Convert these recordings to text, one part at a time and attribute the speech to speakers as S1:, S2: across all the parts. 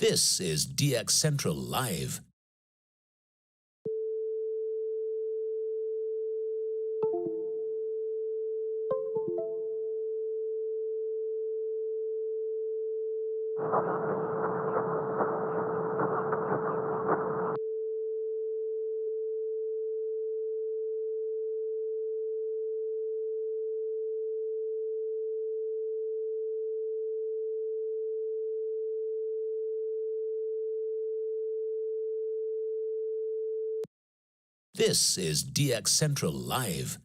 S1: This is DX Central Live. This is DX Central Live.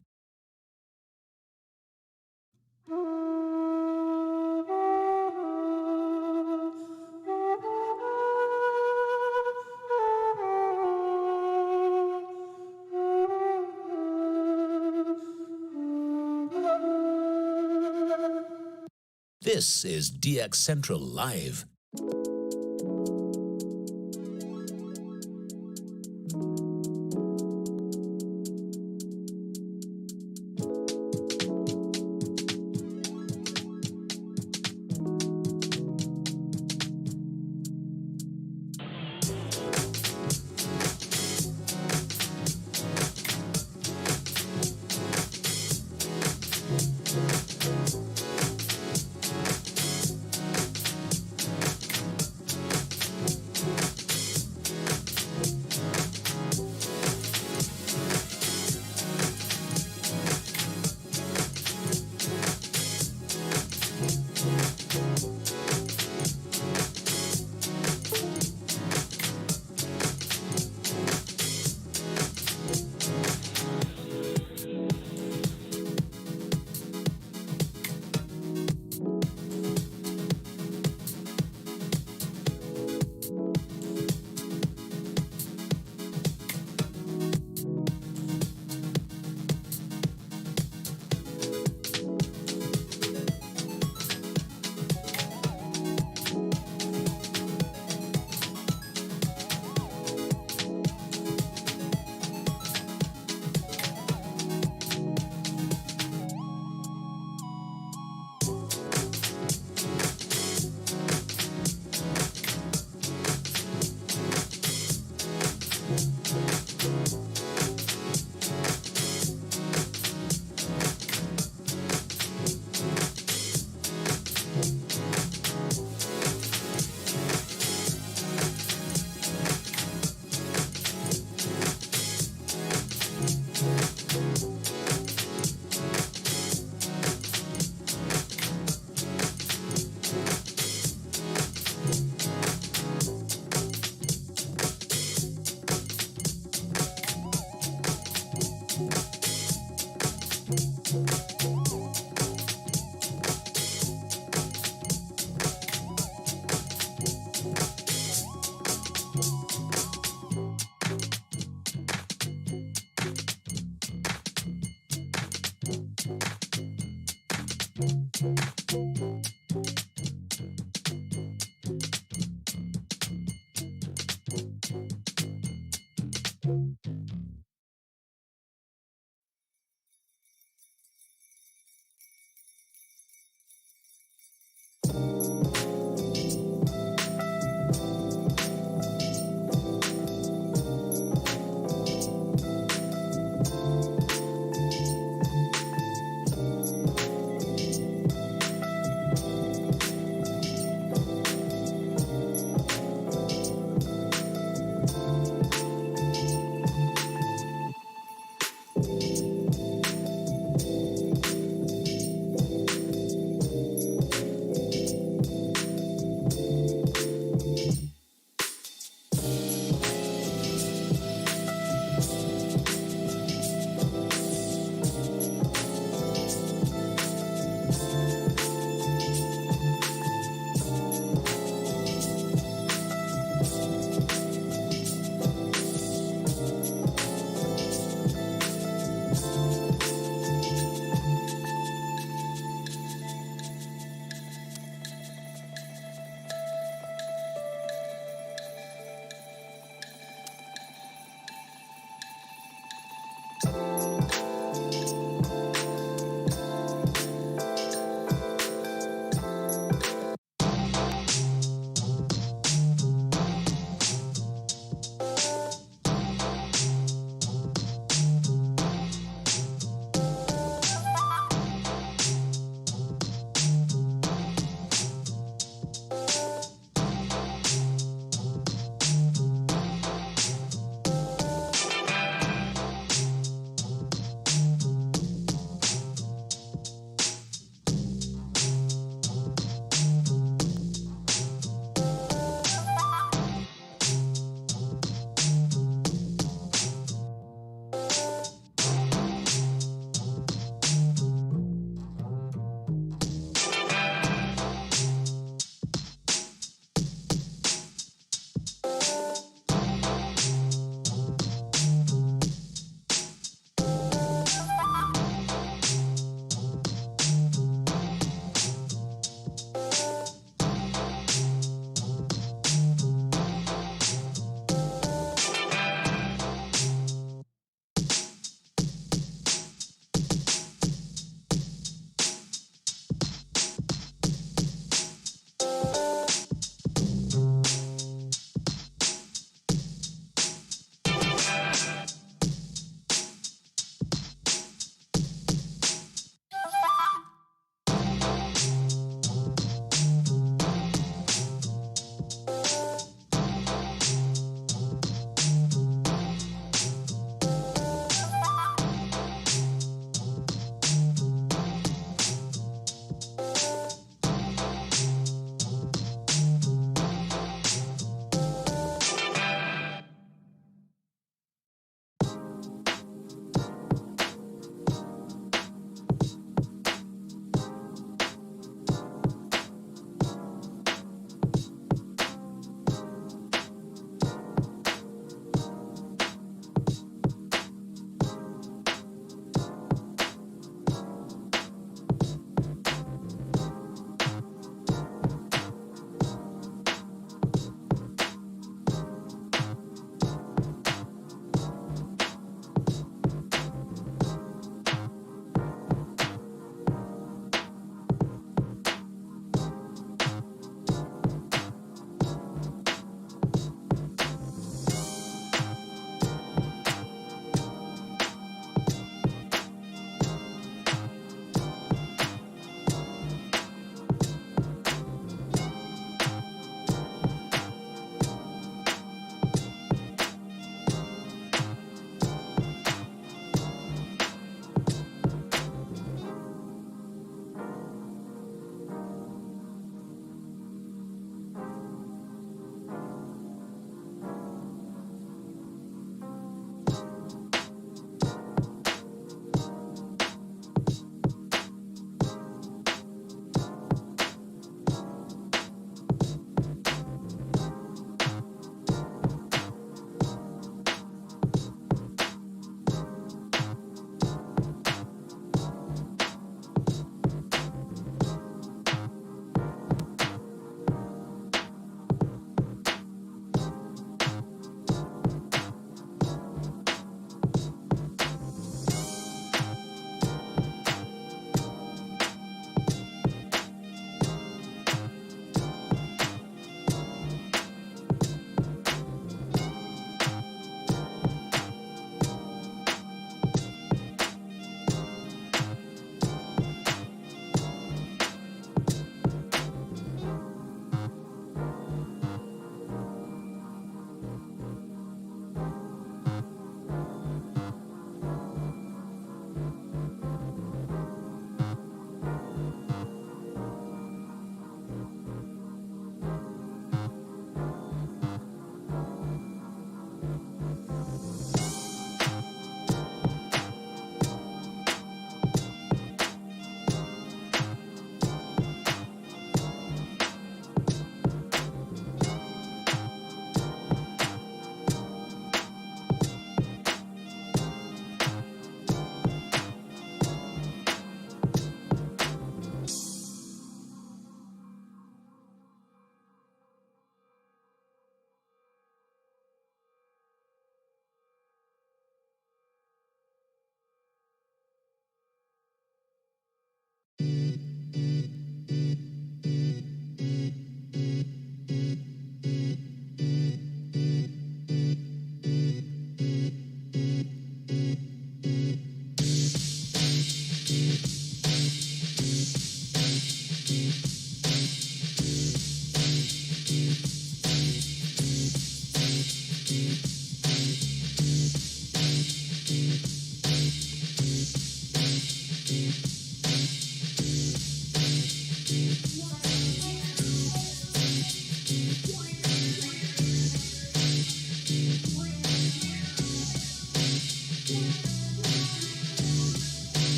S1: This is DX Central Live.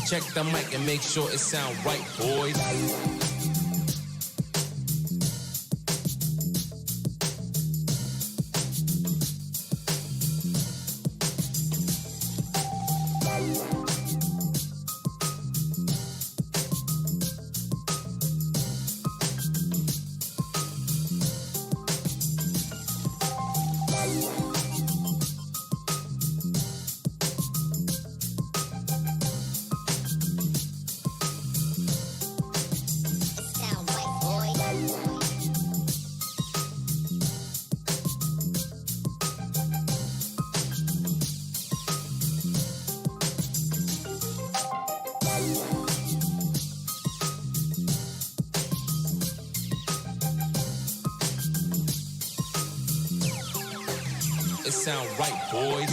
S2: Check the mic and make sure it sound right, boys. It sound right, boys.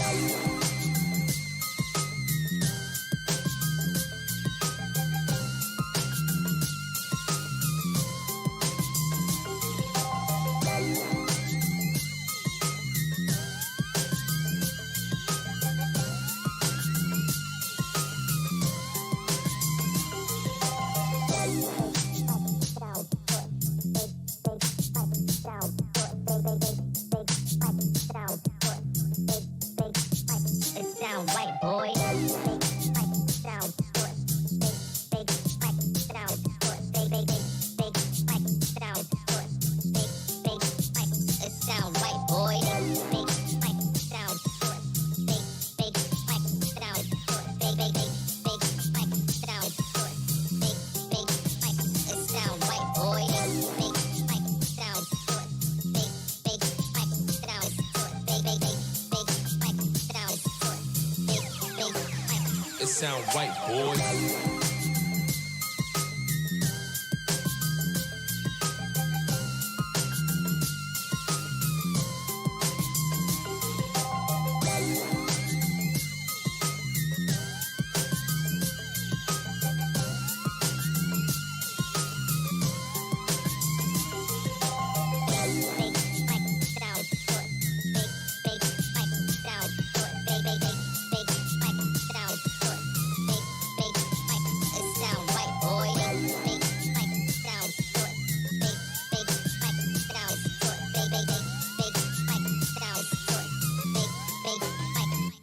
S2: It sound right, boys.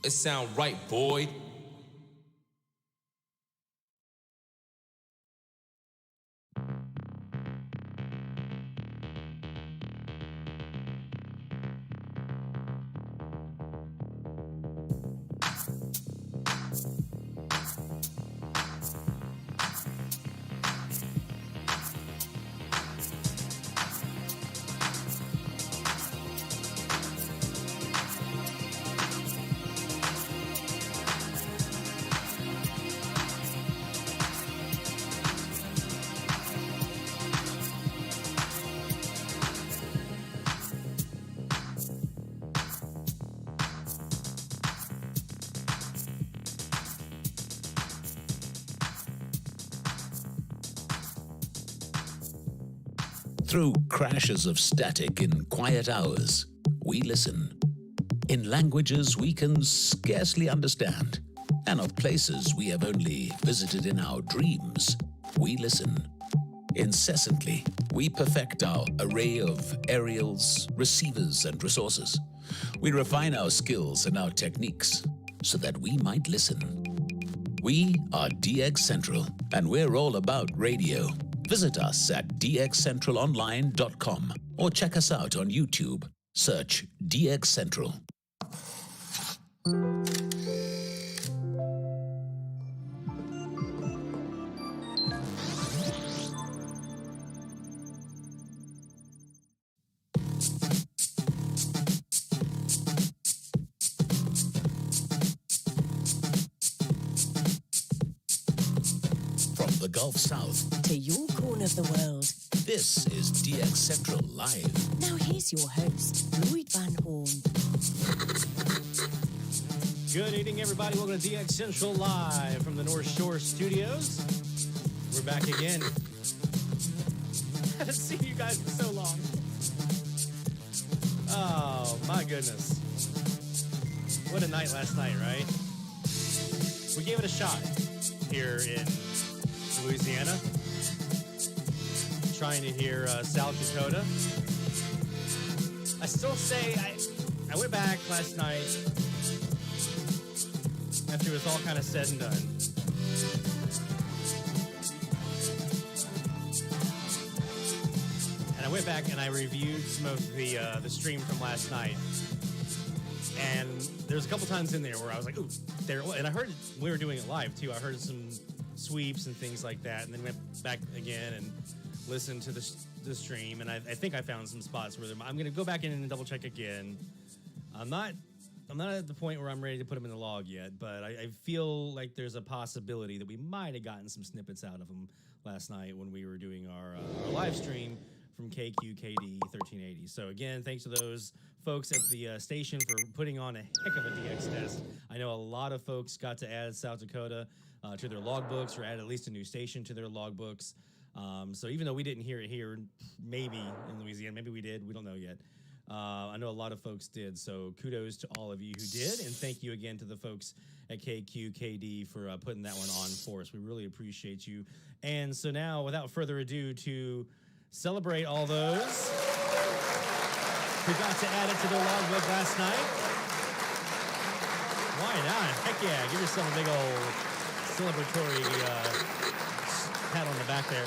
S2: It sound right, boy.
S1: Through crashes of static in quiet hours, we listen. In languages we can scarcely understand, and of places we have only visited in our dreams, we listen. Incessantly, we perfect our array of aerials, receivers, and resources. We refine our skills and our techniques so that we might listen. We are DX Central, and we're all about radio. Visit us at dxcentralonline.com or check us out on YouTube. Search DX Central. From the Gulf South
S3: to your corner of the world,
S1: this is DX Central Live.
S3: now here's your host, Lloyd Van Horn.
S4: Good evening, everybody. Welcome to DX Central Live from the North Shore Studios. We're back again. I haven't seen you guys for so long. Oh, my goodness. What a night last night, right? We gave it a shot. here in Louisiana. Trying to hear South Dakota. I still say I went back last night after it was all kind of said and done. And I went back and I reviewed some of the stream from last night. And there's a couple times in there where I was like, ooh, there. And I heard we were doing it live too. I heard some sweeps and things like that, and then went back again and listened to the stream. And I think I found some spots where I'm going to go back in and double check again. I'm not at the point where I'm ready to put them in the log yet, but I feel like there's a possibility that we might have gotten some snippets out of them last night when we were doing our live stream from KQKD 1380. So again, thanks to those folks at the station for putting on a heck of a DX test. I know a lot of folks got to add South Dakota to their logbooks, or add at least a new station to their logbooks. So even though we didn't hear it here, maybe in Louisiana, maybe we did, we don't know yet. I know a lot of folks did, so kudos to all of you who did, and thank you again to the folks at KQKD for putting that one on for us. We really appreciate you. And so now, without further ado, to celebrate all those who got to add it to their logbook last night. Why not? Heck yeah, give yourself a big old celebratory pat on the back there.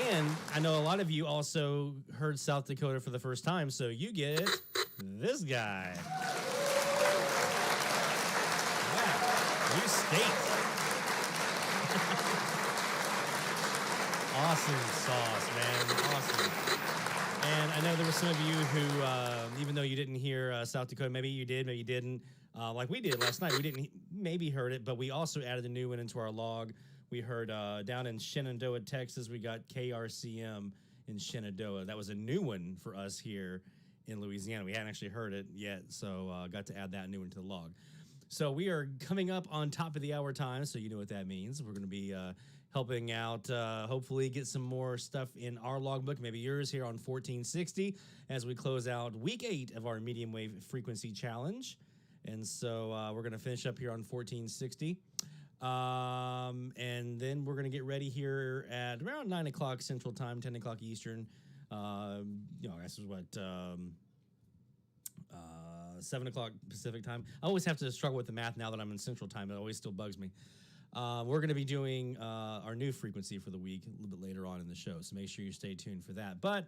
S4: And I know a lot of you also heard South Dakota for the first time, so you get this guy. Yeah, new state. Awesome sauce, man. Awesome. And I know there were some of you who, even though you didn't hear South Dakota, maybe you did, maybe you didn't, like we did last night. We didn't maybe heard it, but we also added a new one into our log. We heard down in Shenandoah, Texas, we got KRCM in Shenandoah. That was a new one for us here in Louisiana. We hadn't actually heard it yet, so got to add that new one to the log. So we are coming up on top of the hour time, so you know what that means. We're going to be helping out, hopefully get some more stuff in our logbook, maybe yours here on 1460, as we close out week 8 of our medium wave frequency challenge. And so we're going to finish up here on 1460. And then we're going to get ready here at around 9 o'clock Central Time, 10 o'clock Eastern. I guess is what, 7 o'clock Pacific Time. I always have to struggle with the math now that I'm in Central Time. It always still bugs me. We're going to be doing our new frequency for the week a little bit later on in the show, so make sure you stay tuned for that. But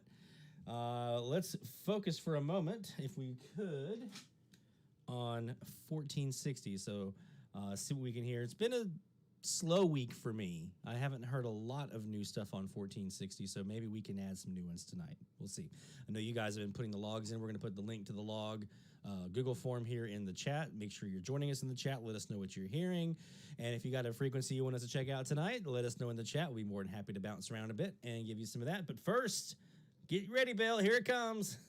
S4: let's focus for a moment, if we could, on 1460. So see what we can hear. It's been a slow week for me. I haven't heard a lot of new stuff on 1460, so maybe we can add some new ones tonight. We'll see. I know you guys have been putting the logs in. We're going to put the link to the log Google form here in the chat. Make sure you're joining us in the chat. Let us know what you're hearing. And if you got a frequency you want us to check out tonight, let us know in the chat. We'll be more than happy to bounce around a bit and give you some of that. But first, get ready, Bill. Here it comes.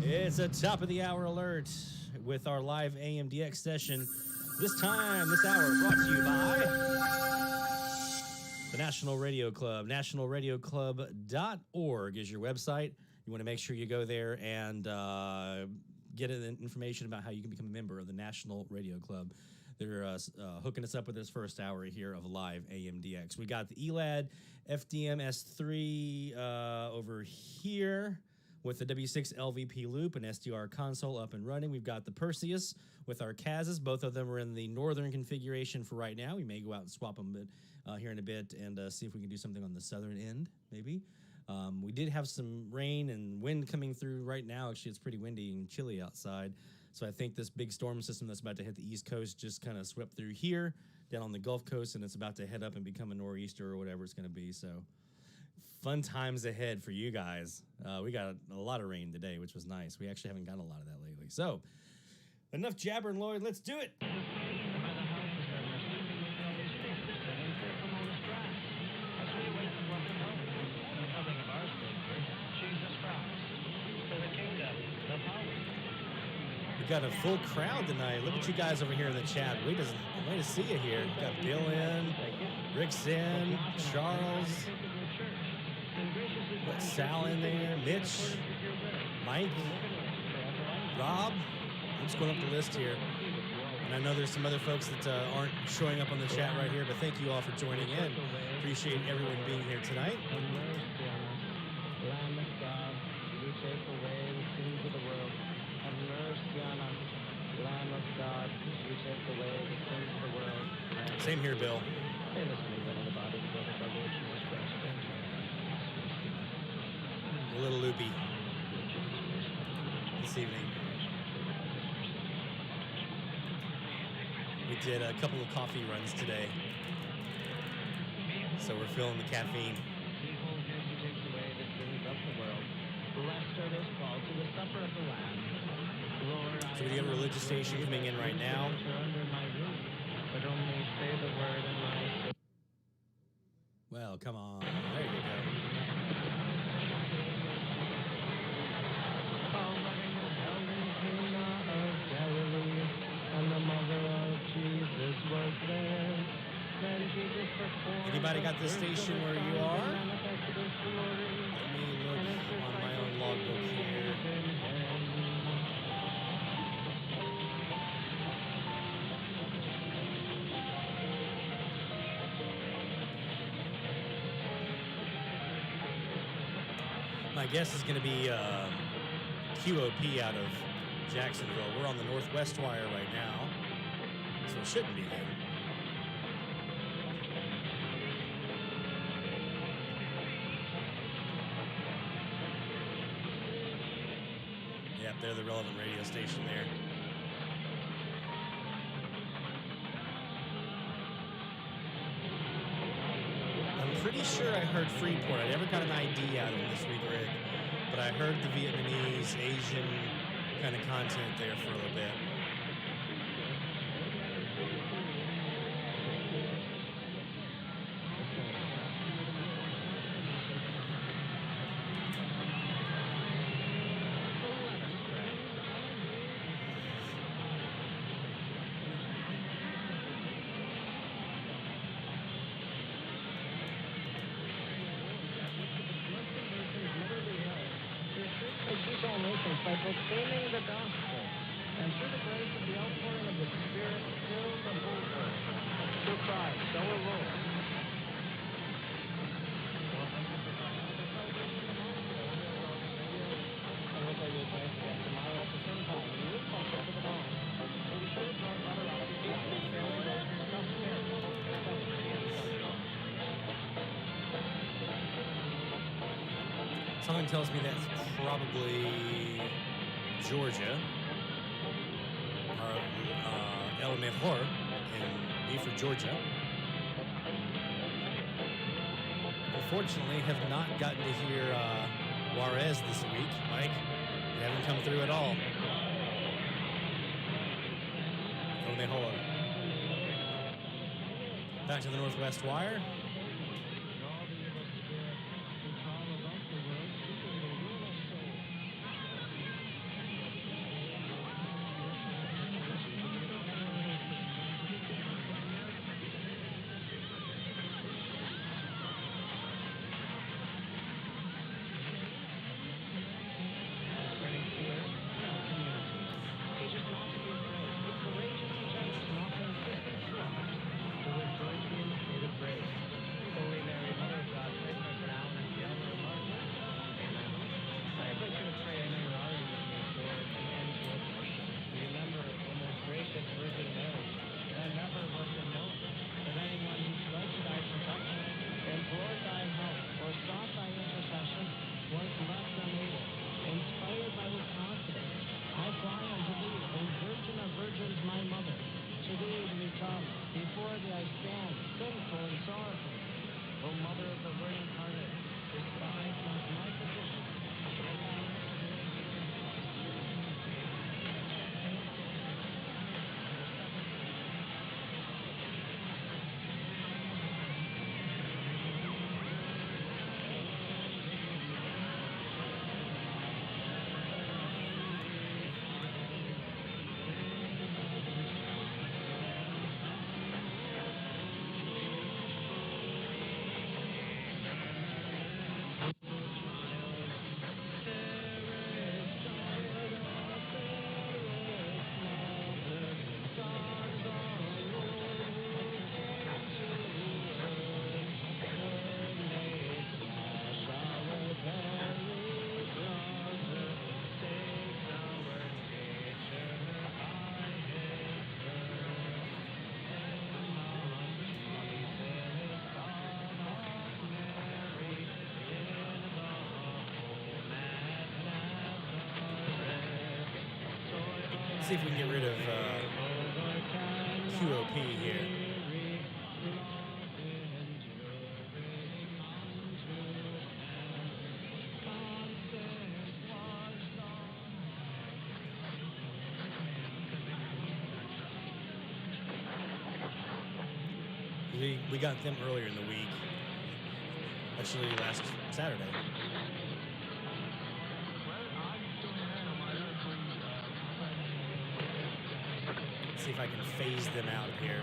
S4: It's a top of the hour alert with our live AMDX session. This hour brought to you by the National Radio Club. NationalRadioClub.org is your website. You want to make sure you go there and get information about how you can become a member of the National Radio Club. They're hooking us up with this first hour here of live AMDX. We got the Elad FDM S3 over here with the W6 LVP loop and SDR console up and running. We've got the Perseus with our Kazas. Both of them are in the northern configuration for right now. We may go out and swap them here in a bit and see if we can do something on the southern end, maybe. We did have some rain and wind coming through right now. Actually, it's pretty windy and chilly outside. So I think this big storm system that's about to hit the East Coast just kind of swept through here, down on the Gulf Coast, and it's about to head up and become a nor'easter or whatever it's going to be. So fun times ahead for you guys. We got a lot of rain today, which was nice. We actually haven't gotten a lot of that lately. So enough jabbering, Lloyd. Let's do it. We got a full crowd tonight. Look at you guys over here in the chat. Way to see you here. We got Bill in, Rick's in, Charles, got Sal in there, Mitch, Mike, Rob. I'm just going up the list here. And I know there's some other folks that aren't showing up on the chat right here, but thank you all for joining in. Appreciate everyone being here tonight. Same here, Bill. A little loopy this evening. We did a couple of coffee runs today, so we're feeling the caffeine. So we got a religious station coming in right now. Well, come on. There you go. Anybody got this station where you are? Let me look on my own logbook here. My guess is going to be QOP out of Jacksonville. We're on the Northwest Wire right now, so it shouldn't be them. Yep, they're the relevant radio station there. I'm pretty sure I heard Freeport. I never got an ID out of them this week, Rick, but I heard the Vietnamese, Asian kind of content there for a little bit.
S5: By proclaiming the gospel, and through the grace of the outpouring of the Spirit, fill the whole earth. Through Christ, our Lord.
S4: Something tells me that's probably Georgia, or El Mejor in Beaufort, Georgia. Unfortunately, have not gotten to hear Juarez this week, Mike. They haven't come through at all. El Mejor. Back to the Northwest Wire. see if we can get rid of QOP here. We got them earlier in the week. Actually, last Saturday. Let's see if I can phase them out here.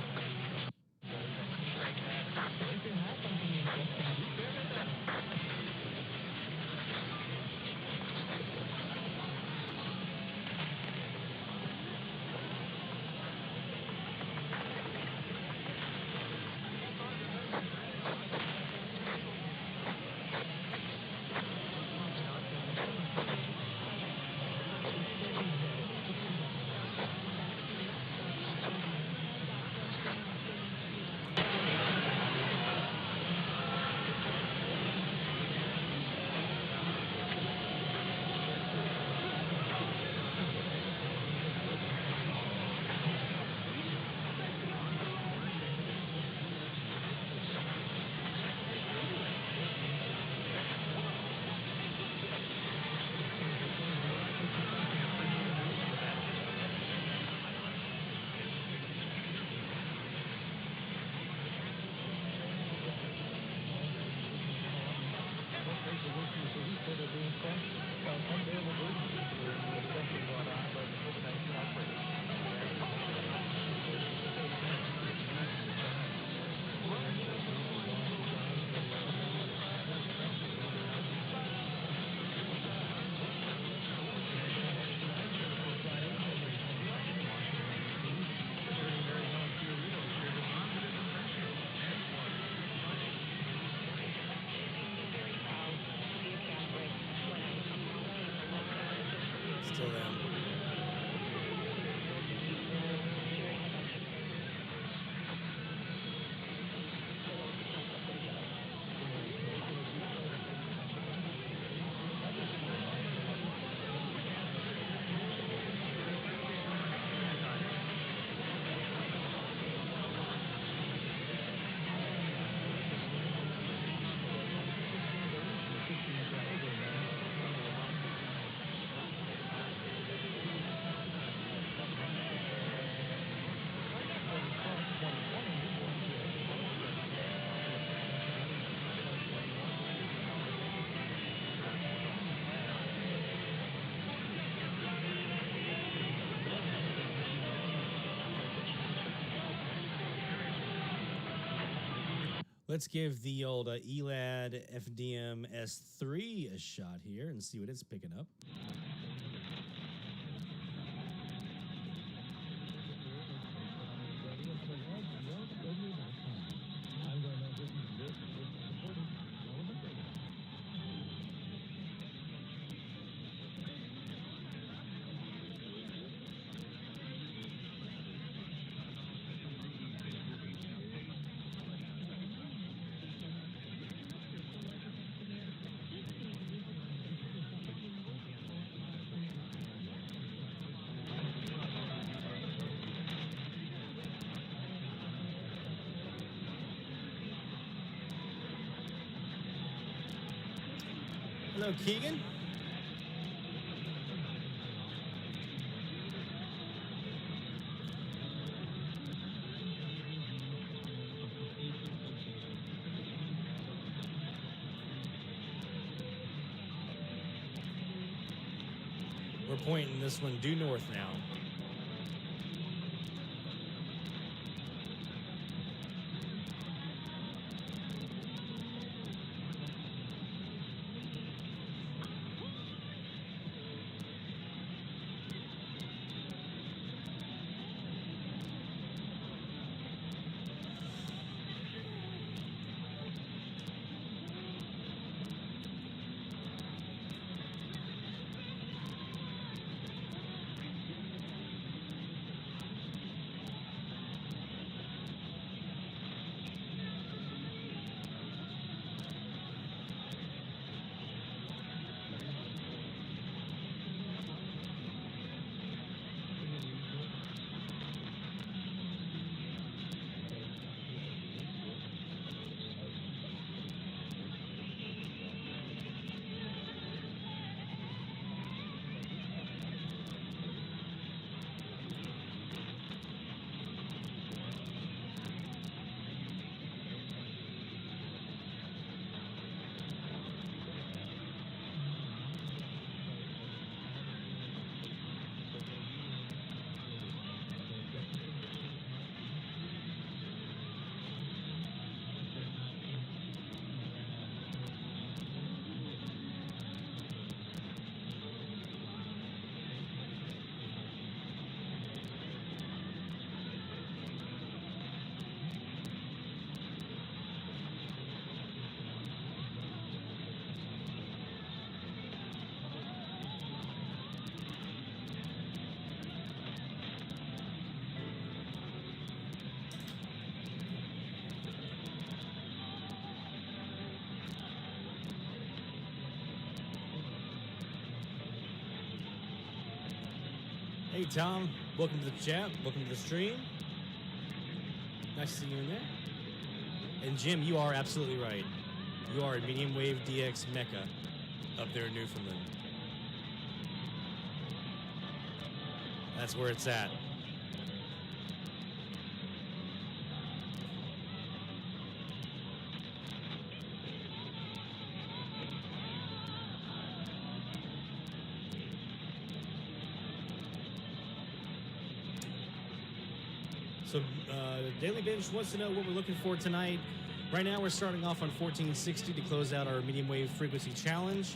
S4: Still them. Let's give the old Elad FDM S3 a shot here and see what it's picking up. Hello, Keegan. We're pointing this one due north now. Hey, Tom. Welcome to the chat. Welcome to the stream. Nice to see you in there. And Jim, you are absolutely right. You are a medium wave DX mecca up there in Newfoundland. That's where it's at. So Daily Binge wants to know what we're looking for tonight. Right now we're starting off on 1460 to close out our medium wave frequency challenge.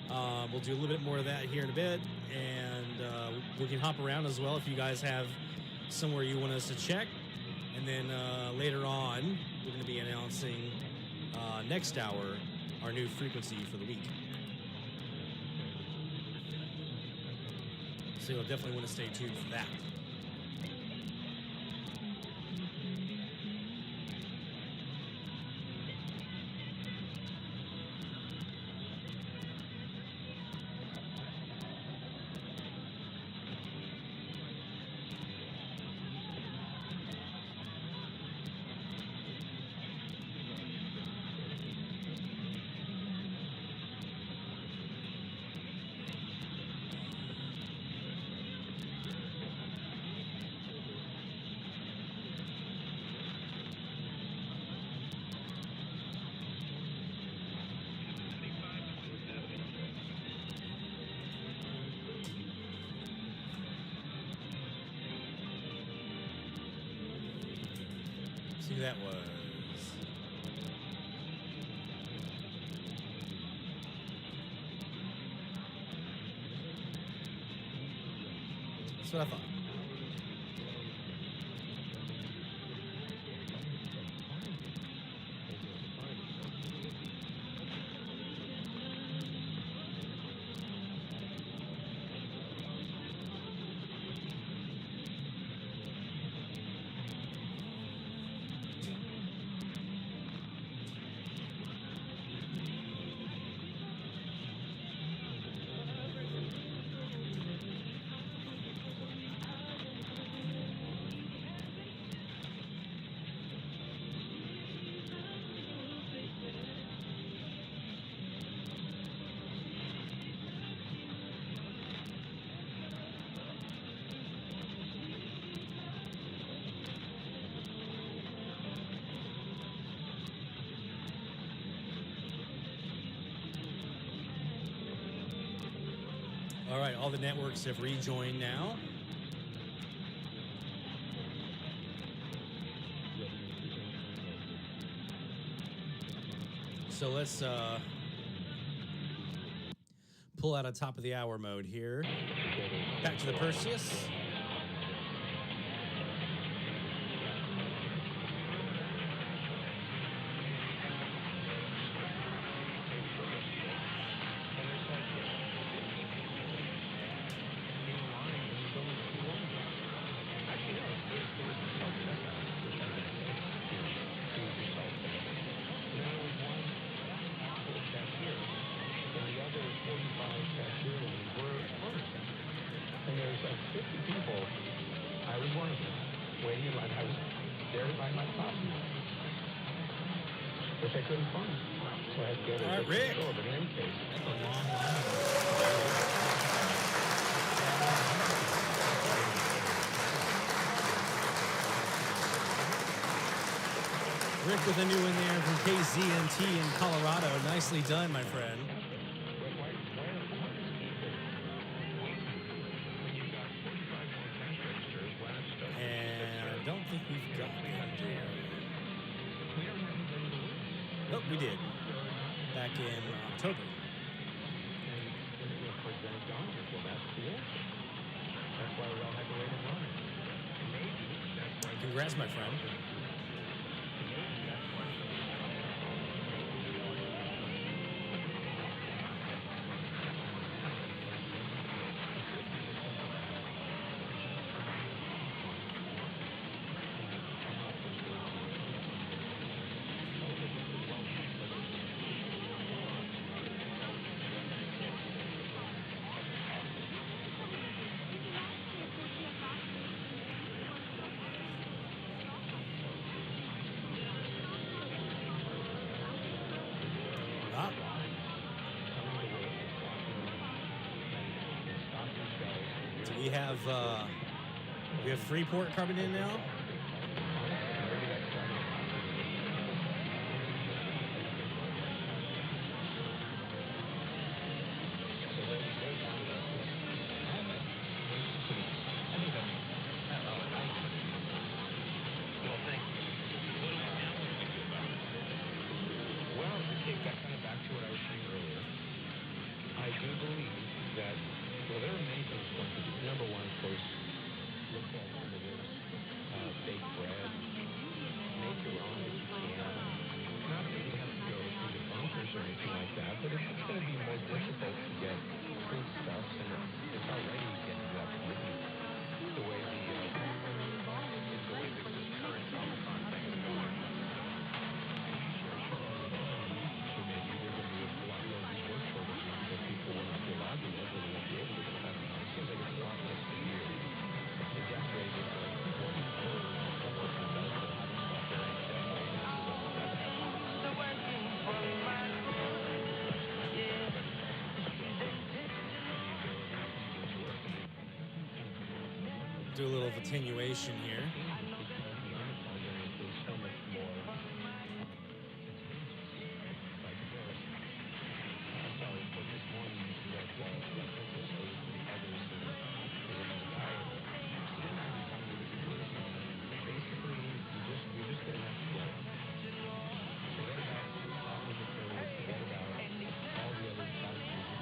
S4: We'll do a little bit more of that here in a bit, and we can hop around as well if you guys have somewhere you want us to check. And then later on, we're going to be announcing next hour our new frequency for the week. So you'll definitely want to stay tuned for that. See who that was. That's what I thought. All right, all the networks have rejoined now. So let's pull out a top of the hour mode here. Back to the Perseus. Rick with a new one there from KZNT in Colorado. Nicely done, my friend. And I don't think we've got one there. Oh, we did. Back in October. Congrats, my friend. We have Freeport coming in now.
S6: Well, okay, kind of back to what I was saying earlier. I do believe that, well, there are many things one can do. Number one, of course, look for alternatives, bake bread, make your own if you can. Not that you have to go through the bunkers or anything like that, but it's just going to be more difficult to get foodstuffs, and it's already getting to that point. The way the current Omicron thing is going. So maybe there's going to be a lot more work shortages because people will not be allowed to work, or they won't be able to work. I don't know. It seems like it's a lot less severe. The death rate is like 1/3 of what the Delta variant death rate is. So that's
S4: Do a little attenuation here.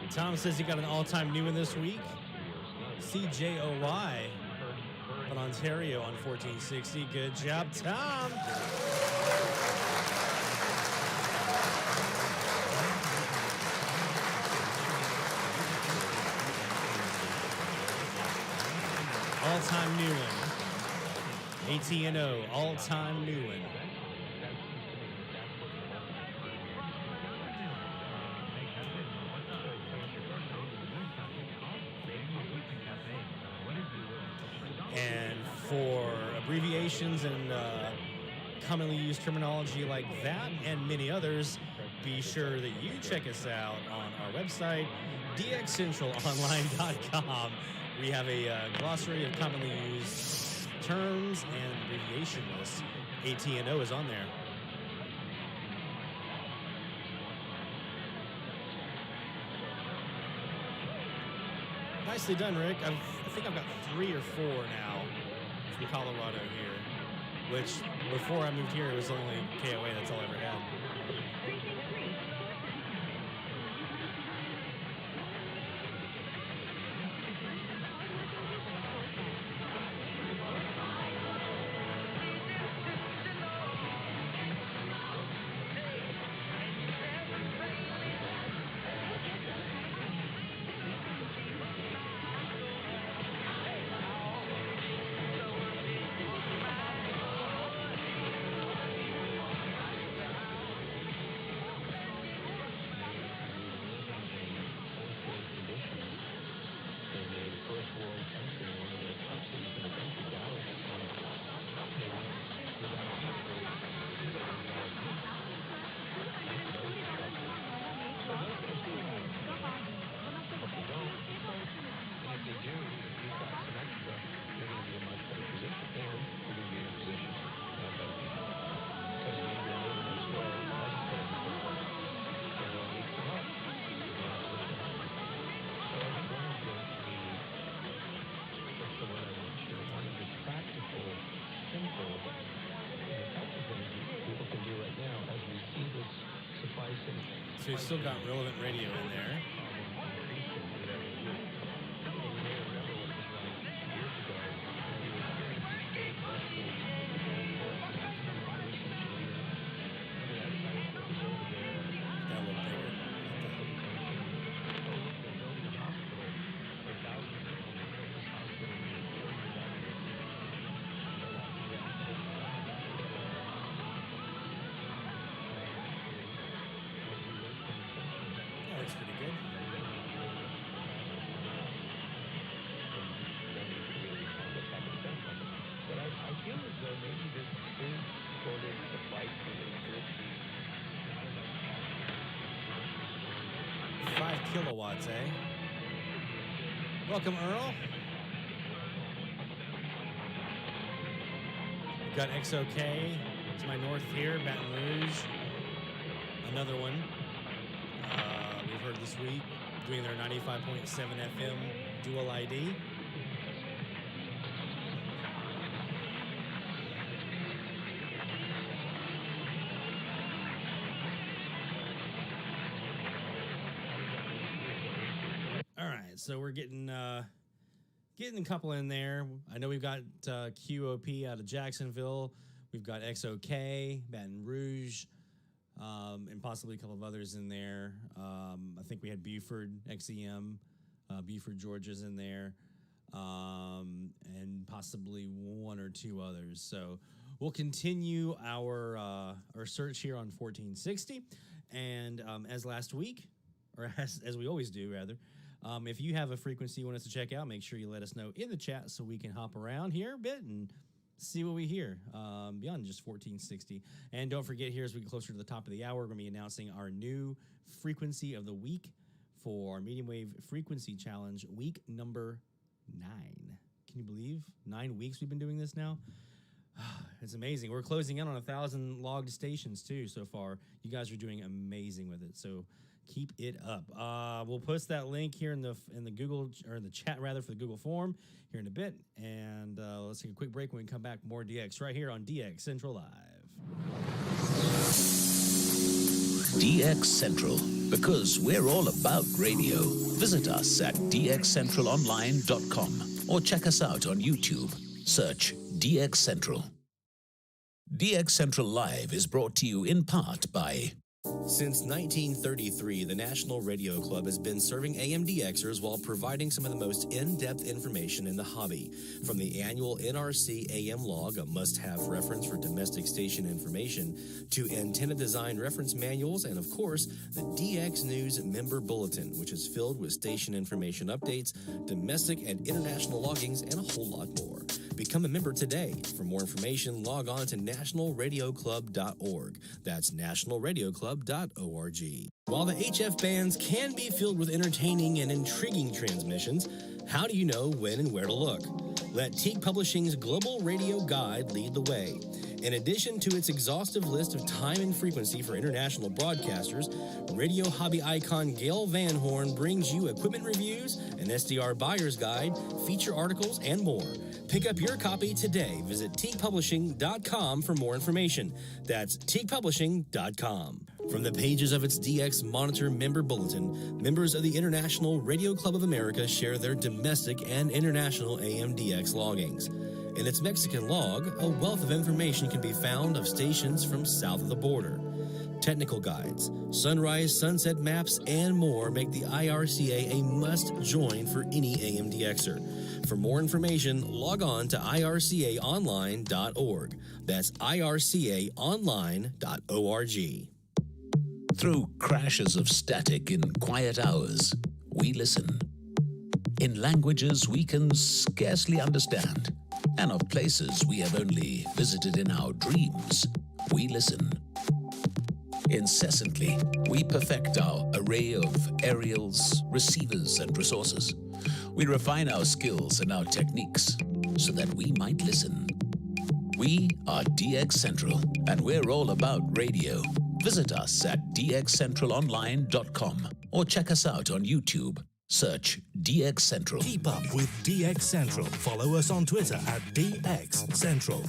S4: Tom says he got an all-time new one this week. CJOY from Ontario on 1460. Good job, Tom. All-time new one. AT&O, all-time new one. And for abbreviations and commonly used terminology like that and many others, be sure that you check us out on our website, dxcentralonline.com. We have a glossary of commonly used terms and abbreviation lists. AT&O is on there. Nicely done, Rick. I think I've got 3 or 4 now from Colorado here, which before I moved here, it was only KOA. That's all I ever had. So we've still got relevant radio in there. That's pretty good.
S6: But I feel as though maybe this is sort of the fight for the
S4: 5 kilowatts, eh? Welcome, Earl. got XOK to my north here, Baton Rouge. Another one we've heard this week, doing their 95.7 FM dual ID. All right, so we're getting a couple in there. I know we've got QOP out of Jacksonville. We've got XOK, Baton Rouge, and possibly a couple of others in there. I think we had Buford, XEM, Buford, Georgia's in there, and possibly one or two others. So we'll continue our search here on 1460. And as last week, or as we always do, rather, if you have a frequency you want us to check out, make sure you let us know in the chat so we can hop around here a bit and see what we hear beyond just 1460. And don't forget, here as we get closer to the top of the hour, we're going to be announcing our new frequency of the week for our medium wave frequency challenge, week number 9. Can you believe 9 weeks we've been doing this now? It's amazing. We're closing in on 1,000 logged stations too so far. You guys are doing amazing with it. So keep it up. We'll post that link here in the Google, or in the chat rather, for the Google form here in a bit. And let's take a quick break. When we come back, more DX right here on DX Central Live.
S1: DX Central, because we're all about radio. Visit us at dxcentralonline.com or check us out on YouTube. Search DX Central. DX Central Live is brought to you in part by...
S7: Since 1933, the National Radio Club has been serving AMDXers while providing some of the most in-depth information in the hobby. From the annual NRC AM log, a must-have reference for domestic station information, to antenna design reference manuals, and of course, the DX News Member Bulletin, which is filled with station information updates, domestic and international loggings, and a whole lot more. Become a member today. For more information, log on to nationalradioclub.org. That's nationalradioclub.org. While the HF bands can be filled with entertaining and intriguing transmissions, how do you know when and where to look? Let Teague Publishing's Global Radio Guide lead the way. In addition to its exhaustive list of time and frequency for international broadcasters, radio hobby icon Gail Van Horn brings you equipment reviews, an SDR buyer's guide, feature articles, and more. Pick up your copy today. Visit teaguepublishing.com for more information. That's teaguepublishing.com. From the pages of its DX Monitor Member Bulletin, members of the International Radio Club of America share their domestic and international AMDX loggings. In its Mexican log, a wealth of information can be found of stations from south of the border. Technical guides, sunrise, sunset maps, and more make the IRCA a must-join for any AMDXer. For more information, log on to ircaonline.org. That's ircaonline.org.
S1: Through crashes of static in quiet hours, we listen. In languages we can scarcely understand, and of places we have only visited in our dreams, we listen. Incessantly, we perfect our array of aerials, receivers, and resources. We refine our skills and our techniques so that we might listen. We are DX Central, and we're all about radio. Visit us at dxcentralonline.com or check us out on YouTube. Search DX Central.
S8: Keep up with DX Central. Follow us on Twitter at DX Central.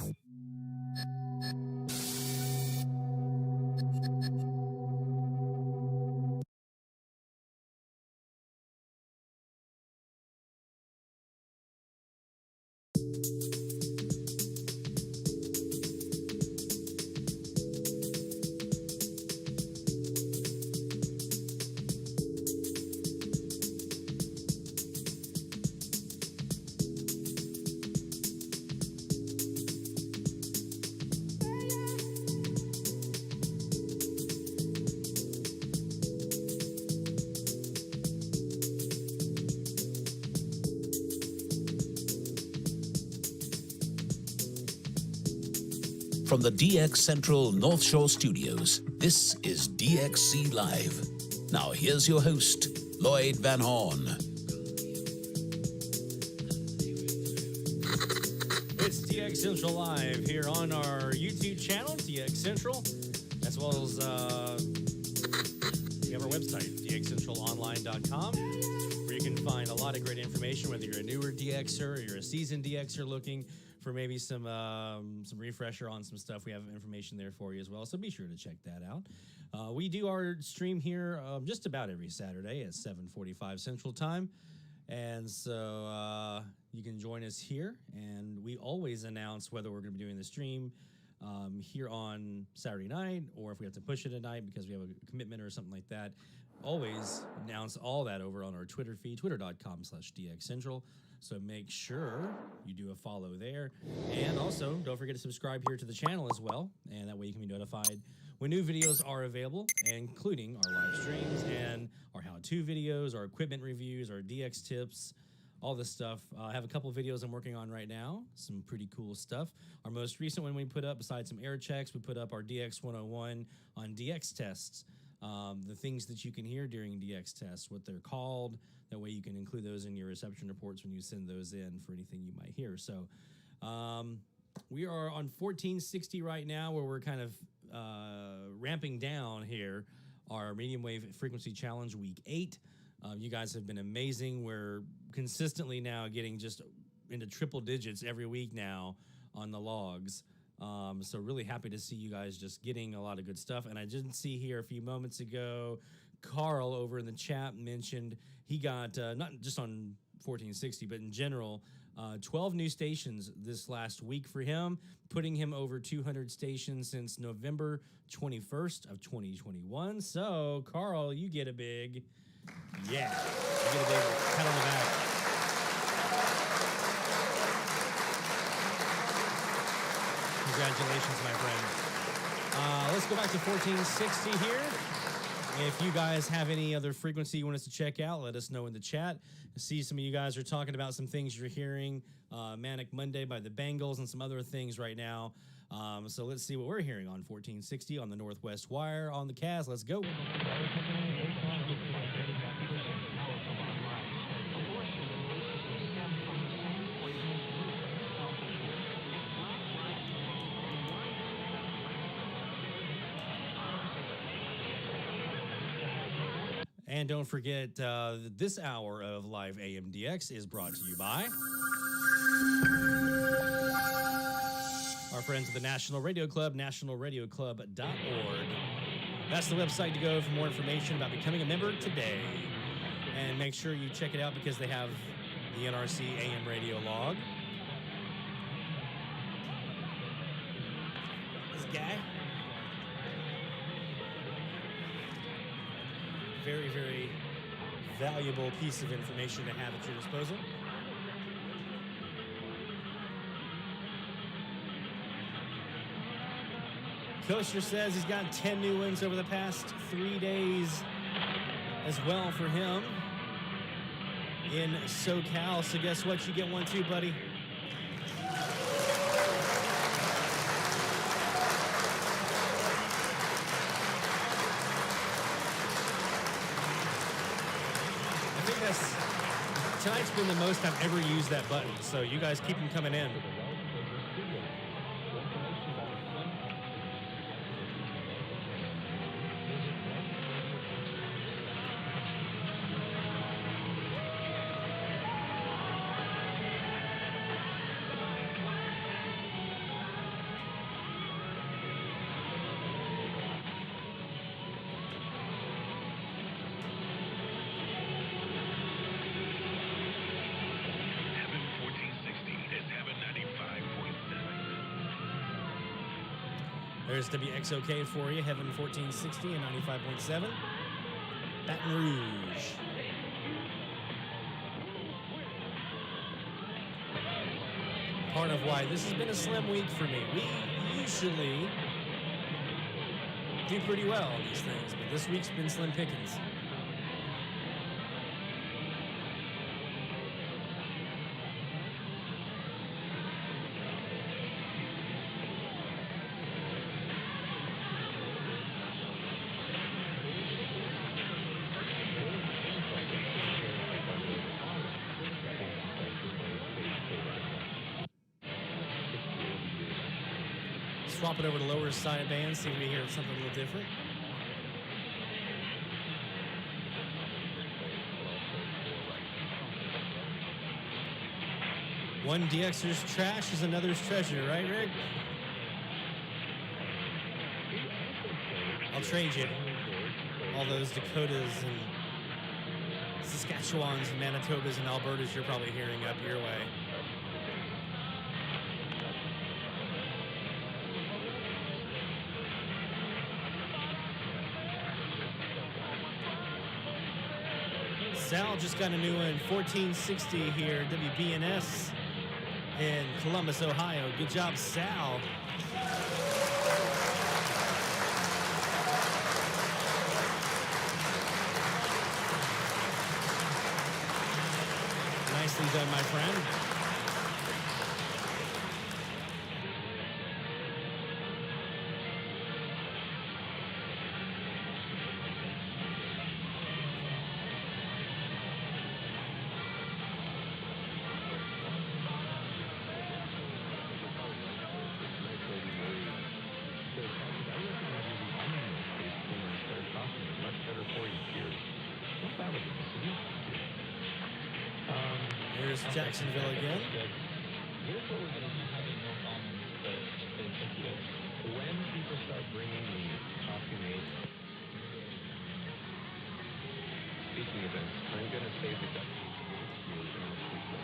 S1: From the DX Central North Shore Studios, this is DXC Live. Now here's your host, Lloyd Van Horn.
S4: It's DX Central Live here on our YouTube channel, DX Central, as well as we have our website, dxcentralonline.com, where you can find a lot of great information, whether you're a newer DXer or you're a seasoned DXer looking for maybe some refresher on some stuff. We have information there for you as well, so be sure to check that out. We do our stream here just about every Saturday at 7:45 Central Time. And so you can join us here, and we always announce whether we're going to be doing the stream here on Saturday night, or if we have to push it at night because we have a commitment or something like that. Always announce all that over on our Twitter feed, twitter.com/DXCentral. So make sure you do a follow there. And also, don't forget to subscribe here to the channel as well, and that way you can be notified when new videos are available, including our live streams and our how-to videos, our equipment reviews, our DX tips, all this stuff. I have a couple videos I'm working on right now, some pretty cool stuff. Our most recent one we put up, besides some air checks, we put up our DX 101 on DX tests, the things that you can hear during DX tests, what they're called. That way you can include those in your reception reports when you send those in for anything you might hear. So we are on 1460 right now, where we're kind of ramping down here our medium wave frequency challenge week 8. You guys have been amazing. We're consistently now getting just into triple digits every week now on the logs. So really happy to see you guys just getting a lot of good stuff. And I didn't see here a few moments ago, Carl over in the chat mentioned he got, not just on 1460, but in general, 12 new stations this last week for him, putting him over 200 stations since November 21st of 2021. So, Carl, you get a big, you get a big pat on the back. Congratulations, my friend. Let's go back to 1460 here. If you guys have any other frequency you want us to check out, let us know in the chat. I see some of you guys are talking about some things you're hearing. Manic Monday by the Bengals and some other things right now. So let's see what we're hearing on 1460 on the Northwest Wire on the Cas. Let's go. And don't forget, this hour of live AMDX is brought to you by our friends at the National Radio Club, nationalradioclub.org. That's the website to go for more information about becoming a member today. And make sure you check it out because they have the NRC AM radio log. This guy. Very, very valuable piece of information to have at your disposal. Kosher says he's got 10 new ones over the past 3 days as well for him in SoCal. So guess what? You get one too, buddy. Tonight's been the most I've ever used that button, so you guys keep them coming in. There's WXOK for you, Heaven 1460 and 95.7. Baton Rouge. Part of why this has been a slim week for me. We usually do pretty well on these things, but this week's been slim pickings. Swap it over to lower side band, see if we hear something a little different. One DXer's trash is another's treasure, right, Rick? I'll trade you all those Dakotas and Saskatchewans and Manitobas and Albertas you're probably hearing up your way. Sal just got a new one, 1460 here, WBNS in Columbus, Ohio. Good job, Sal. Nicely done, my friend. Here's Jacksonville again.
S6: Here's what we're going to be having more common when people start bringing the coffee mate speaking events, I'm going to save the duck here in the future.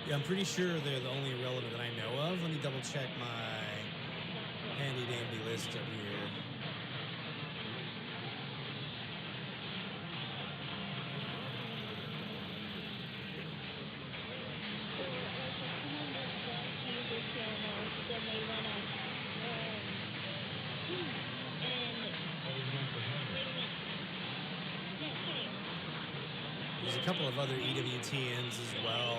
S4: Yeah, I'm pretty sure they're the only relevant that I know of. Let me double check my handy dandy list up here. There's a couple of other EWTNs as well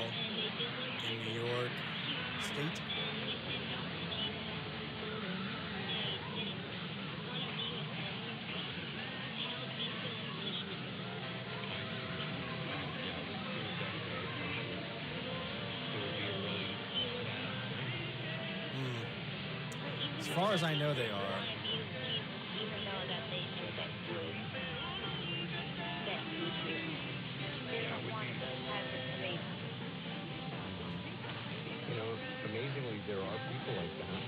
S4: in New York State. As far as I know, they are.
S6: Amazingly, there are people like that.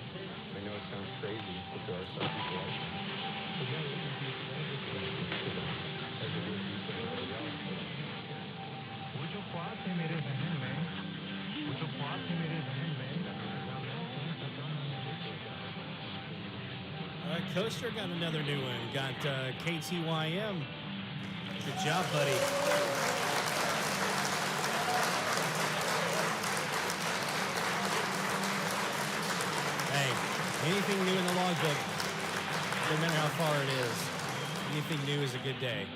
S6: I know it sounds crazy, but there are some people like that. So yeah, it would be to them as it would be to everybody else. वो जो ख्वाब थे मेरे जहन में, वो जो ख्वाब थे मेरे जहन में,
S4: All right, Coaster got another new one. Got KTYM. Good job, buddy. Anything new in the logbook, no matter how far it is, anything new is a good day.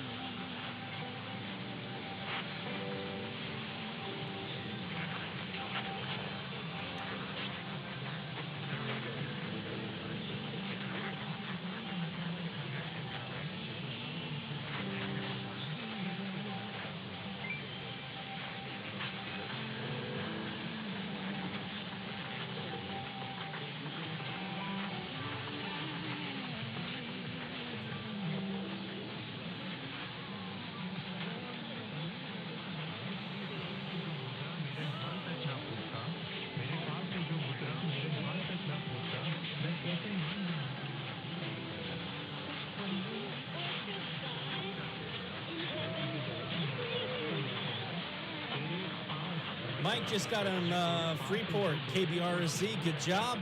S4: Mike just got on Freeport, KBRZ. Good job.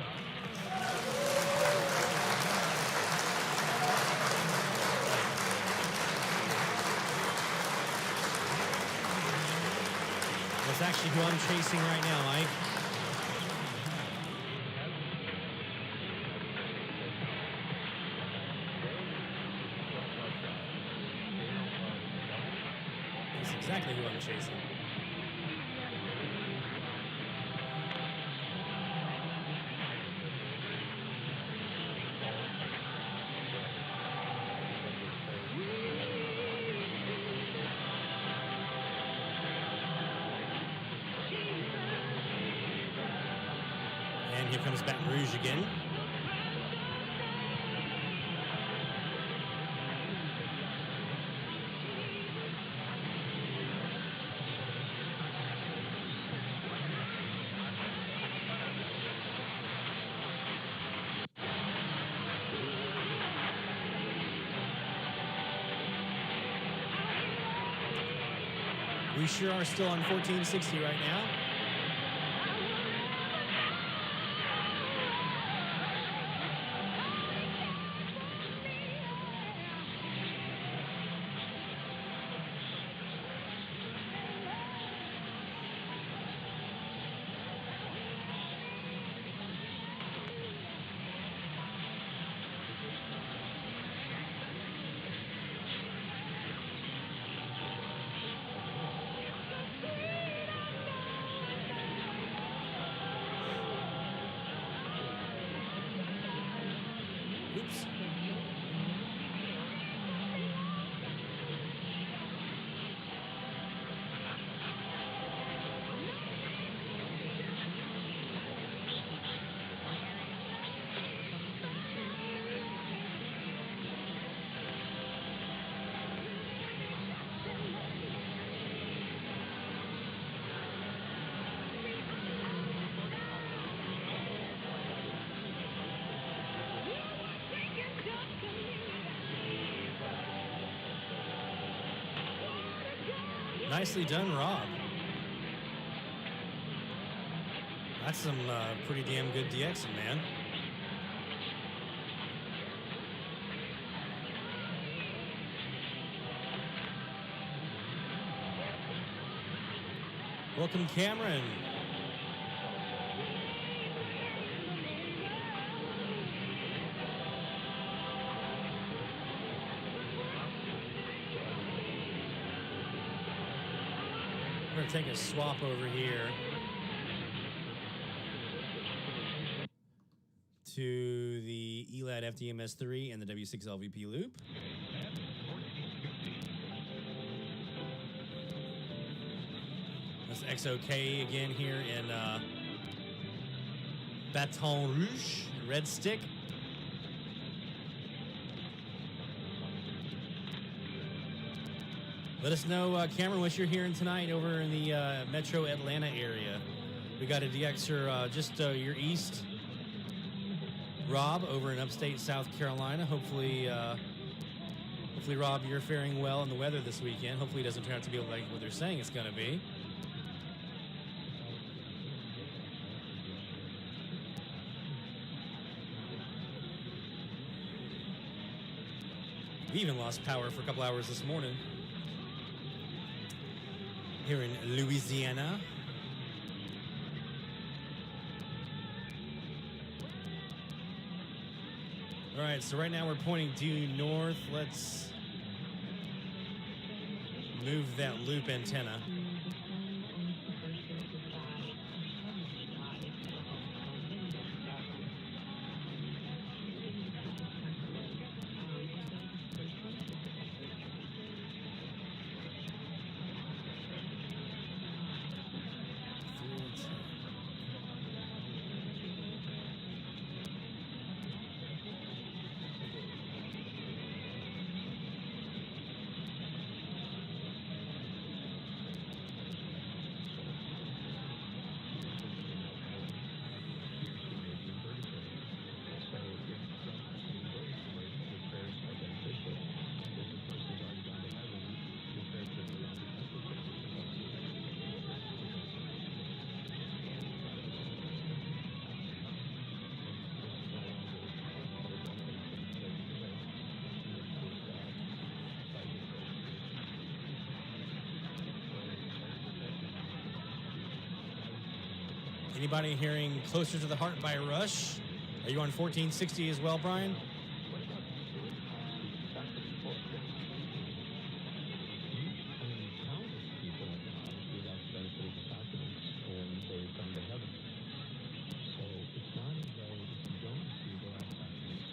S4: That's actually who I'm chasing right now, Mike. That's exactly who I'm chasing. And here comes Baton Rouge again. We sure are still on 1460 right now. Oops. Nicely done, Rob. That's some pretty damn good DXing, man. Welcome, Cameron. We're going to take a swap over here to the Elad FDMS3 and the W6LVP loop. That's XOK again here in Baton Rouge, Red Stick. Let us know, Cameron, what you're hearing tonight over in the Metro Atlanta area. We got a DXer just your east. Rob over in upstate South Carolina. Hopefully, Rob, you're faring well in the weather this weekend. Hopefully it doesn't turn out to be like what they're saying it's going to be. We even lost power for a couple hours this morning here in Louisiana. All right, so right now we're pointing due north. Let's move that loop antenna. Anybody hearing Closer to the Heart by Rush? Are you on 1460 as well, Brian?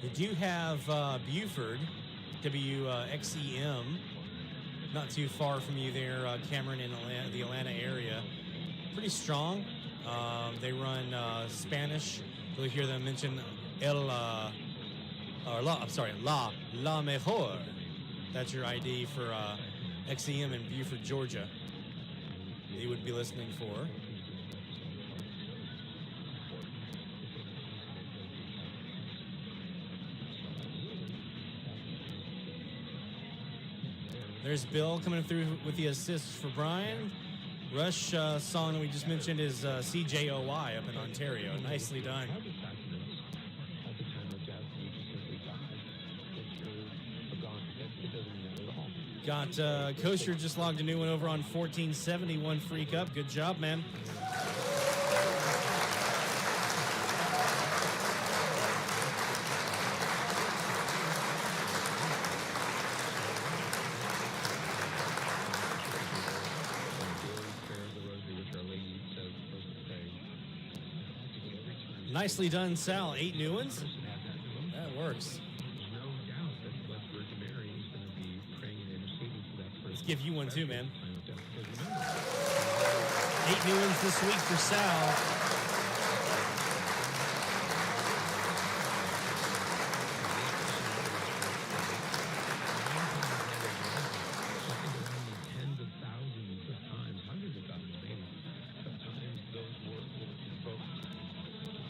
S4: They do have Buford, WXEM, not too far from you there, Cameron, in the Atlanta area. Pretty strong. They run Spanish. You'll hear them mention La Mejor. That's your ID for XEM in Buford, Georgia. They would be listening for. There's Bill coming through with the assist for Brian. Rush song that we just mentioned is CJOY up in Ontario. Nicely done. Got Kosher just logged a new one over on 1470, one freak up. Good job, man. Nicely done, Sal. 8 new ones? That works. Let's give you one too, man. 8 new ones this week for Sal.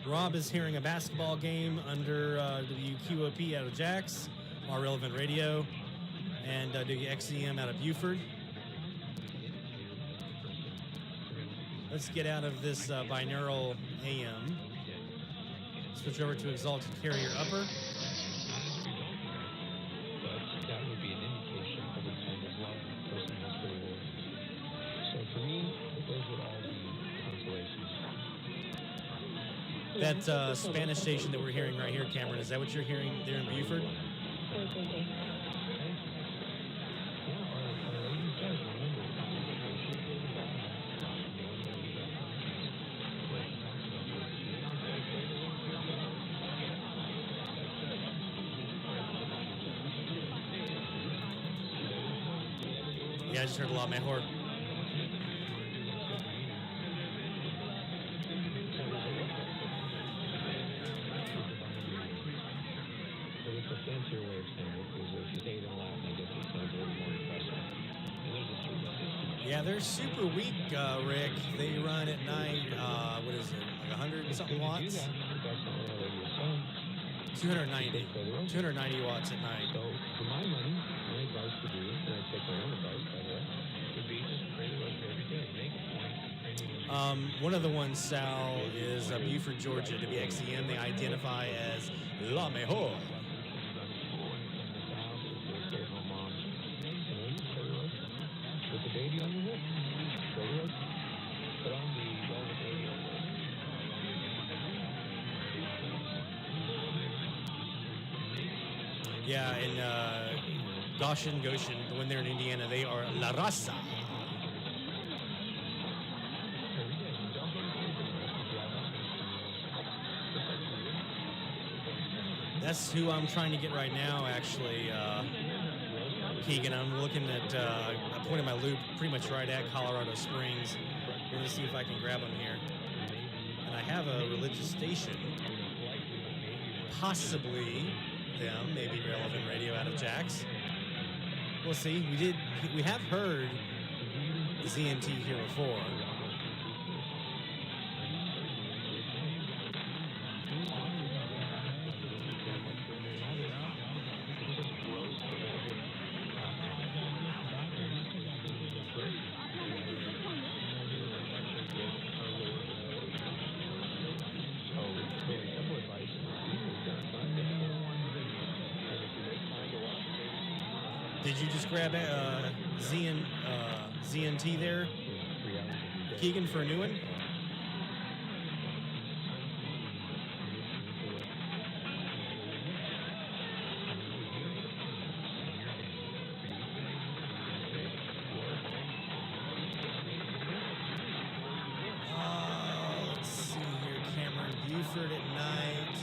S4: Rob is hearing a basketball game under WQOP out of Jax, our relevant radio, and WXEM out of Buford. Let's get out of this binaural AM. Switch over to exalted carrier upper.
S6: That would be an indication of intent as well. Person has free will. So for me, those would all be consolations.
S4: That Spanish station that we're hearing right here, Cameron, is that what you're hearing there in Buford? Yeah, I just heard a lot mejor. Yeah, they're super weak, Rick. They run at night, what is it, like 100 and something watts? 290. 290 watts at night.
S6: So, for my money, my advice would be, and I take my own advice, by the way, would be just pray the Lord every day. Make a point.
S4: One of the ones, Sal, is Buford, Georgia, WXEM. They identify as La Mejor.
S6: With the baby on your hip, put on the velvet baby on the
S4: Yeah, in Goshen, when they're in Indiana, they are La Raza. That's who I'm trying to get right now, actually, Keegan. I'm looking at a point in my loop pretty much right at Colorado Springs. Let me see if I can grab them here. And I have a religious station, possibly them, maybe Relevant Radio out of Jax. We'll see. We have heard ZNT here before. Did you just grab ZNT there, Keegan, for a new one? Bedford at night.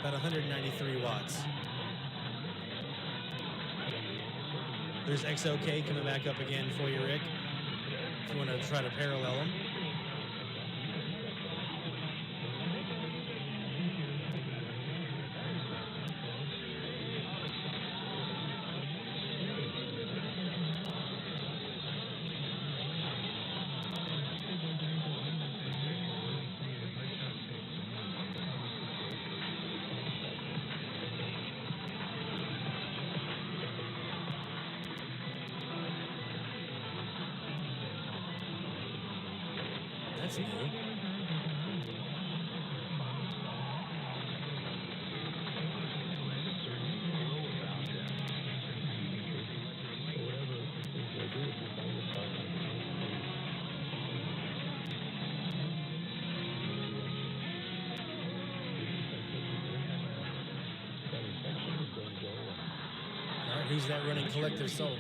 S4: About 193 watts. There's XOK coming back up again for you, Rick, if you want to try to parallel them. That's new. All right, who's that running Collective Soul?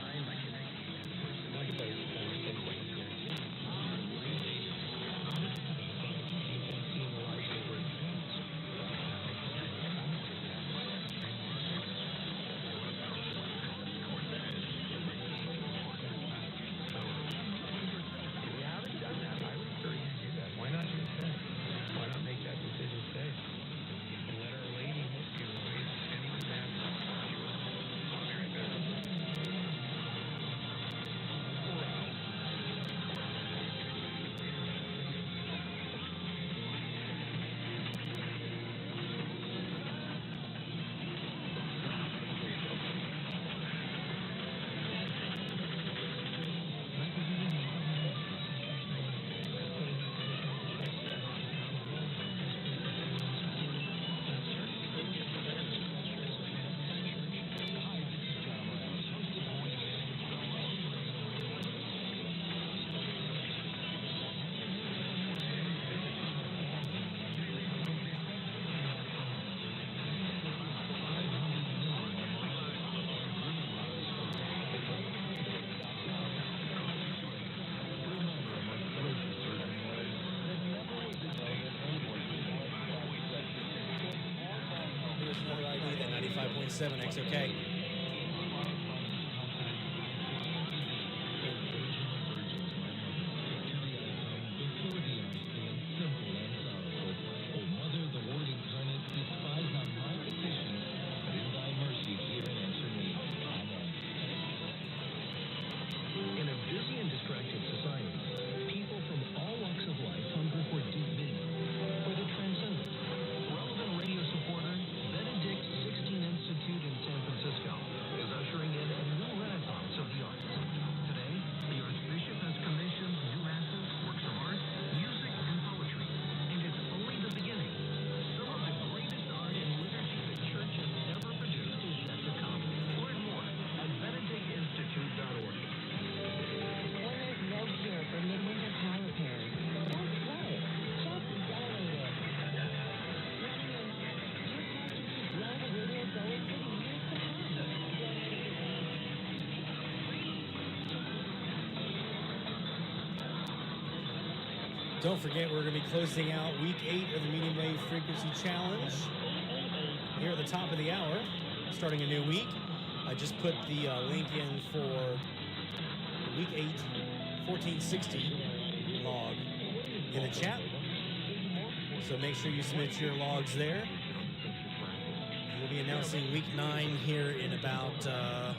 S4: Here's another ID, that 95.7 XOK.
S6: In a busy and distracted society, people from all walks of life hunger for deep meaning, for the transcendent. Relevant radio supporter, Benedict 16 Institute in San Francisco, is ushering in a new renaissance of the arts. Today, the Archbishop has commissioned new masses, works of art, music, and poetry. And it's only the beginning. Some of the greatest art and liturgy the Church has ever produced is yet to come. Learn more at benedictinstitute.org.
S9: When there's no cure for midwinter car repairs, don't sweat. Just donate it. Your car can keep radio going for the years to come.
S4: Don't forget, we're going to be closing out week 8 of the Medium Wave Frequency Challenge here at the top of the hour, starting a new week. I just put the link in for week 8, 1460 log in the chat. So make sure you submit your logs there. We'll be announcing week 9 here in about 10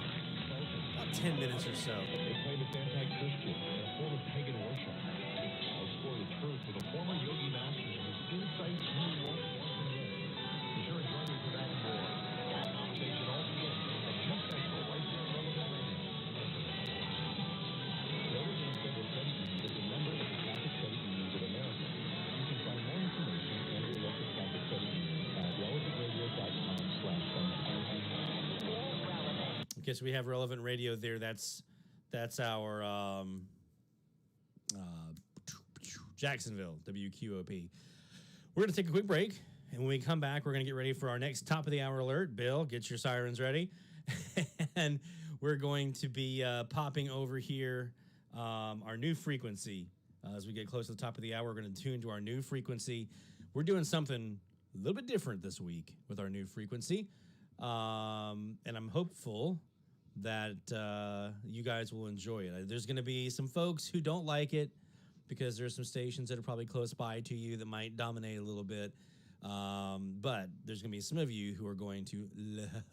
S4: minutes or so.
S6: They claim it's anti-Christian and a form of pagan worship. I'll explore the truth with a former yogi master and his insights into what be sure to join me for that and more. That conversation all begins at Just Central right here on Relevant Radio. Notre Dame Federal Credit Union is a member of the Catholic Credit Unions of America. You can find more information and your local Catholic Credit Union at relevantradio.com/donate.
S4: In case we have Relevant Radio there, that's our Jacksonville, WQOP. We're going to take a quick break, and when we come back, we're going to get ready for our next top of the hour alert. Bill, get your sirens ready. And we're going to be popping over here our new frequency As we get close to the top of the hour, we're going to tune to our new frequency. We're doing something a little bit different this week with our new frequency. And I'm hopeful that you guys will enjoy it. There's going to be some folks who don't like it because there's some stations that are probably close by to you that might dominate a little bit. But there's going to be some of you who are going to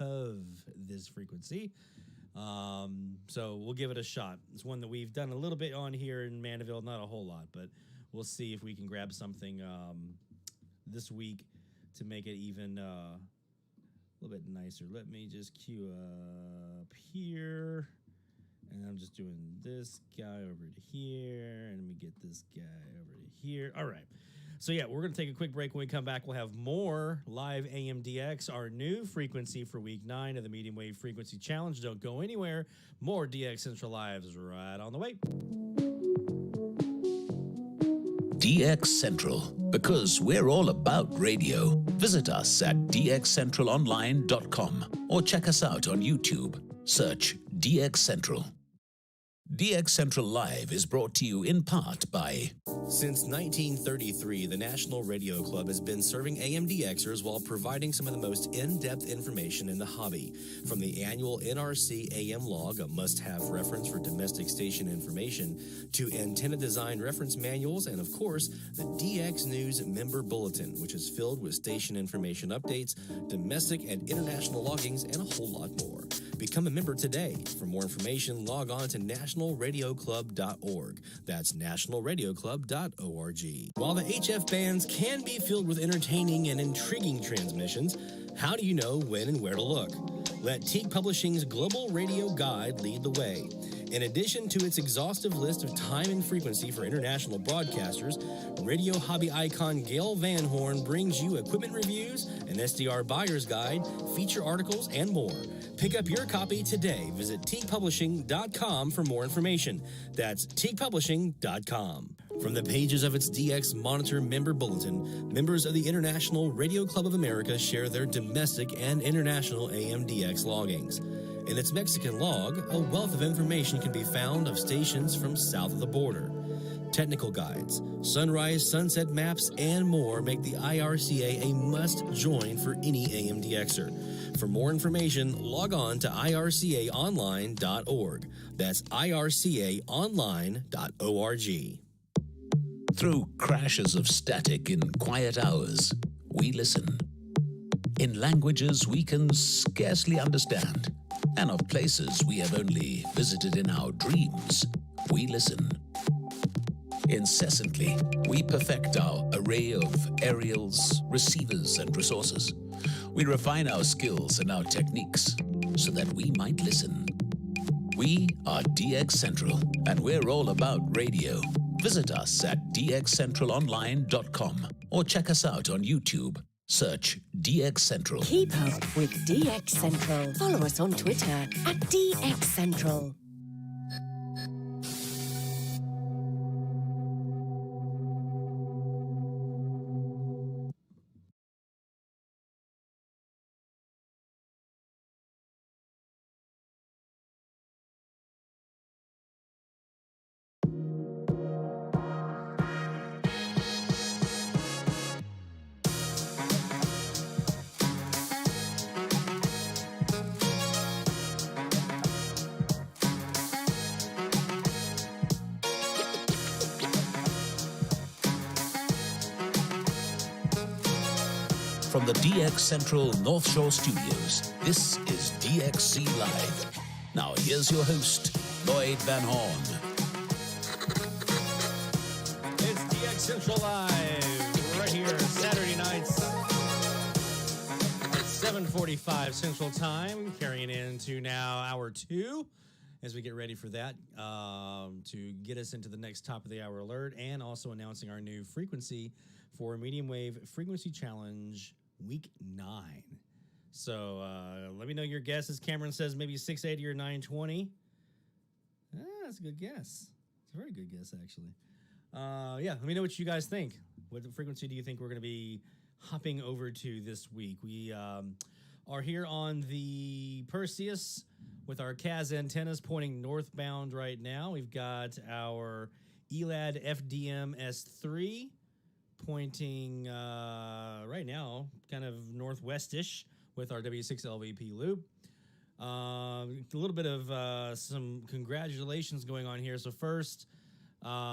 S4: love this frequency. So we'll give it a shot. It's one that we've done a little bit on here in Mandeville, not a whole lot, but we'll see if we can grab something this week to make it even a little bit nicer. Let me just queue up here. And I'm just doing this guy over to here. And let me get this guy over to here. All right. So, yeah, we're going to take a quick break. When we come back, we'll have more live AMDX, our new frequency for week 9 of the Medium Wave Frequency Challenge. Don't go anywhere. More DX Central Lives right on the way.
S1: DX Central, because we're all about radio. Visit us at dxcentralonline.com or check us out on YouTube. Search DX Central. DX Central Live is brought to you in part by...
S7: Since 1933, the National Radio Club has been serving AMDXers while providing some of the most in-depth information in the hobby. From the annual NRC AM log, a must-have reference for domestic station information, to antenna design reference manuals, and of course, the DX News Member Bulletin, which is filled with station information updates, domestic and international loggings, and a whole lot more. Become a member today. For more information, log on to nationalradioclub.org. That's nationalradioclub.org. While the HF bands can be filled with entertaining and intriguing transmissions, how do you know when and where to look? Let Teague Publishing's Global Radio Guide lead the way. In addition to its exhaustive list of time and frequency for international broadcasters, radio hobby icon Gail Van Horn brings you equipment reviews, an SDR buyer's guide, feature articles, and more. Pick up your copy today. Visit teaguepublishing.com for more information. That's teaguepublishing.com. From the pages of its DX Monitor Member Bulletin, members of the International Radio Club of America share their domestic and international AMDX loggings. In its Mexican log, a wealth of information can be found of stations from south of the border. Technical guides, sunrise, sunset maps, and more make the IRCA a must-join for any AMDXer. For more information, log on to ircaonline.org. That's ircaonline.org.
S1: Through crashes of static in quiet hours, we listen. In languages we can scarcely understand, and of places we have only visited in our dreams, we listen. Incessantly, we perfect our array of aerials, receivers, and resources. We refine our skills and our techniques so that we might listen. We are DX Central, and we're all about radio. Visit us at dxcentralonline.com or check us out on YouTube. Search DX Central.
S3: Keep up with DX Central. Follow us on Twitter at DX Central.
S1: From the DX Central North Shore Studios, this is DXC Live. Now here's your host, Lloyd Van Horn.
S4: It's DX Central Live, right here Saturday nights at 7:45 Central Time, carrying into now hour 2 as we get ready for that to get us into the next top of the hour alert, and also announcing our new frequency for Medium Wave Frequency Challenge Week 9. So let me know your guesses. Cameron says maybe 680 or 920. That's a good guess. It's a very good guess, actually. Yeah, let me know what you guys think. What frequency do you think we're going to be hopping over to this week? We are here on the Perseus with our CAS antennas pointing northbound right now. We've got our Elad FDM S3, pointing right now kind of northwestish with our W6 LVP loop. A little bit of some congratulations going on here. So first,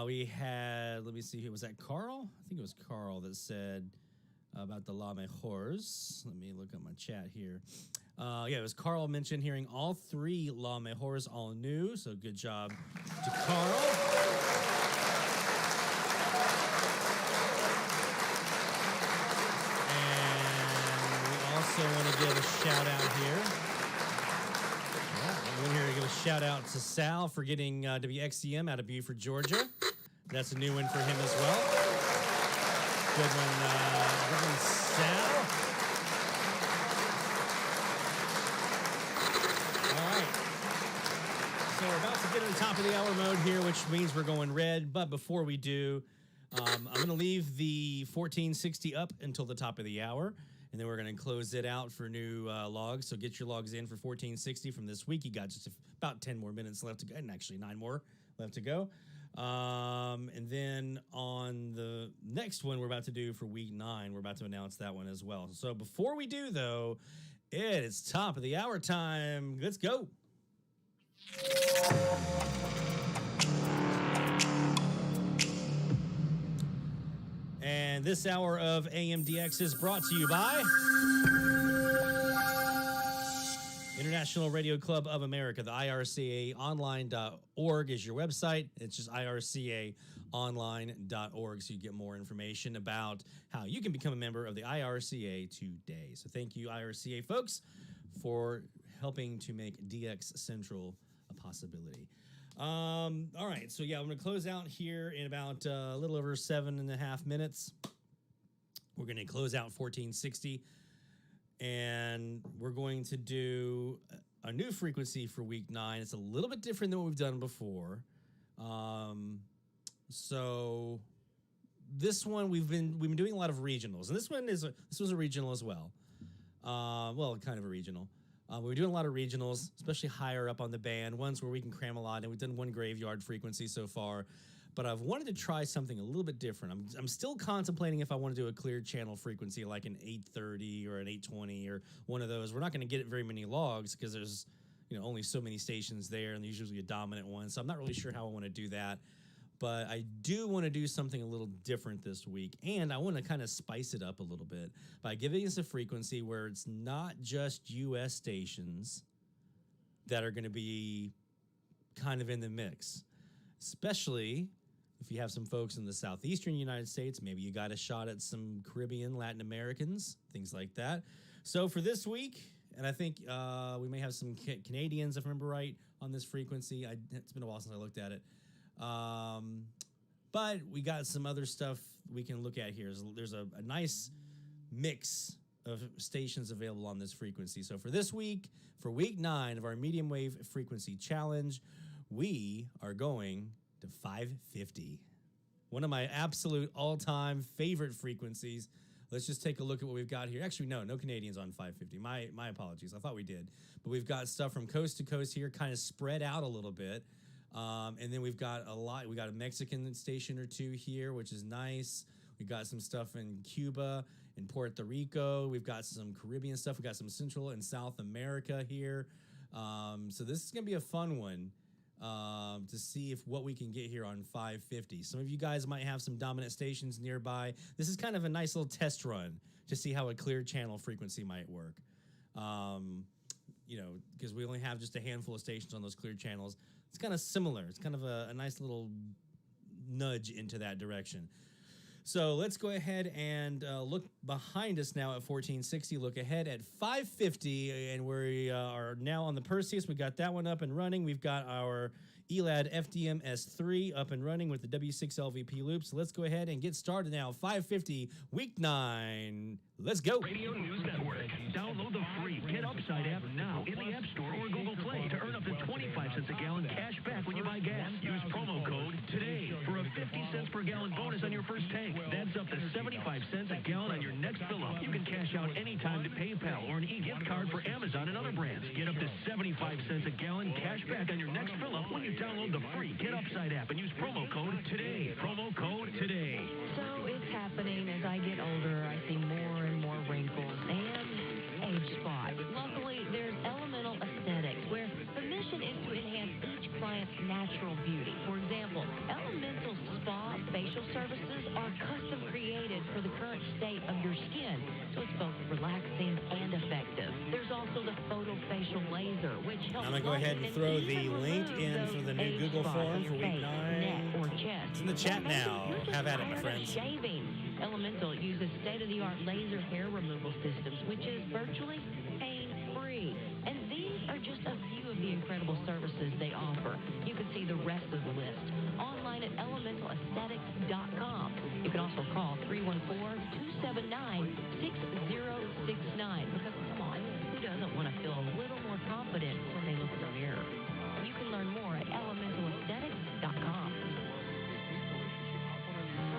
S4: we had, let me see, was that Carl? I think it was Carl that said about the La Mejors. Let me look at my chat here. Yeah, it was Carl mentioned hearing all 3 La Mejors all new. So good job to Carl. And we also want to give a shout out here. I'm here to give a shout out to Sal for getting WXCM out of Beaufort, Georgia. That's a new one for him as well. Good one, Sal. All right. So we're about to get in the top of the hour mode here, which means we're going red. But before we do, I'm going to leave the 1460 up until the top of the hour. And then we're going to close it out for new logs. So get your logs in for 1460 from this week. You got just about 10 more minutes left to go, and actually 9 more left to go. And then on the next one we're about to do for week 9, we're about to announce that one as well. So before we do, though, it's top of the hour time. Let's go. And this hour of AMDX is brought to you by International Radio Club of America. The IRCAonline.org is your website. It's just IRCAonline.org, so you get more information about how you can become a member of the IRCA today. So thank you, IRCA folks, for helping to make DX Central a possibility. All right, so yeah, I'm going to close out here in about a little over 7.5 minutes. We're going to close out 1460, and we're going to do a new frequency for week 9. It's a little bit different than what we've done before. So this one we've been doing a lot of regionals, and this was a regional as well. Well, kind of a regional. We're doing a lot of regionals, especially higher up on the band, ones where we can cram a lot, and we've done one graveyard frequency so far. But I've wanted to try something a little bit different. I'm still contemplating if I want to do a clear channel frequency like an 830 or an 820 or one of those. We're not going to get very many logs because there's only so many stations there, and there's usually a dominant one. So I'm not really sure how I want to do that. But I do want to do something a little different this week, and I want to kind of spice it up a little bit by giving us a frequency where it's not just U.S. stations that are going to be kind of in the mix, especially if you have some folks in the southeastern United States. Maybe you got a shot at some Caribbean, Latin Americans, things like that. So for this week, and I think we may have some Canadians, if I remember right, on this frequency. It's been a while since I looked at it. But we got some other stuff we can look at here. There's a nice mix of stations available on this frequency. So for this week, for week 9 of our medium wave frequency challenge, we are going to 550. One of my absolute all-time favorite frequencies. Let's just take a look at what we've got here. Actually, no Canadians on 550. My apologies. I thought we did. But we've got stuff from coast to coast here, kind of spread out a little bit. And then we've got a lot. We got a Mexican station or two here, which is nice. We got some stuff in Cuba, in Puerto Rico. We've got some Caribbean stuff. We got some Central and South America here. So this is gonna be a fun one to see what we can get here on 550. Some of you guys might have some dominant stations nearby. This is kind of a nice little test run to see how a clear channel frequency might work. Because we only have just a handful of stations on those clear channels. It's kind of similar. It's kind of a nice little nudge into that direction. So let's go ahead and look behind us now at 1460. Look ahead at 550, and we are now on the Perseus. We got that one up and running. We've got our Elad FDM S3 up and running with the W6 LVP loop. So let's go ahead and get started now. 550, week 9. Let's go.
S10: Radio News Network. Download the free Get Upside app now in the App Store or Google Play to earn up to 25 cents a gallon cash back when you buy gas. Use promo code TODAY for a 50 cents per gallon bonus on your first tank. That's up to 75 cents a gallon on your next fill-up. You can cash out anytime to PayPal or an e-gift card for Amazon and other brands. Get up to 75 cents a gallon cash back on your next fill-up when you download the free Get Upside app and use promo code TODAY.
S9: your skin, so it's both relaxing and effective. There's also the photofacial laser, which helps.
S4: I'm going to go ahead and throw the link in for the new Google form for week 9.
S9: Or chest.
S4: It's in the chat now. Have at it, my friends.
S9: Shaving. Elemental uses state-of-the-art laser hair removal systems, which is virtually pain-free. And these are just a few of the incredible services they offer. You can see the rest of the list online at elementalaesthetics.com. You can also call 314-279-6069. Because, come on, who doesn't want to feel a little more confident when they look in the mirror? You can learn more at elementalaesthetics.com.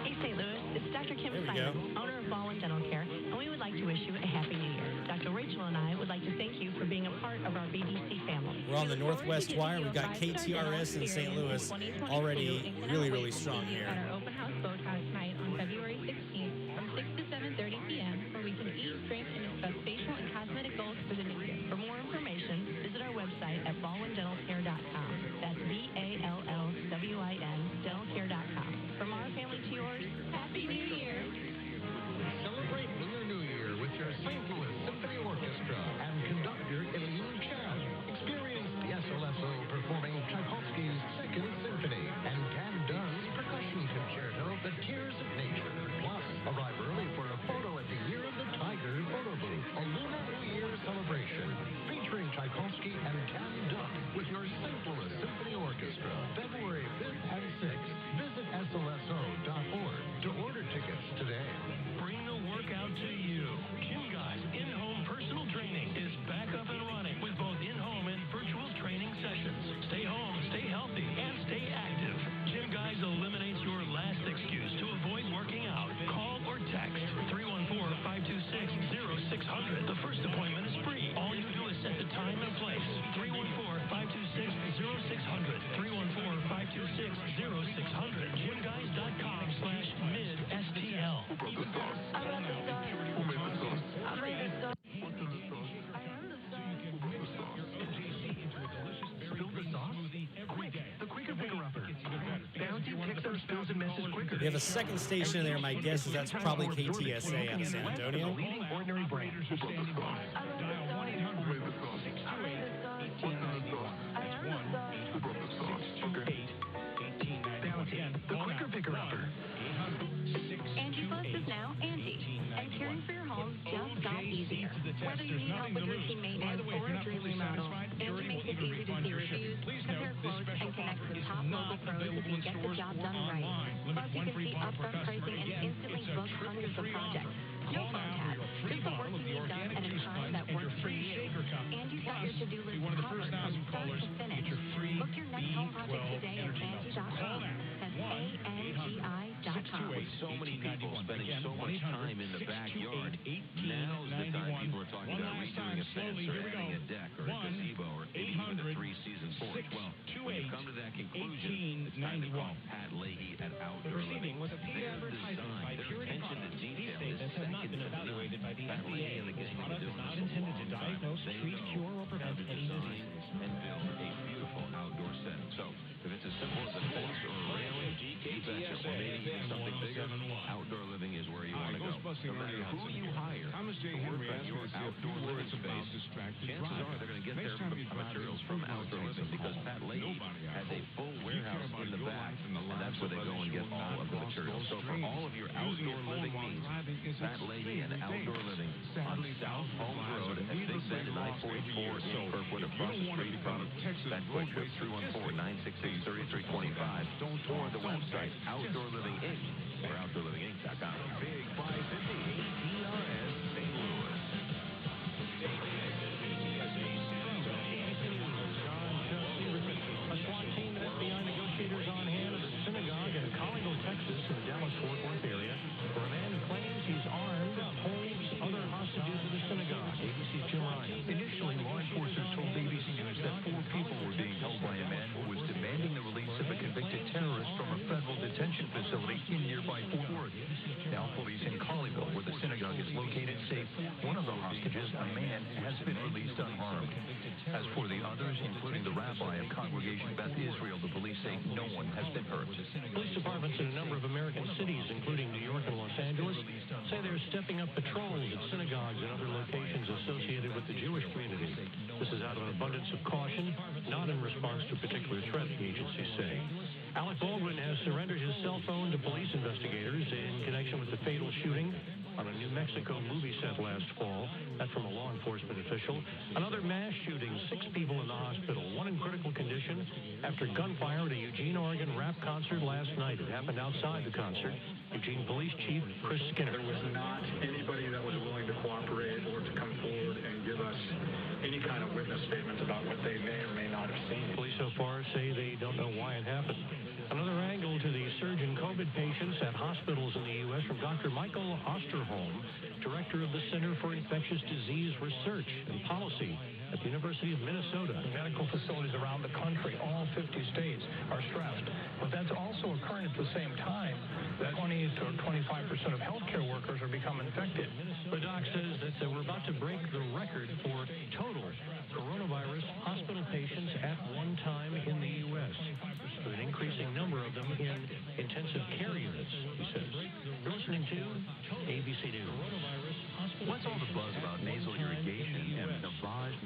S11: Hey, St. Louis, it's Dr. Kim
S4: There we
S11: Simon, owner of Ball and Dental Care, and we would like to wish you a Happy New Year. Dr. Rachel and I would like to thank you for being a part of our BDC family.
S4: We're on the Northwest Wire. We've got KTRS in St. Louis already really strong here.
S11: At our open house boathouse night on February 16th from 6 to 7:30 p.m., where we can eat, drink, and discuss facial and cosmetic goals for the new year. For more information, visit our website at baldwindentalcare.com. That's BALLWIN dentalcare.com. From our family to yours, Happy New Year!
S12: Celebrate Lunar New Year with your St. Louis Symphony Orchestra and conductor Elad Chan. Experience the SLSO performing Tchaikovsky's Second Symphony and Cam Dunn's percussion concerto, The Tears of Nature. Plus, arrive early for a photo at the Year of the Tiger photo booth, a Lunar New Year celebration featuring Tchaikovsky and Cam Dunn with your St. Louis Symphony Orchestra, February 5th and 6th. Visit slso.org to order tickets today.
S10: Bring the workout to you. Gym Guys in-home personal training is back up and running with both in-home and virtual training sessions. Stay home, stay healthy, and stay active. Gym Guys eliminates your last excuse to avoid working out. Call or text 314-526-0600. The first appointment is free. All you do is set the time and place. 314-526-0600. 314-526-0600. GymGuys.com/mid-STL. The quicker picker-upper. Bounty picks up spills and messes quicker.
S4: We have a second station in there. My guess is that's probably KTSA out of San Antonio.
S10: Ordinary brand. The quicker picker-upper.
S11: Angie Plus is now Angie, and caring for your home just got easier. Whether you need help with routine maintenance or a dream remodel, Angie makes it easy to see reviews, compare quotes, and connect with top local pros so you get the job done right. Plus, you can see upfront pricing and instantly book hundreds of projects. No phone tag, just the work you need done at a time that works for you. Angie's got your to-do list covered from start to finish. Book your next home project today at Angie.com. That's ANGI.com.
S13: With so many people spending so much time in the backyard, now's the time people are talking about redoing a fence or adding a deck or a gazebo or maybe even a three-season porch. Well, when you come to that conclusion, it's time to call Pat Leahy at Outdoor Living. Their design, their attention to detail is second to none. Pat Leahy and the gang have been doing this a long time. They know how to design and build a beautiful outdoor setting. So, if it's as simple as a fence or a railing, you betcha, or maybe even something bigger, Outdoor Living is where you want to go. No matter who you hire to work on your outdoor living space, chances are they're going to get their materials from Outdoor Living because Pat Leahy has a full warehouse in the back, and that's where they go and get all of the materials. So for all of your outdoor living needs, Pat Leahy and Outdoor Living on South Holmes Road at Big Bend and I-44 in Kirkwood, across the street from that quick trip, 314-966-3325, or the website Outdoor Living Inc. or OutdoorLivingInc.com. Big 550 ATRS St. Louis.
S6: A SWAT team and FBI negotiators on hand at a synagogue in Colligo, Texas, in the Dallas-Fort Worth area, where a man who claims he's armed holds other hostages at the synagogue. ABC's Jim Ryan.
S14: Initially, law enforcers told ABC News that 4 people were being held by a man who was demanding the release of a convicted terrorist from a federal detention facility in nearby Fort Worth. Now, police in Colligo, where the synagogue is located, say one of the hostages, a man, has been released unharmed. As for the others, including the rabbi of Congregation Beth Israel, the police say no one has been hurt.
S6: Police departments in a number of American cities, including New York and Los Angeles, say they're stepping up patrols at synagogues and other locations associated with the Jewish community. This is out of an abundance of caution, not in response to a particular threat, the agencies say. Alec Baldwin has surrendered his cell phone to police investigators in connection with the fatal shooting on a New Mexico movie set last fall. That's from a law enforcement official. Another mass shooting, 6 people in the hospital, one in critical condition after gunfire at a Eugene, Oregon rap concert last night. It happened outside the concert. Eugene Police Chief Chris Skinner.
S15: There was not anybody that was willing to cooperate or to come forward and give us any kind of witness statements about what they may or may not have seen.
S6: Police so far say they don't know why it happened. Another angle to the surge in COVID patients at hospitals in the U.S. from Dr. Michael Osterholm, director of the Center for Infectious Disease Research and Policy at the University of Minnesota.
S15: Medical facilities around the country, all 50 states, are stressed. But that's also occurring at the same time that 20 to 25% of healthcare workers are becoming infected.
S6: The doc says that we're about to break the record for total coronavirus hospital patients at one time in the U.S., with an increasing number of them in intensive care units, he says. You're listening to ABC News.
S13: What's all the buzz about nasal irrigation and navage,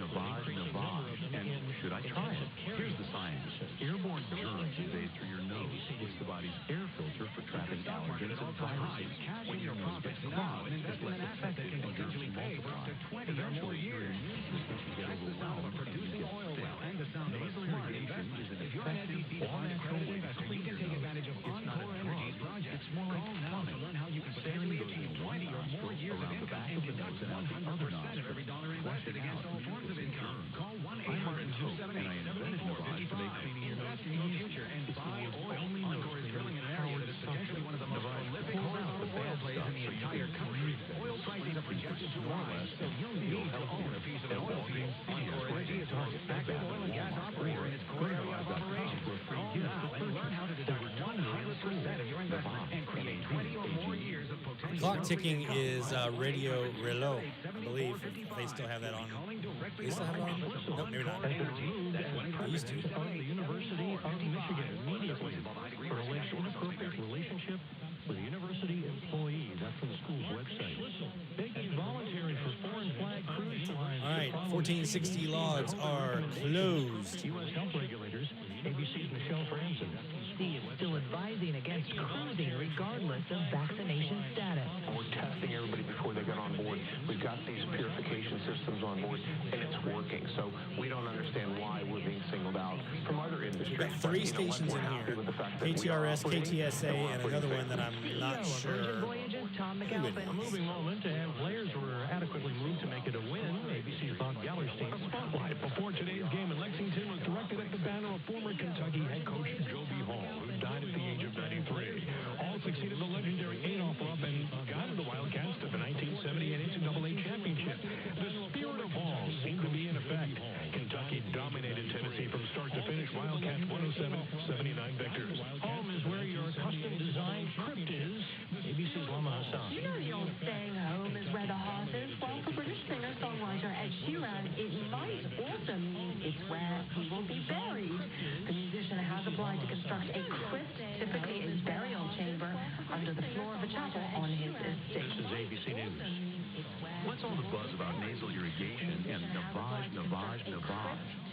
S13: and should I try it? Here's the science. Airborne germs invade through your nose. It's the body's air filter for trapping allergens and viruses. When your nose gets clogged, it's less effective and germs multiply. Eventually, your immune system can get overwhelmed and you get sick. Nasal irrigation is an effective, all-natural way to clean your nose. It's not a drug. It's more like plumbing. Sailing goes in one nostril around the back of the nose and out the other nostril. Flush it out. Germs. I'm Martin Hope, and I invented Navage to make cleaning your nose easier. It's the world's only nose cleaner with power to suction. Navage pulls out the bad stuff so you can breathe better. Sleep deeper, snore less, and feel healthier. And Walgreens CVS right at Target, Bed Bath & Walmart, or go to Navage.com for a free gift for purchase. Over 100% of your investment and create 20 or more years of potential.
S4: Clock ticking is Radio Relais, I believe. They still have that on. They still have it on? Nope, maybe not. They used to.
S6: From the University of Michigan immediately for alleged inappropriate relationship with a university employee. That's from the school's website. Making voluntary for foreign flag cruise lines.
S4: All right, 1460 logs are closed.
S6: U.S. health regulators, ABC's Michelle Franson.
S9: Is still advising against cruising regardless of vaccination status.
S15: We're testing everybody before they get on board. We've got these purification systems on board, and it's working. So we don't understand why we're being singled out from other industries.
S4: We've got 3 stations in here. KTRS, KTSA, and another one that I'm not sure.
S6: A moving moment, and players were adequately moved to make it a win. ABC's Bob Gallerstein. A spotlight before today's game in Lexington was directed at the banner of former Kentucky head coach Joby Hall, who died at the age of 93. Hall succeeded the legendary Adolph Rupp and guided the Wildcats to the 1978 NCAA championship. The spirit of Hall seemed to be in effect. Kentucky dominated Tennessee from start to finish. Wildcats 107-79 victors. Home is where your custom-designed crypt is. ABC's Lama Hassan.
S11: You know the old saying, home is where the heart is? Well, for British singer-songwriter Ed Sheeran, it might also mean it's where he will be buried. The musician has applied to construct a crypt, typically a burial chamber, under the floor of a chapel on his estate.
S6: This is ABC News.
S13: What's all the buzz about nasal irrigation and navage?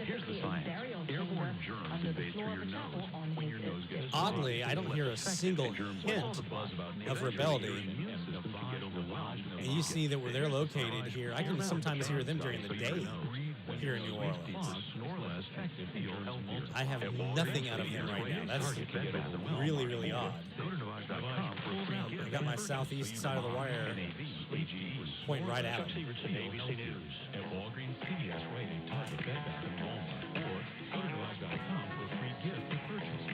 S13: Here's the science. Airborne germs invade through your nose. When your nose gets
S4: Oddly, I don't hear a single hint of rebellion. And you see that where they're located here, I can sometimes hear them during the day here in New Orleans. I have nothing out of them right now. That's really, really odd. I got my southeast side of the wire pointing right at them.
S6: ABC News. At Walgreens, CVS, Rite Aid, Target, Bed Bath & Walmart, or go to Navage.com for a free gift for purchase.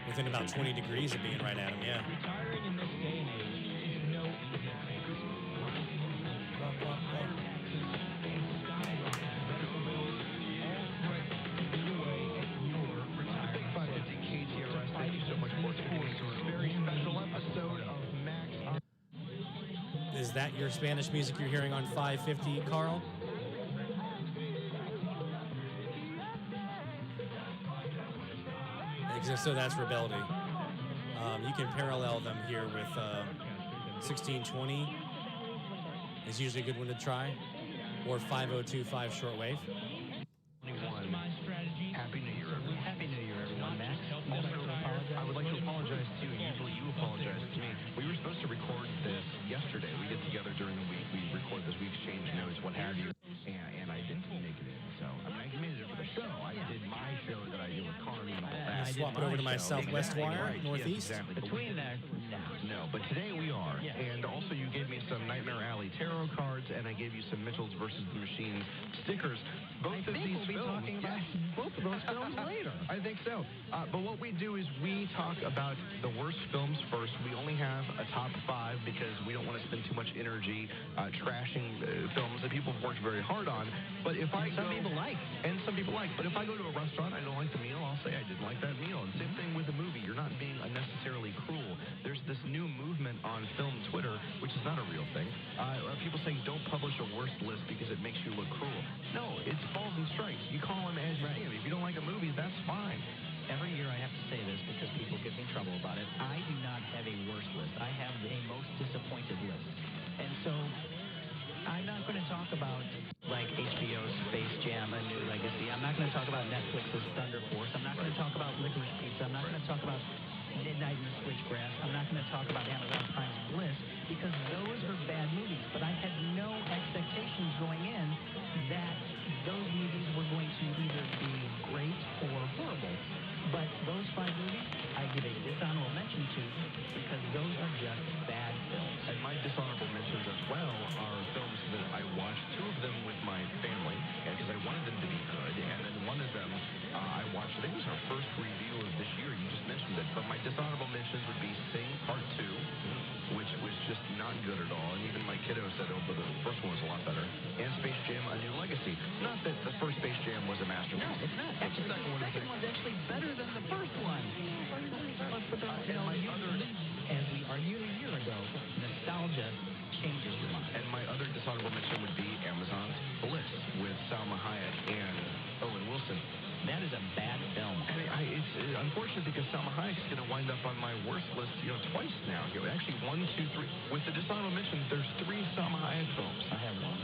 S4: Within about 20 degrees of being right at them, yeah.
S5: Retiring in this day and age is no easy thing.
S15: Thank you so much for tuning into a very special episode of Max.
S4: Is that your Spanish music you're hearing on 550, Carl? So that's Rebeldy. You can parallel them here with 1620 is usually a good one to try, or 5025 shortwave.
S6: Happy New Year, everyone. Happy New Year, everyone. Max, I would like to apologize to you. Usually you apologize to me. We were supposed to record this yesterday. We get together during the week. We record this. We exchange notes, what have you. And I didn't make it in. So, I mean, I made it for the show. I did my show that I did with Carney and all that.
S4: Swap it over to my southwest wire, northeast.
S6: Yes, exactly. Between that, no. But today we are. Yes. And also you gave me some Nightmare Alley tarot cards, and I gave you some Mitchell's versus the Machines stickers. Both of these
S16: we'll be talking about both of those films later.
S6: I think so. But what we do is we talk about the worst films first. We only have a top 5 because we don't want to spend too much energy trashing films that people have worked very hard on. But if some people like. But if I go to a restaurant, I don't like the meal, I'll say I didn't like that meal. And same thing with a movie. You're not being unnecessarily cruel. There's this new movement on film Twitter, which is not a real thing. People saying don't publish a worst list because it makes you look cruel. No, it's balls and strikes. You call them as you see them. If you don't like a movie, that's fine.
S16: Every year I have to say this because people give me trouble about it. I do not have a worst list. I have a most disappointed list. And so I'm not going to talk about like HBO's Space Jam, A New Legacy. I'm not going to talk about Netflix's Thunder Force. I'm not going to talk about Licorice Pizza. I'm not going to talk about Midnight in the Switchgrass. I'm not going to talk about Amazon Prime's Bliss because those are bad movies. But I had no expectations going in that those movies were going to either be great or horrible. But those 5 movies, I give a dishonorable mention to because those are just bad films.
S6: And my dishonorable mentions as well are films that I watched, 2 of them with my family, because I wanted them to be good, and then one of them I watched, I think it was our first review of this year, you just mentioned it, but my dishonorable mentions would be Sing Part 2, which was just not good at all, and even my kiddo said, oh, but the first one was a lot better, and Space Jam, A New Legacy. Not that the first Space Jam was a masterpiece.
S16: No, it's not. Actually, the second one's actually better than the first one. As we argued a year ago, nostalgia changes your mind.
S6: And my other dishonorable mention would be Amazon's Bliss with Salma Hayek and Owen Wilson.
S16: That is a bad film.
S6: And it's unfortunate because Salma Hayek's going to wind up on my worst list, twice now. Actually, 1, 2, 3. With the dishonorable mentions, there's 3 Salma Hayek films.
S16: I have one.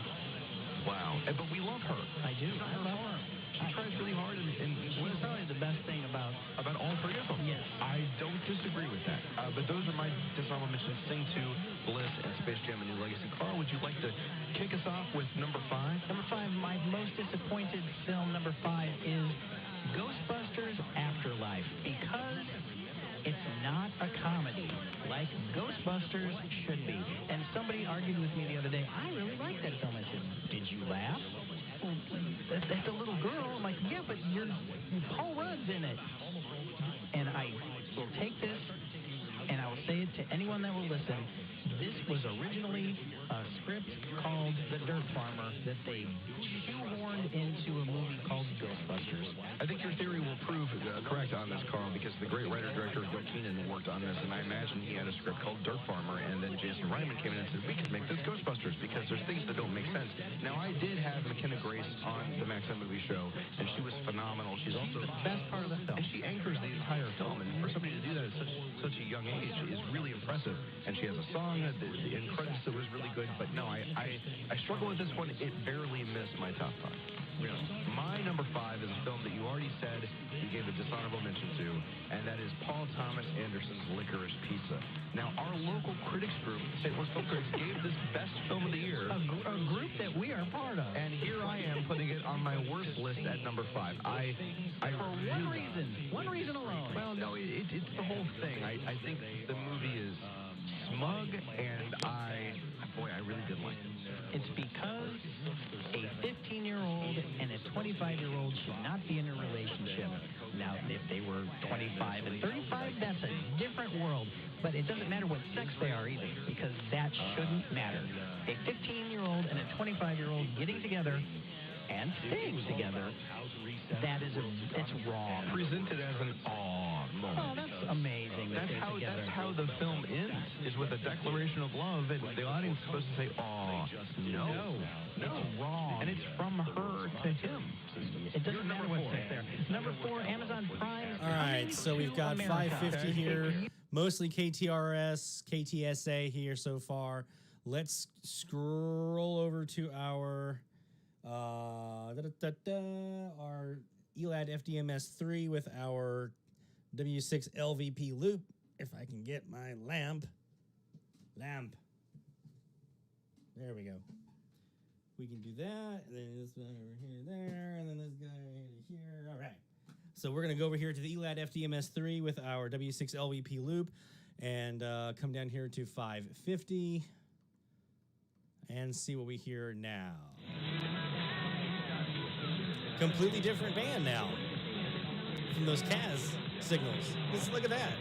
S6: Wow. But we love her.
S16: I do.
S6: I love her. She tries really hard, and
S16: well, it's probably the best thing about
S6: all 3 of them.
S16: Yes.
S6: I don't disagree with that. But those are my dishonorable mentions: Sing 2, Bliss, and Space Jam: A New Legacy. Carl, would you like to kick us off with number 5?
S16: Number 5, my most disappointed film, number 5, is Ghostbusters Afterlife, because it's not a comedy like Ghostbusters should be. And somebody argued with me the other day, I really like that film. I said, did you laugh? Well, that's a little girl. I'm like, yeah, but Paul Rudd's in it. And I will take this, and I will say it to anyone that will listen. This was originally a script called The Dirt Farmer that they shoehorned into a movie called Ghostbusters.
S6: I think your theory will prove correct on this, Carl, because the great writer-director Gil Keenan worked on this, and I imagine he had a script called Dirt Farmer, and then Jason Reitman came in and said, we could make this Ghostbusters, because there's things that don't make sense. Now, I did have McKenna Grace on the Max M Movie Show, and she was phenomenal. She's also
S16: the best part of the film.
S6: And she anchors the entire film, and for somebody to do that at such a young age is really impressive. And she has a song, the end credits that was really good, but no, I struggle with this one. It barely missed my top 5. Really. My number 5 is a film that you already said you gave a dishonorable mention to, and that is Paul Thomas Anderson's Licorice Pizza. Now, our local critics group, St. Louis Film Critics, gave this best film of the year.
S16: A group that we are part of.
S6: And here I am putting it on my worst list at number 5.
S16: One reason alone.
S6: Well, no, it's the whole thing. I think the movie is smug, and I really didn't like it.
S16: It's because a 15-year-old and a 25-year-old should not be in a relationship. Now, if they were 25 and 35, that's a different world. But it doesn't matter what sex they are either, because that shouldn't matter. A 15-year-old and a 25-year-old getting together and staying together, it's wrong.
S6: Presented as an aw moment.
S16: Oh, that's amazing.
S6: That's how the film ends, is with a declaration of love, and the audience is supposed to say, aw. No.
S16: It's wrong.
S6: And it's from her to him.
S16: It doesn't matter what sex they're. Number 4, Amazon Prime.
S4: All right, so we've got
S16: America.
S4: 550 here, mostly KTRS, KTSA here so far. let's scroll over to our our Elad FDMS3 with our W6 LVP loop. If I can get my lamp. There we go. We can do that, and then this guy over here, there, and then this guy over here. All right. So we're going to go over here to the Elad FDMS3 with our W6 LVP loop and come down here to 550 and see what we hear now. Completely different band now from those Kaz signals. Look at that.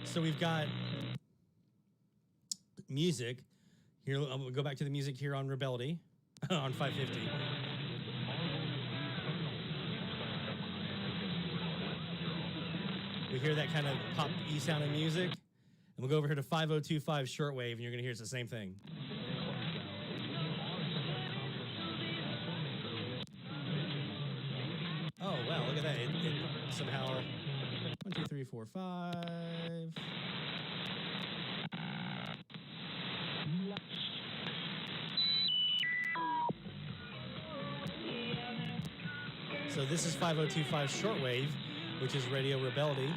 S4: So we've got music here. I'm gonna go back to the music here on Rebellion on 550. We hear that kind of pop E sound of music, and we'll go over here to 5025 shortwave, and you're gonna hear it's the same thing. Oh wow, look at that! It somehow 1, 2, 3, 4, 5. So this is 5025 shortwave, which is Radio Rebellion.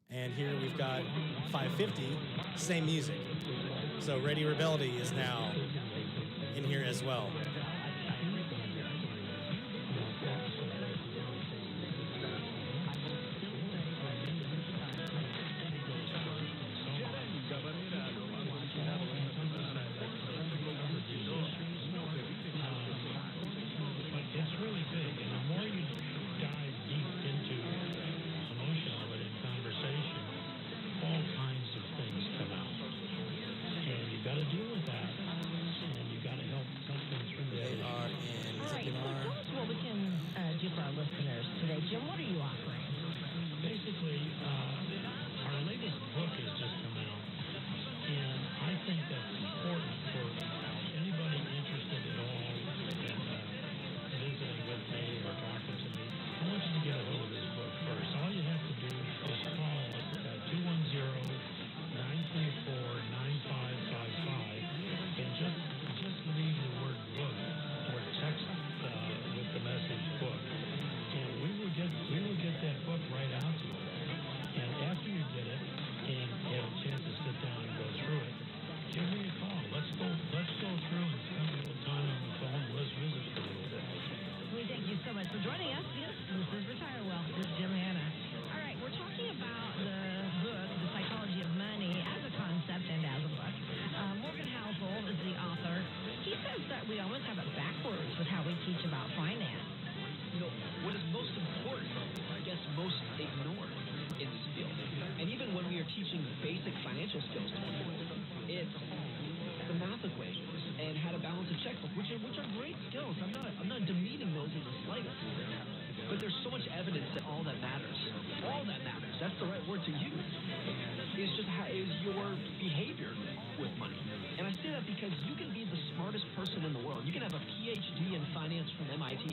S4: And here we've got 550, same music. So Radio Rebellion is now in here as well.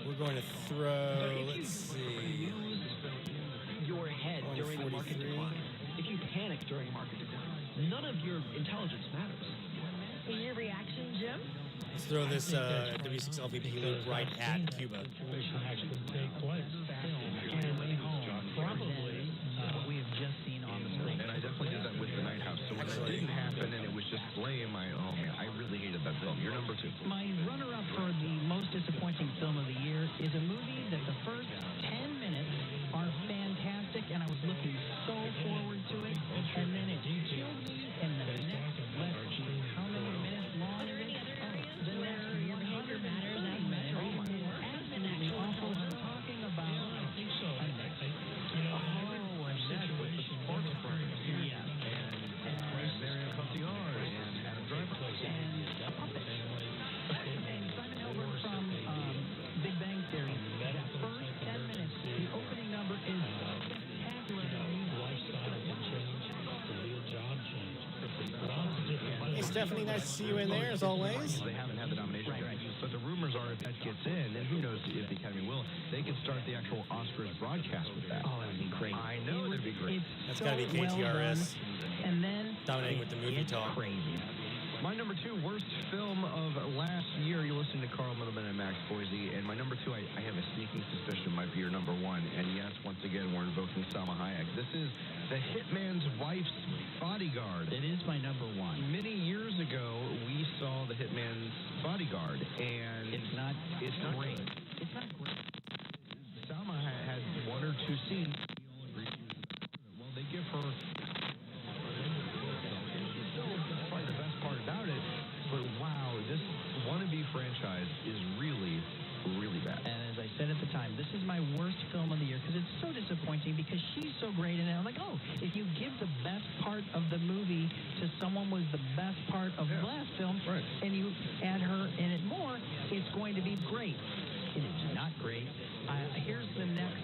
S4: We're going to throw, let's see,
S17: your head during a market decline. If you panic during a market decline, none of your intelligence matters.
S9: Your reaction, Jim?
S4: Let's throw this W6 LVP loop right at Cuba.
S15: Actually take place. And probably we have just seen on the screen.
S18: And I definitely did that with the Night House. So when it didn't happen and it was just play in my, oh man, I really hated that film. You're number 2.
S16: My runner-up for the most disappointing film of the year is a movie that the first 10 minutes are fantastic, and I was looking so forward to it, and then it killed me in the next, let's see, how many minutes long? Are there any other areas where your behavior matters as measured? As an actual also, I'm talking about, I think so.
S4: Stephanie. Nice to see you in there, as always.
S18: They haven't had the nomination yet. But the rumors are if that gets in, and who knows if the Academy will, they can start the actual Oscars broadcast with that.
S17: Oh, that would be great.
S18: I know that'd be great.
S4: That's got to be KTRS.
S17: And then
S4: dominating with the movie talk.
S17: Crazy.
S18: My number 2 worst film of last year. You're listening to Carl Middleman and Max Boise, and my number 2, I have a sneaking suspicion might be your number 1. And yes, once again, we're invoking Salma Hayek. This is The Hitman's Wife's Bodyguard.
S16: It is my number 1.
S18: Many years ago, we saw The Hitman's Bodyguard, and
S16: it's not
S18: great.
S16: It's not great.
S18: Salma had 1 or 2 scenes. Well, they give her. Probably the best part about it, but wow, this wannabe franchise is really, really bad.
S16: And as I said at the time, this is my worst film of the year because it's so disappointing because she's so great in it. I'm like, oh, if you give the best part of the movie to someone who was the best part of the last film, and you add her in it more, it's going to be great. It is not great. Here's the next.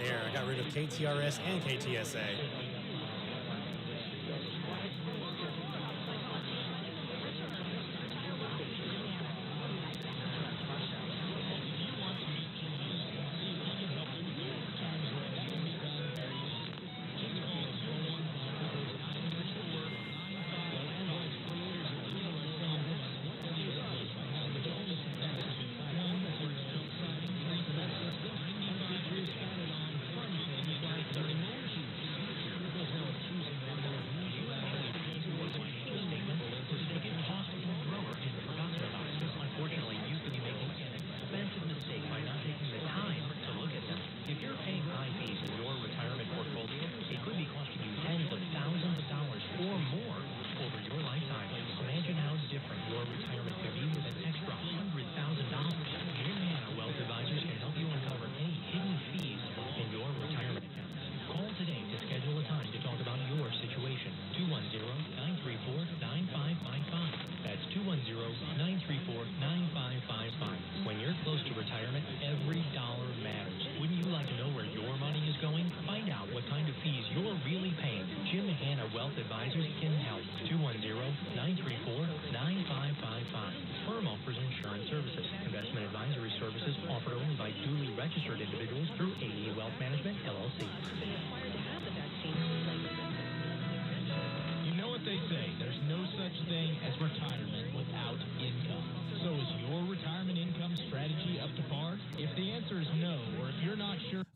S4: There, I got rid of KTRS and KTSA.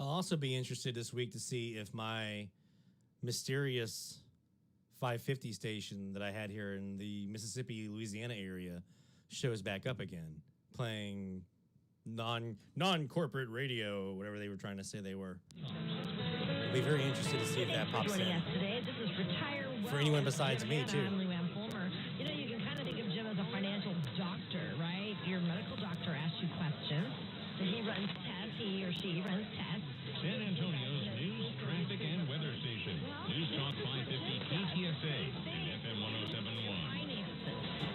S4: Also be interested this week to see if my mysterious 550 station that I had here in the Mississippi, Louisiana area shows back up again, playing non-corporate radio, whatever they were trying to say they were. I'll be very interested to see if that pops in.
S19: Joining us today, this is Retire Well.
S4: For anyone besides me, too.
S19: I'm Lou Ann Fulmer. You know, you can kind of think of Jim as a financial doctor, right? Your medical doctor asks you questions, and he runs tests, he or she runs tests.
S12: San Antonio's news, traffic, and weather station. News Talk 550 KTSA and FM 1071.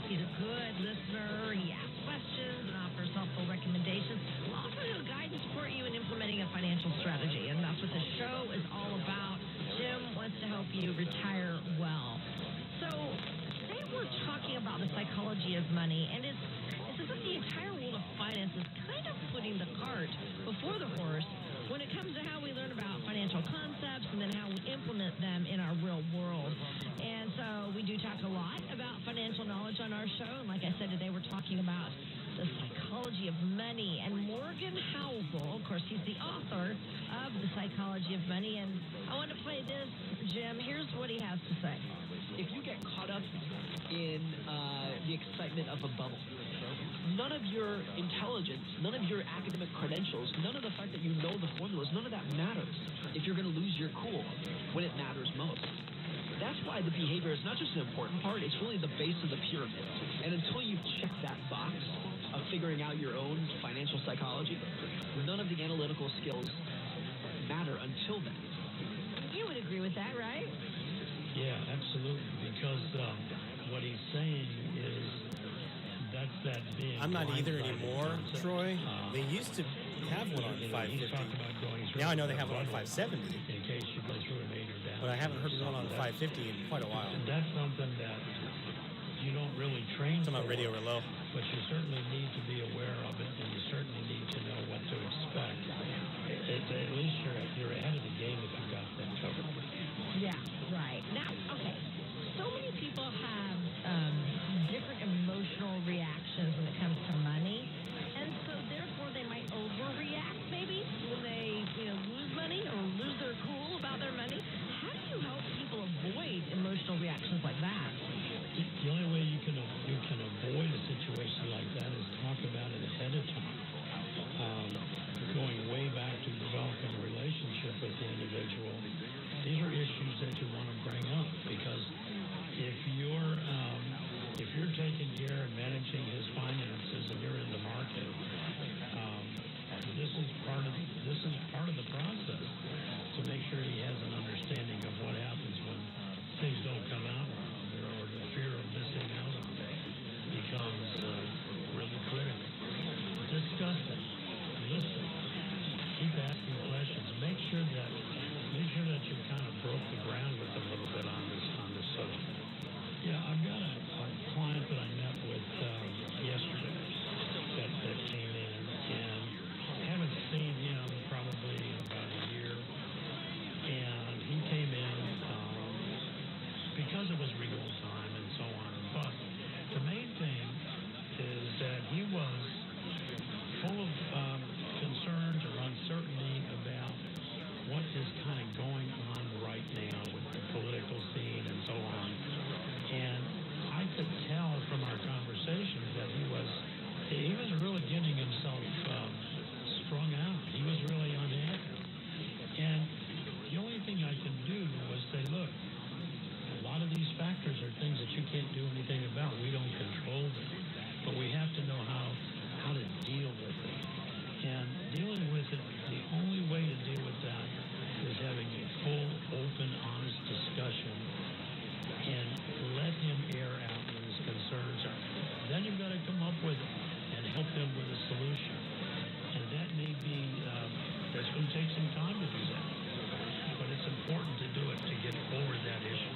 S19: He's a good listener. He asks questions and offers helpful recommendations. Also, he'll guide and support you in implementing a financial strategy, and that's what the show is all about. Jim wants to help you retire well. So, today we're talking about the psychology of money, and it's as if the entire world of finance is kind of putting the cart before the horse when it comes to how we learn about financial concepts and then how we implement them in our real world. And so we do talk a lot about financial knowledge on our show. And like I said, today we're talking about the psychology of money. And Morgan Housel, of course, he's the author of The Psychology of Money. And I want to play this, Jim. Here's what he has to say.
S17: If you get caught up in the excitement of a bubble, none of your intelligence, none of your academic credentials, none of the fact that you know the formulas, none of that matters if you're going to lose your cool when it matters most. That's why the behavior is not just an important part, it's really the base of the pyramid. And until you've checked that box of figuring out your own financial psychology, none of the analytical skills matter until then.
S19: You would agree with that, right?
S20: Yeah, absolutely. Because what he's saying is that's that big.
S4: I'm not either anymore, Troy. They used to have one on 550.
S20: He's talking about going
S4: Now I know they have it on 570.
S20: In case you go through a major down.
S4: But I haven't heard one on 550 in quite a while.
S20: And that's something that you don't really train
S4: Talking about
S20: for,
S4: radio or low.
S20: but you certainly need to be aware of it, and you certainly need to know what to expect. At least you're ahead of the game if you've got that covered.
S21: Yeah, right. Now, okay, so many people have different emotional reactions when it comes to money, and so therefore they might overreact maybe when they lose money or lose their cool about their money. How do you help people avoid emotional reactions like that?
S20: The only way you can avoid a situation like that is talk about it ahead of time. Going way back to developing a relationship with the individual, these are issues that you want to bring up, because if you're taking care and managing his finances and you're in the market, this is part of the process to make sure he has an understanding of what happens when things don't come out or the fear of missing out on it becomes really critical. Discuss it. Listen. Keep asking questions. Make sure that you kind of broke the ground with a little bit on this subject. Yeah, I've got a client that I met with yesterday that came in, and I haven't seen him probably in about a year. And he came in because it was renewal time and so on. But the main thing is that he was full of concerns or uncertainty about what is kind of going on right now with the political scene and so on. And I could tell from our conversations that he was really getting himself strung out. He was really unhappy. And the only thing I can do was say, look, a lot of these factors are things that you can't do anything about. We don't control them. But we have to know how to deal with it. And dealing with it, the only way to deal with that is having a full, open, honest discussion and let him air out what his concerns are. Then you've got to come up with it and help him with a solution. And that may be, that's going to take some time to do that. But it's important to do it to get over that issue.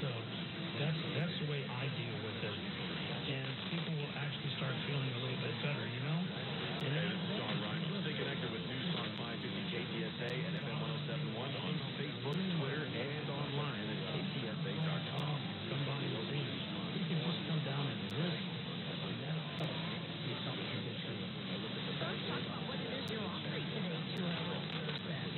S20: So that's the way I deal with it. And people will actually start feeling a little bit better, you know? And
S14: hey, this is John Ryan. Stay connected with News Talk 550 KTSA and FM 1071 on Facebook, Twitter, and online at ktsa.com.
S20: Come by and see me. You can just come down and visit.
S21: Let's talk about what it is you're offering today to our listeners then.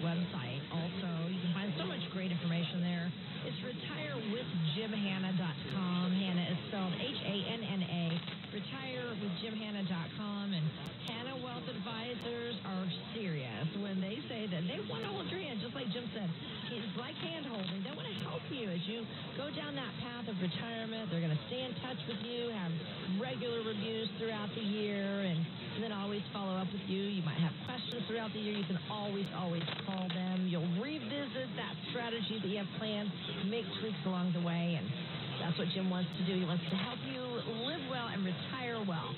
S21: Website. Also, you can find so much great information there. It's retirewithjimhanna.com. Hanna is spelled Hanna. Retirewithjimhanna.com. And Hanna Wealth Advisors are serious when they say that they want to hold your hand, just like Jim said. It's like hand holding. They want to help you as you go down that path of retirement. They're going to stay in touch with you, have regular reviews throughout the year, and then always follow up with you. You might have questions throughout the year. You can always call them. You'll revisit that strategy that you have planned, make tweaks along the way, and that's what Jim wants to do. He wants to help you live well and retire well.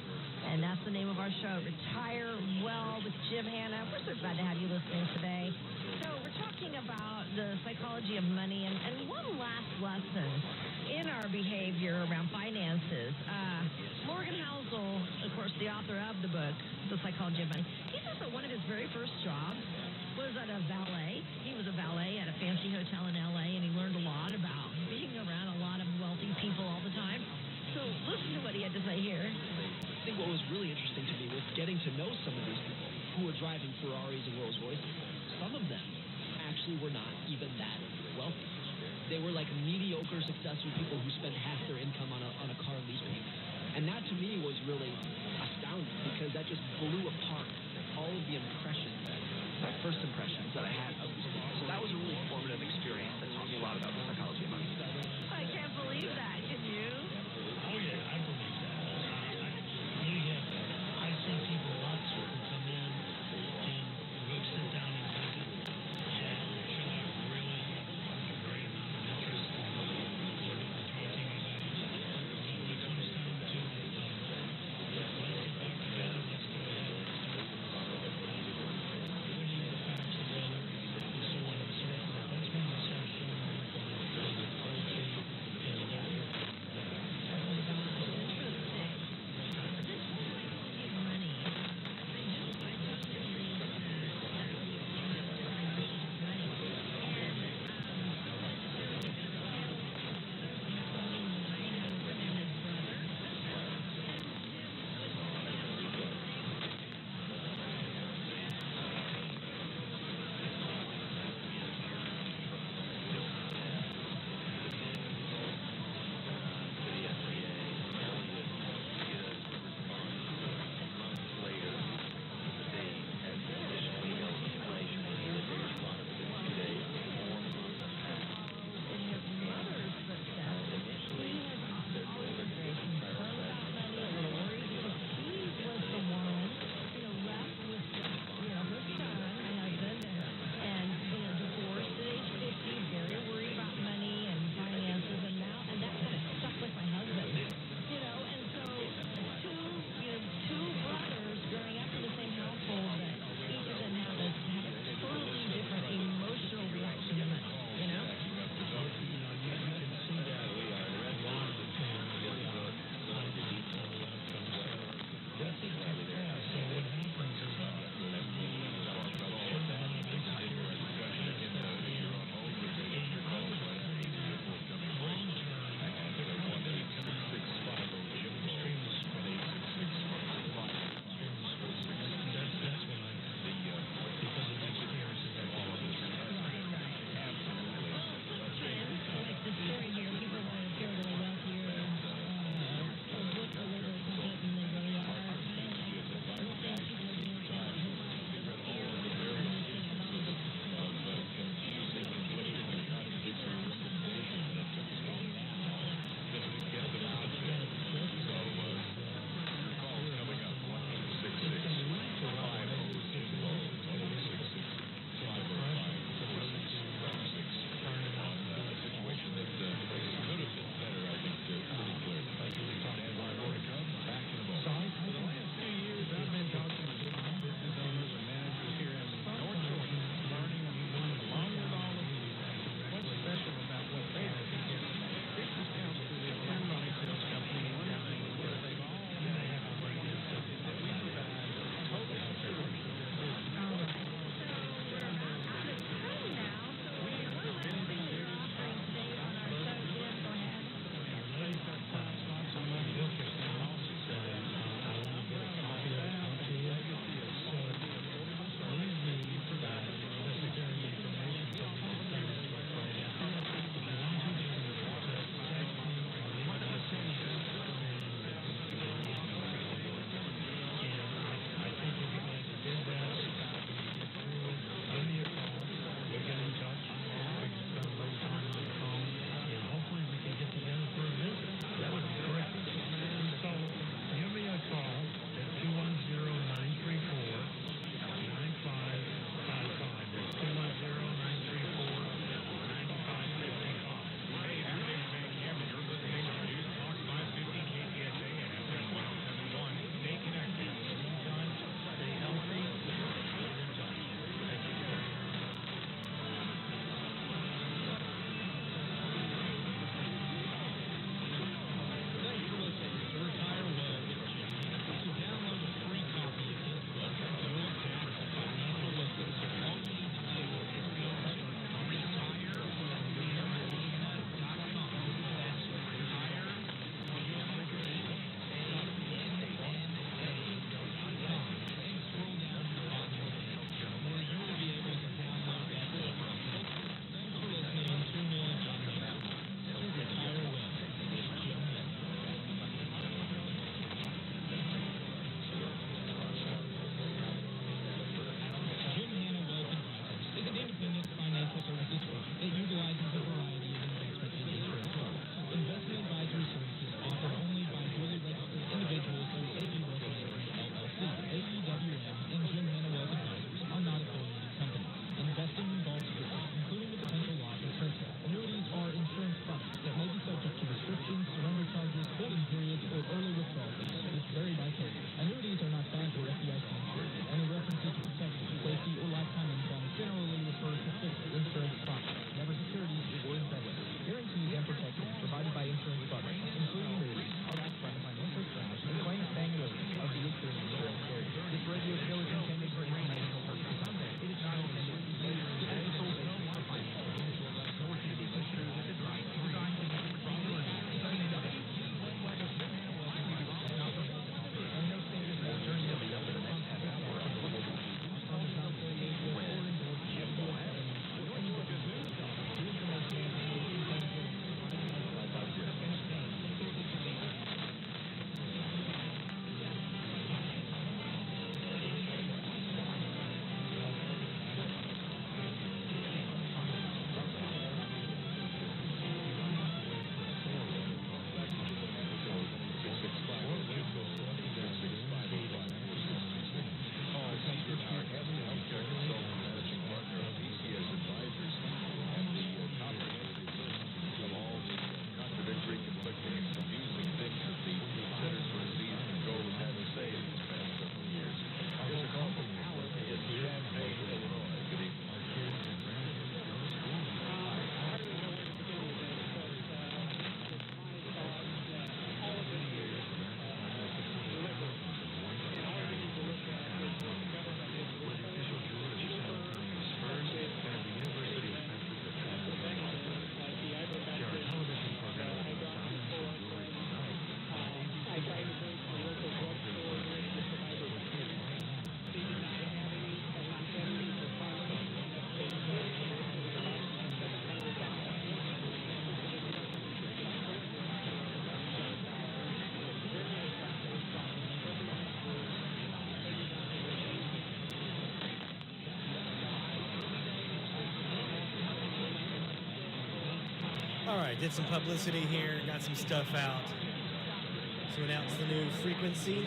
S21: And that's the name of our show, Retire Well with Jim Hanna. We're so glad to have you listening today. So we're talking about the psychology of money and one last lesson in our behavior around finances. Morgan Housel, of course, the author of the book, The Psychology of Money, he says that one of his very first jobs was at a valet. He was a valet at a fancy hotel in L.A., and he learned a lot about being around a lot of wealthy people all the time.
S17: So listen to what he had to say here.
S2: I think what was really interesting to me was getting to know some of these people who were driving Ferraris and Rolls Royces. Some of them actually were not even that wealthy. They were like mediocre, successful people who spent half their income on a car lease payment. And that to me was really astounding because that just blew apart all of the impressions, my first impressions that I had of these people. So that was a really formative experience that taught me a lot about the psychology of money.
S17: I can't believe that. Can you?
S20: Oh, yeah, I believe that. I see people lots who come in and we'll sit down and take it and show up really a great amount of interest in what we're talking about. But when it comes down to let's get back together, let's go ahead and start putting the facts together and so on and so forth. That's when we start showing up
S4: All right, did some publicity here, got some stuff out to announce the new frequency.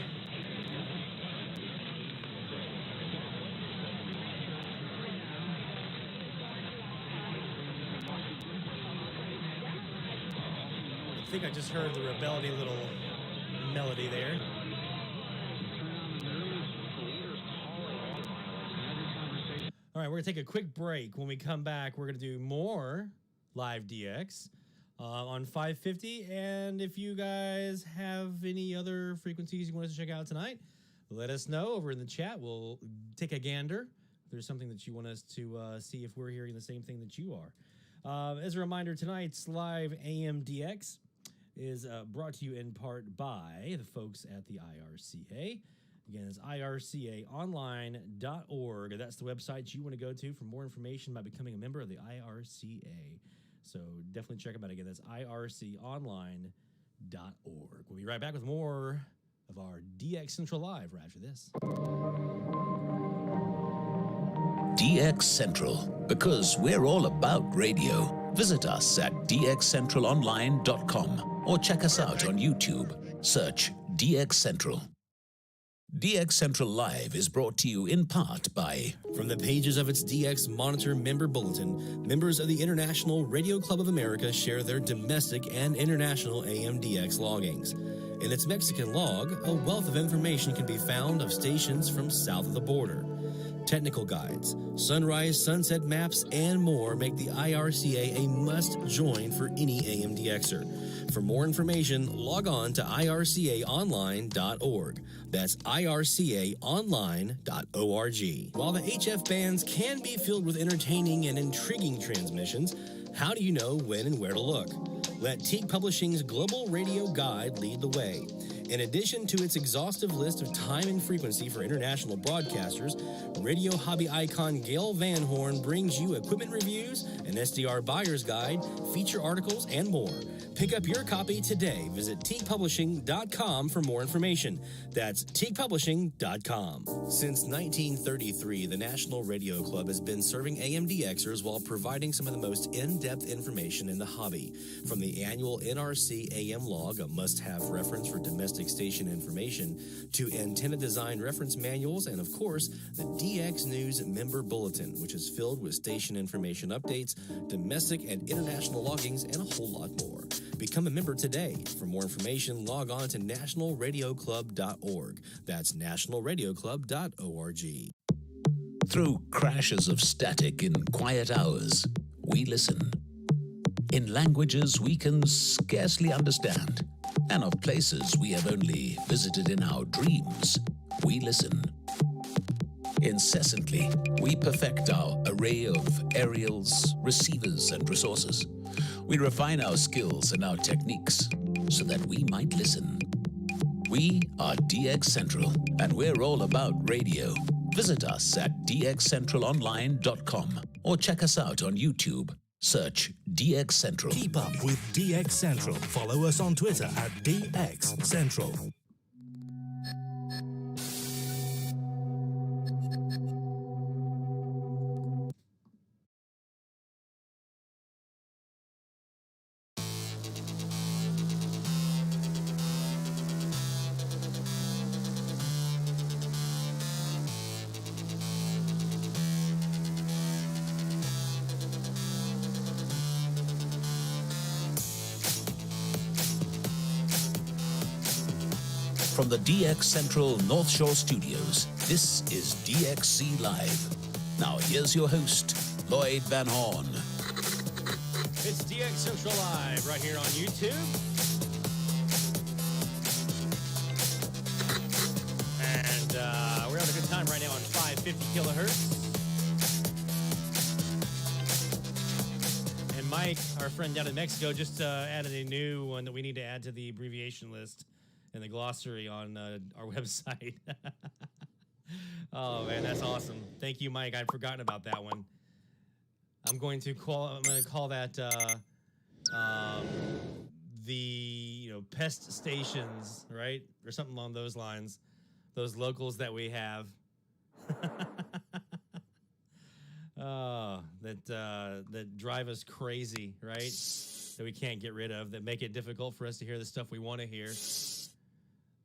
S4: I think I just heard the rebellious little melody there. All right, we're going to take a quick break. When we come back, we're going to do more live DX on 550. And if you guys have any other frequencies you want us to check out tonight, let us know over in the chat. We'll take a gander. If there's something that you want us to see if we're hearing the same thing that you are. As a reminder, tonight's live AM DX is brought to you in part by the folks at the IRCA. Again, it's ircaonline.org. That's the website you want to go to for more information about becoming a member of the IRCA. So definitely check them out. Again, that's ircaonline.org. We'll be right back with more of our DX Central Live right after this.
S1: DX Central, because we're all about radio. Visit us at dxcentralonline.com or check us out on YouTube. Search DX Central. DX Central Live is brought to you in part by...
S7: From the pages of its DX Monitor member bulletin, members of the International Radio Club of America share their domestic and international AMDX loggings. In its Mexican log, a wealth of information can be found of stations from south of the border. Technical guides, sunrise, sunset maps, and more make the IRCA a must-join for any AMDXer. For more information, log on to ircaonline.org. That's ircaonline.org. While the HF bands can be filled with entertaining and intriguing transmissions, how do you know when and where to look? Let Teague Publishing's Global Radio Guide lead the way. In addition to its exhaustive list of time and frequency for international broadcasters, radio hobby icon Gail Van Horn brings you equipment reviews, an SDR buyer's guide, feature articles, and more. Pick up your copy today. Visit teaguepublishing.com for more information. That's teaguepublishing.com. Since 1933, the National Radio Club has been serving AMDXers while providing some of the most in-depth information in the hobby. From the annual NRC AM log, a must-have reference for domestic station information, to antenna design reference manuals, and of course, the DX News member bulletin, which is filled with station information updates, domestic and international loggings, and a whole lot more. Become a member today. For more information, log on to nationalradioclub.org. That's nationalradioclub.org.
S1: Through crashes of static in quiet hours, we listen. In languages we can scarcely understand, and of places we have only visited in our dreams, we listen. Incessantly, we perfect our array of aerials, receivers, and resources. We refine our skills and our techniques so that we might listen. We are DX Central, and we're all about radio. Visit us at dxcentralonline.com or check us out on YouTube. Search DX Central.
S8: Keep up with DX Central. Follow us on Twitter at DX Central.
S1: From the DX Central North Shore Studios, this is DXC Live. Now here's your host, Lloyd Van Horn.
S4: It's DX Central Live right here on YouTube. And we're having a good time right now on 550 kilohertz. And Mike, our friend down in Mexico, just added a new one that we need to add to the abbreviation list and the glossary on our website. Oh man, that's awesome. Thank you, Mike. I'd forgotten about that one. I'm going to call that the pest stations, right? Or something along those lines. Those locals that we have. That drive us crazy, right? that we can't get rid of that make it difficult for us to hear the stuff we want to hear.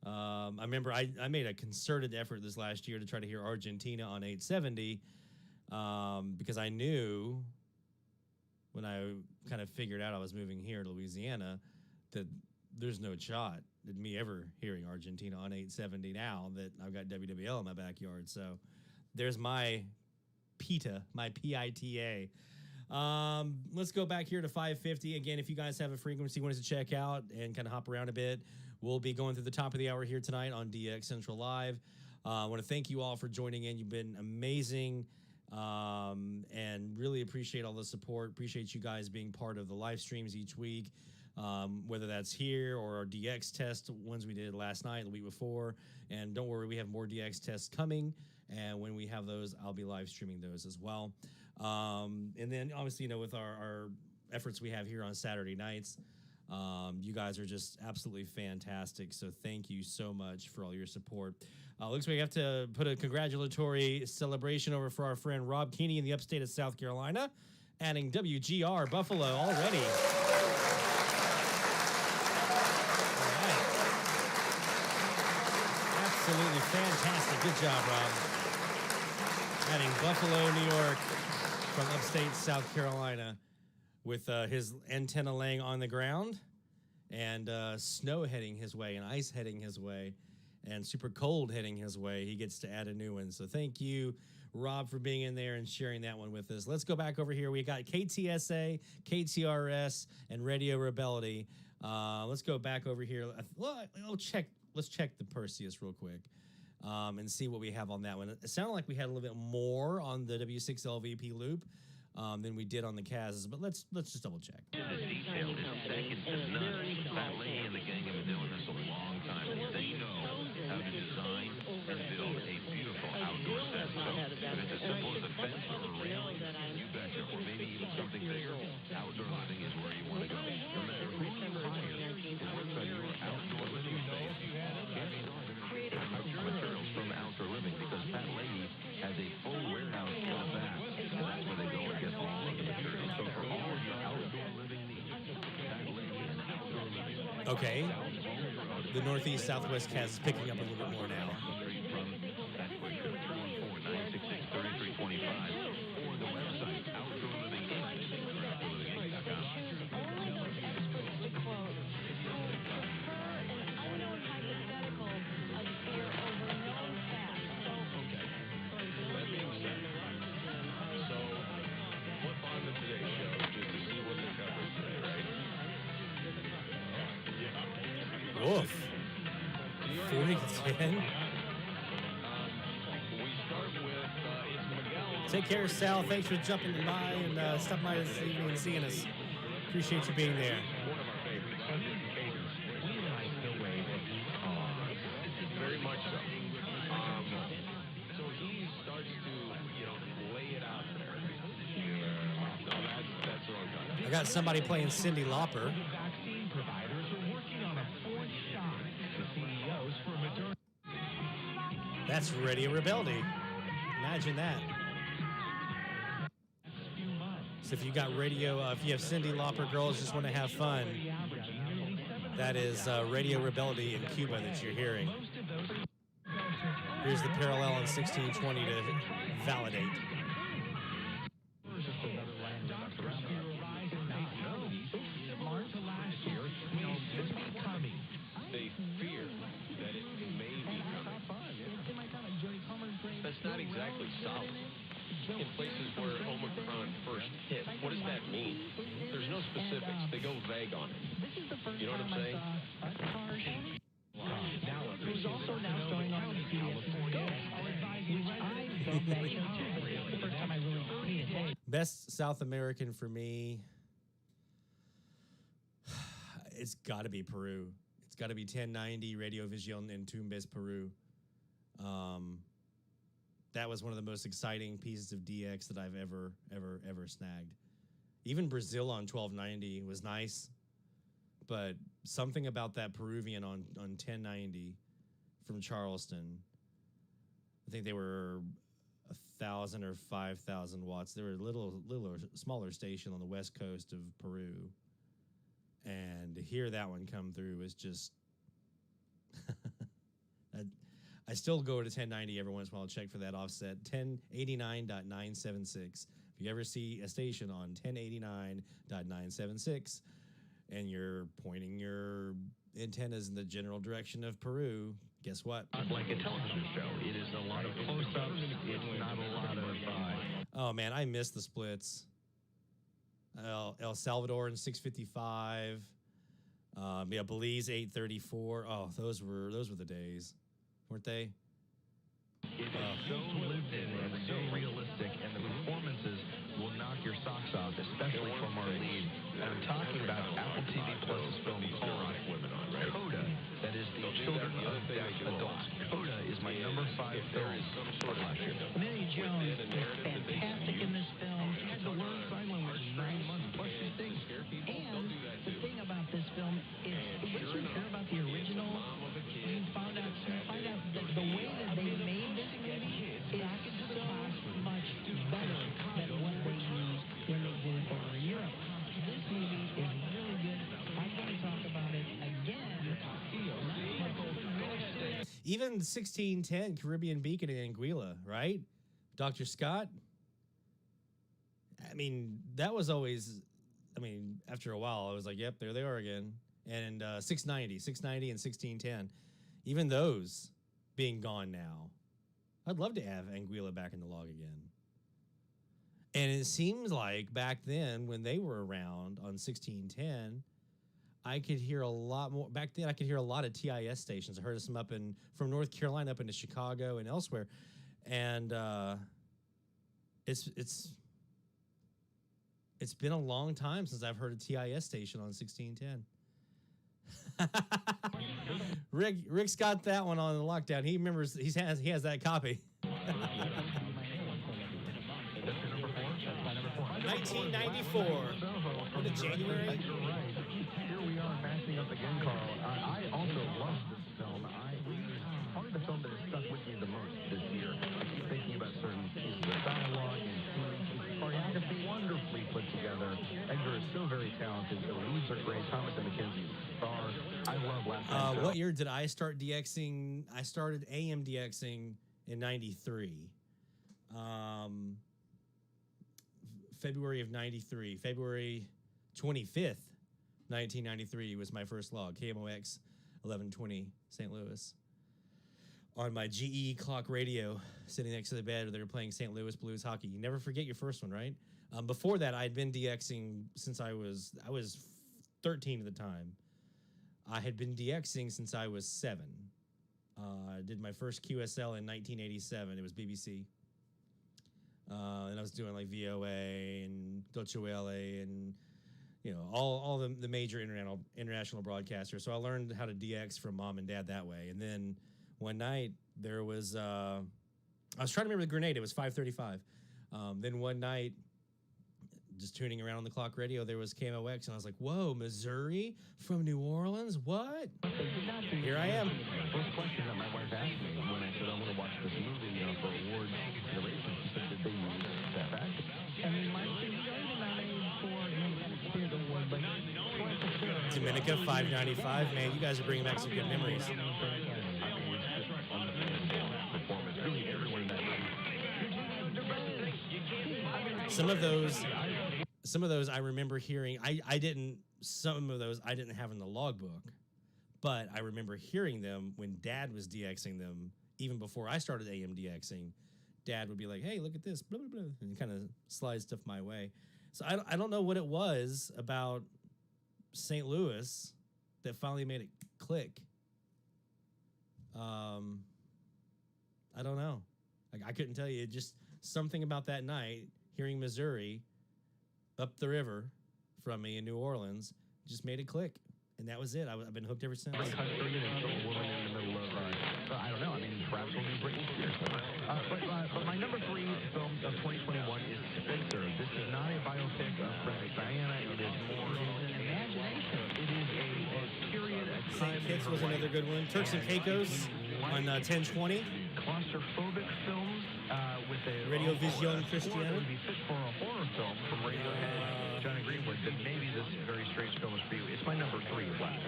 S4: I remember I made a concerted effort this last year to try to hear Argentina on 870 because I knew when I kind of figured out I was moving here to Louisiana that there's no shot at me ever hearing Argentina on 870 now that I've got WWL in my backyard. So there's my PITA, my PITA. Let's go back here to 550. Again, if you guys have a frequency you want us to check out and kind of hop around a bit, we'll be going through the top of the hour here tonight on DX Central Live. I want to thank you all for joining in. You've been amazing and really appreciate all the support. Appreciate you guys being part of the live streams each week, whether that's here or our DX test ones we did last night, the week before. And don't worry, we have more DX tests coming. And when we have those, I'll be live streaming those as well. And then obviously, with our efforts we have here on Saturday nights, you guys are just absolutely fantastic. So thank you so much for all your support. Looks like we have to put a congratulatory celebration over for our friend Rob Keeney in the upstate of South Carolina, adding WGR Buffalo already. Absolutely fantastic. Good job, Rob. Adding Buffalo, New York from upstate South Carolina with his antenna laying on the ground and snow heading his way and ice heading his way and super cold heading his way. He gets to add a new one. So thank you, Rob, for being in there and sharing that one with us. Let's go back over here. We got KTSA, KTRS, and Radio Rebellion. Let's go back over here. Let's check the Perseus real quick and see what we have on that one. It sounded like we had a little bit more on the W6LVP loop than we did on the Kazs, but let's just double check.
S13: The detail is second to none. That lady and the gang have been doing this a long time. They know how to design and build a beautiful outdoor set. So if it's as simple as a fence or a railing, you betcha, or maybe even something bigger, outdoor living is where you want to go. No matter who you hire to work on your outdoor living space, materials from outdoor living, because that lady has a full warehouse in the back. That's where they go and get all of the materials. So for all of your outdoor living needs, that lady and outdoor living.
S4: Okay. The Northeast Southwest Kaz is picking up a little bit more now.
S13: That's quick. 214-966-3325 or the website
S4: Woof. 40-10. Take care, Sal. Thanks for jumping by and stopping by this evening and seeing us. Appreciate you being there.
S6: One of our favorites. We like the way that he talks. Very much so. So he starts to lay it out there. No, that's the wrong kind.
S4: I got somebody playing Cyndi Lauper.
S10: Vaccine providers are working on a fourth shot. The CEOs for Moderna.
S4: That's Radio Rebellion. Imagine that. So if you got radio, if you have Cyndi Lauper girls just want to have fun, that is Radio Rebellion in Cuba that you're hearing. Here's the parallel in 1620 to validate.
S6: They fear that it may be coming. That's not exactly solid. In places where Omicron first hit, what does that mean? There's no specifics. They go vague on it. You know what I'm saying?
S10: Who's also now showing on California.
S4: Best South American for me, it's got to be Peru. It's got to be 1090 Radio Vision in Tumbes, Peru. That was one of the most exciting pieces of DX that I've ever snagged. Even Brazil on 1290 was nice, but something about that Peruvian on 1090 from Charleston, I think they were 1,000 or 5,000 watts. They were a little smaller station on the west coast of Peru. And to hear that one come through is just... I still go to 1090 every once in a while to check for that offset. 1089.976. If you ever see a station on 1089.976 and you're pointing your antennas in the general direction of Peru, guess what?
S18: Like a television show. It is a lot of close-ups. It's not a lot of...
S4: Oh, man, I miss the splits. El Salvador in 655. Belize 834. Oh, those were the days, weren't they?
S18: It's so lived in and so realistic, and the performances will knock your socks off, especially from our lead. And I'm talking about Apple TV Plus's film called Coda, that is the Children of Deaf Adults. Coda is my number 5 film of last year.
S21: Minnie Jones is fantastic in this film. She had to learn sign language 9 months plus she sings. And the thing about this film is, once you hear about the original, you find out that the way that they made this movie is so much better than what they used when they did it over in Europe. This movie is really good. I'm going to talk about it again.
S4: Even 1610 Caribbean Beacon in Anguilla, right? Dr. Scott? I mean, that was always, after a while, I was like, yep, there they are again. And 690 and 1610. Even those being gone now. I'd love to have Anguilla back in the log again. And it seems like back then, when they were around on 1610, I could hear a lot more. Back then, I could hear a lot of TIS stations. I heard some from North Carolina up into Chicago and elsewhere. And it's been a long time since I've heard a TIS station on 1610. Rick's got that one on the lockdown. He remembers. He has that copy. 1994. What, January?
S18: You're right. Here we are matching up again, Carl. I also love this film. Part of the film that has stuck with me the most this year. I keep thinking about certain pieces of dialogue and choreography, wonderfully put together. Edgar is so very talented. The leads are great. Thomas and Mackenzie, star. I love Last Night Show.
S4: What year did I start DXing? I started AM DXing in 93. February of 93. February 25th, 1993 was my first log. KMOX 1120 St. Louis. On my GE clock radio, sitting next to the bed, they were playing St. Louis Blues hockey. You never forget your first one, right? Before that, I'd been DXing since I was 13 at the time. I had been DXing since I was 7. I did my first QSL in 1987. It was BBC. And I was doing like VOA and Deutsche Welle and, all the major international broadcasters. So I learned how to DX from mom and dad that way. And then one night there was, I was trying to remember the grenade. It was 535. Then one night, just tuning around on the clock radio, there was KMOX, and I was like, whoa, Missouri from New Orleans? What? Here I am.
S18: First question that my wife asked me when I said I want to watch this movie for award consideration, she said, did they use that actor?
S4: Dominica 595. Man, you guys are bringing back some good memories. Some of those I remember hearing. Some of those I didn't have in the logbook, but I remember hearing them when Dad was DXing them. Even before I started AM DXing, Dad would be like, "Hey, look at this," blah blah blah, and kind of slide stuff my way. So I don't know what it was about St. Louis that finally made it click. I don't know. I couldn't tell you. Just something about that night, hearing Missouri up the river from me in New Orleans, just made it click. And that was it. I've been hooked ever since.
S18: Country and still a woman in the middle of, I don't know. Perhaps we'll be Britney Spears. But my number 3 film of 2021 is Spencer. This is not a biopic of Princess Diana. It is more an imagination. It is a period of time.
S4: St. Kitts was another good one. Turks and Caicos on 1020.
S18: Claustrophobic films with a
S4: Radio Vision Christiana.
S18: Would be fit for a horror film from Radiohead. Johnny Greenwood that maybe this Very Strange Film is for you. It's my number 3 left.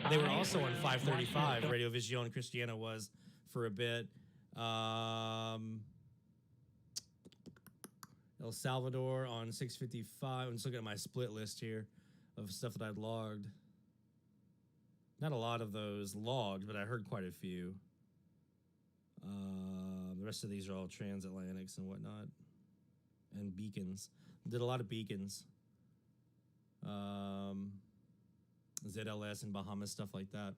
S4: They were also on 535. Radio Visione Cristiano was for a bit. El Salvador on 655. I'm just looking at my split list here of stuff that I'd logged. Not a lot of those logged, but I heard quite a few. The rest of these are all transatlantics and whatnot. And beacons. Did a lot of beacons. ZLS and Bahamas, stuff like that.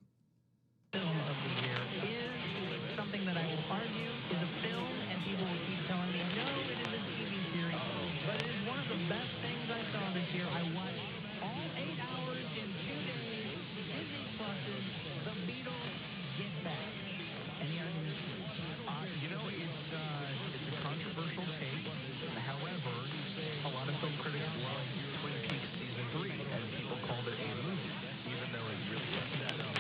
S16: Film of the year is something that I will argue is a film, and people will keep telling me, no, it is a TV series. But it is one of the best things I saw this year. I watched all 8 hours in 2 days. Disney Plus's The Beatles Get Back. And the argument is
S18: you know, it's a controversial take. However, a lot of film critics love Twin Peaks Season 3, and people called it a movie, even though it really wasn't set up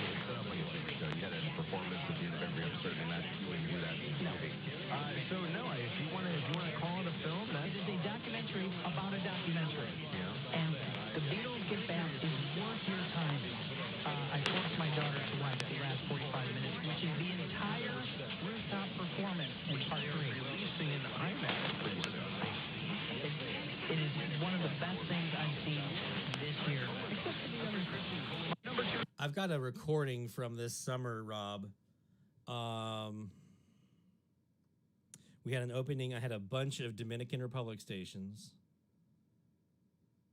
S18: like a TV show. You had a performance at the end of every episode, and that you wouldn't do that in a movie. So no, if you want to call it a film,
S16: it is a documentary about a documentary.
S18: Yeah.
S16: And The Beatles Get Back is worth your time. I forced my daughter to watch the last 45 minutes, which is the entire rooftop performance in part 3.
S18: Releasing in IMAX pretty soon.
S16: It is one of the best things I've seen this year. Except for the other number 2.
S4: I've got a recording from this summer, Rob. We had an opening. I had a bunch of Dominican Republic stations.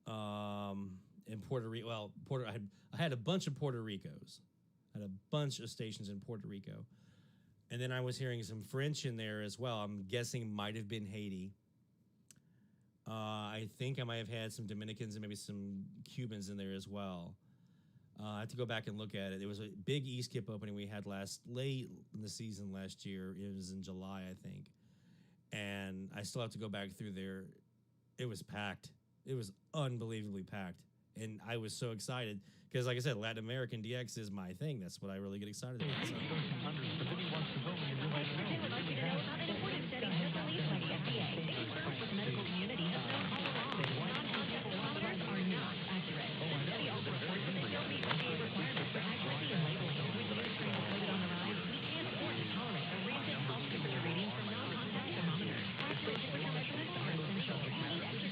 S4: In Puerto Rico. Well, I had a bunch of Puerto Ricos. I had a bunch of stations in Puerto Rico. And then I was hearing some French in there as well. I'm guessing might have been Haiti. I think I might have had some Dominicans and maybe some Cubans in there as well. I have to go back and look at it. It was a big E-Skip opening we had late in the season last year. It was in July, I think. And I still have to go back through there. It was packed. It was unbelievably packed. And I was so excited because, like I said, Latin American DX is my thing. That's what I really get excited about. So.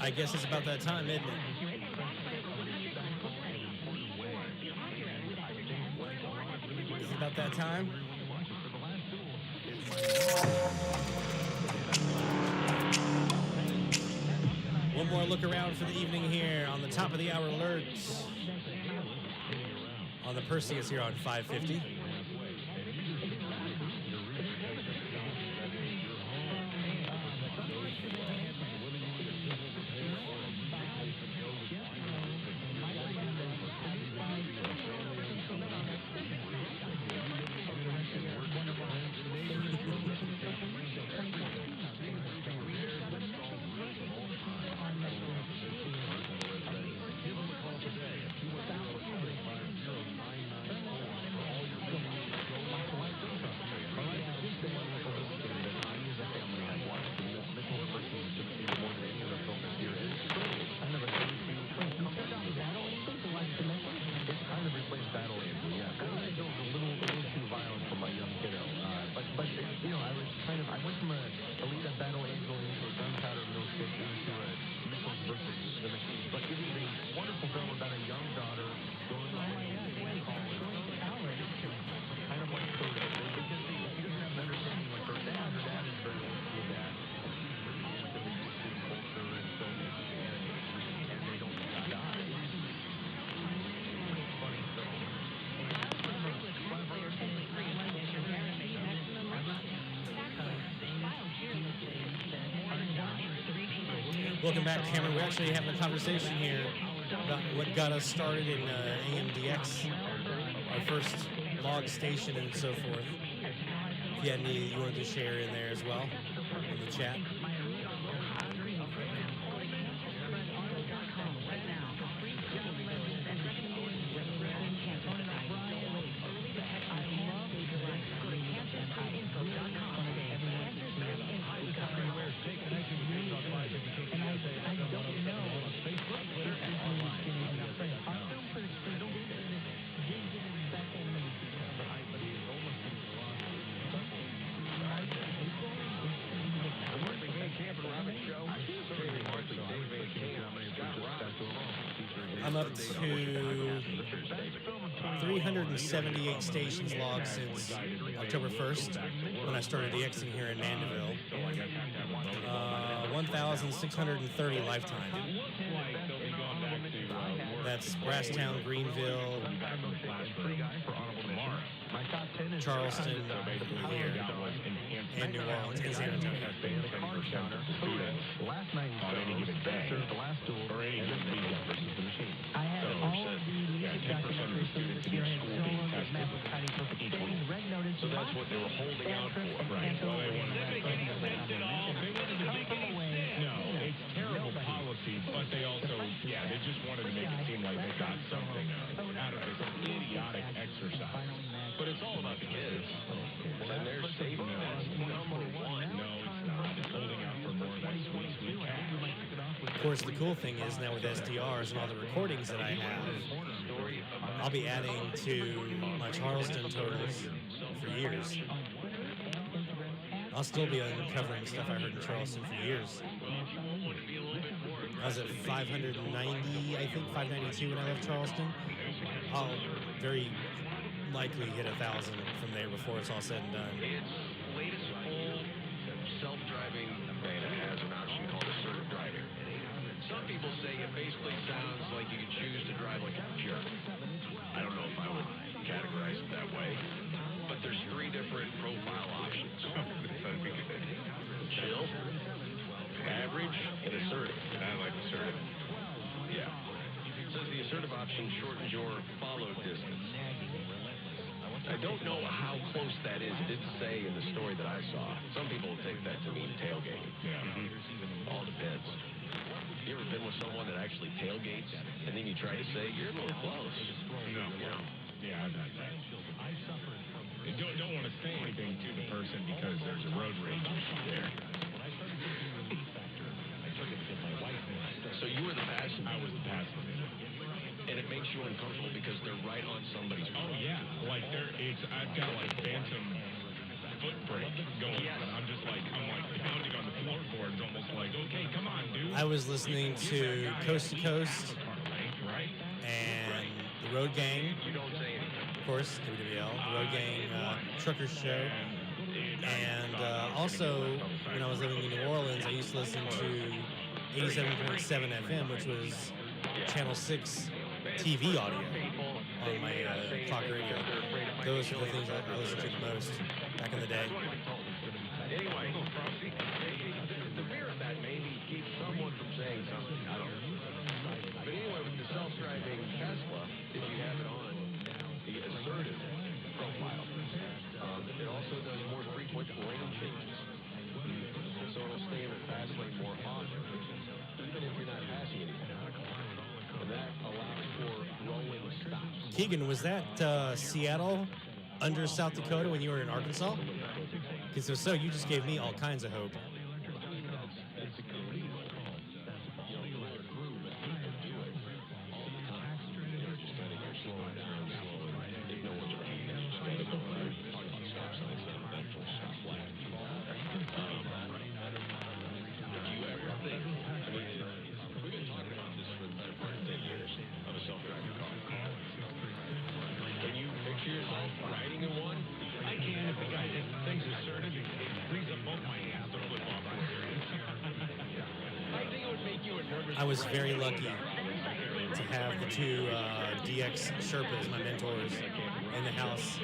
S4: I guess it's about that time, isn't it? It's about that time. One more look around for the evening here on the top of the hour alerts on the Perseus here on 550. Welcome back, Cameron. We're actually having a conversation here about what got us started in AMDX, our first log station and so forth. If you had any you wanted to share in there as well, in the chat. I'm up to 378 stations logged since October 1st, when I started DXing here in Mandeville. 1,630 lifetime. That's Brasstown, Greenville, Charleston, here, and New Orleans, and San Antonio.
S18: Last night the last duel or any versus the machine.
S16: I had all of the music documentaries from this year. I had solos, map was tiny, perfect spinning, red notice.
S6: So that's what they were holding out for, right? Well, they wanted to make it all. They wanted to make it no, it's terrible policy, but they also, they just wanted to make it seem like they got something out of this idiotic exercise.
S13: But it's all about the kids. Well, then their safety, that's number one.
S6: No, it's not. It's holding out for more of that sweet cash.
S4: Of course, the cool thing is now with SDRs and all the recordings that I have, I'll be adding to my Charleston totals for years. I'll still be uncovering stuff I heard in Charleston for years. I was at 590, I think 592 when I left Charleston. I'll very likely hit 1,000 from there before it's all said and done.
S13: Its latest full self-driving beta has an option called assertive driving. Some people say it basically sounds like you can choose to drive like a jerk. I don't know if I would categorize it that way, but there's 3 different profile options. Chill, average, and assertive.
S6: I like assertive.
S13: Yeah. It says the assertive option shortens your follow distance. I don't know how close that is. It did say in the story that I saw. Some people take that to mean tailgating. All depends. You ever been with someone that actually tailgates, and then you try to say, you're a little close?
S6: No. Yeah, I've had that. You don't want to say anything to the person because there's a road rage issue there.
S13: So you were the passenger?
S6: I was the passenger.
S13: And it makes you uncomfortable because they're right on somebody's
S6: Oh, yeah. Like, I've got, like, phantom foot brake going.
S13: Yes.
S6: I'm pounding on the floorboards, almost like, okay, come on, dude.
S4: I was listening to Coast to Coast and the Road Gang, of course, WWL, the Road Gang Truckers Show. And also, when I was living in New Orleans, I used to listen to 87.7 FM, which was Channel 6 TV audio on my clock radio. Those are the things I listened to the most back in the day.
S13: Anyway, the fear of that maybe keeps someone from saying something. I don't know. But anyway, with the self-driving Tesla, if you have it on the assertive profile, it also does more frequent lane changes. So it'll stay in the fast lane more often, even if you're not passing anything. And that allows for rolling stops.
S4: Keegan, was that Seattle under South Dakota when you were in Arkansas? Because if so, you just gave me all kinds of hope.
S13: Riding in one?
S6: I can if the guy thinks assertive. He brings up both my hands to flip off.
S13: I think it would make you a nervous.
S4: I was very lucky to have the 2 DX Sherpas, my mentors, in the house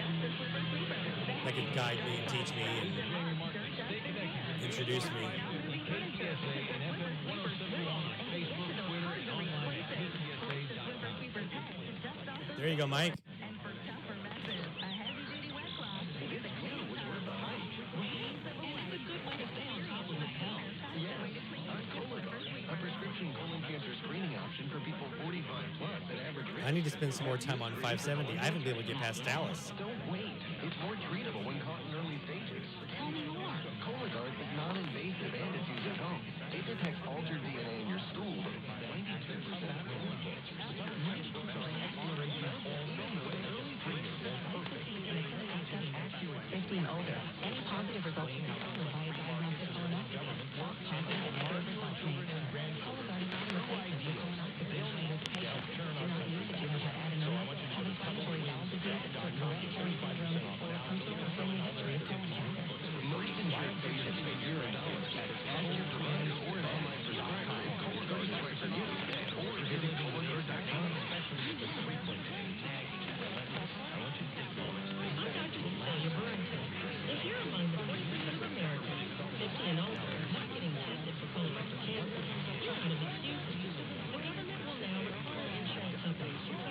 S4: that could guide me and teach me and introduce me. There you go, Mike. I need to spend some more time on 570. I haven't been able to get past Dallas.
S12: Don't wait. It's more treatable when caught in early stages. Tell me more. Cologuard is non-invasive and it's used at home. It detects altered DNA in your stool. 92% of colon cancers.
S11: 50 and older. Any positive results from colon via diagnostic colonoscopy. False positive and negative results may occur. Cologuard is not an replacement for colonoscopy. Patients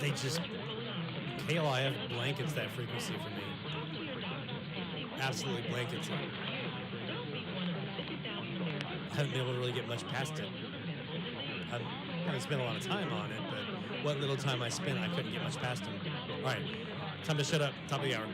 S4: they just KLIF blankets that frequency for me. Absolutely blankets it. I haven't been able to really get much past it. I haven't spent a lot of time on it, but what little time I spent, I couldn't get much past them. All right, time to shut up. Top of the hour.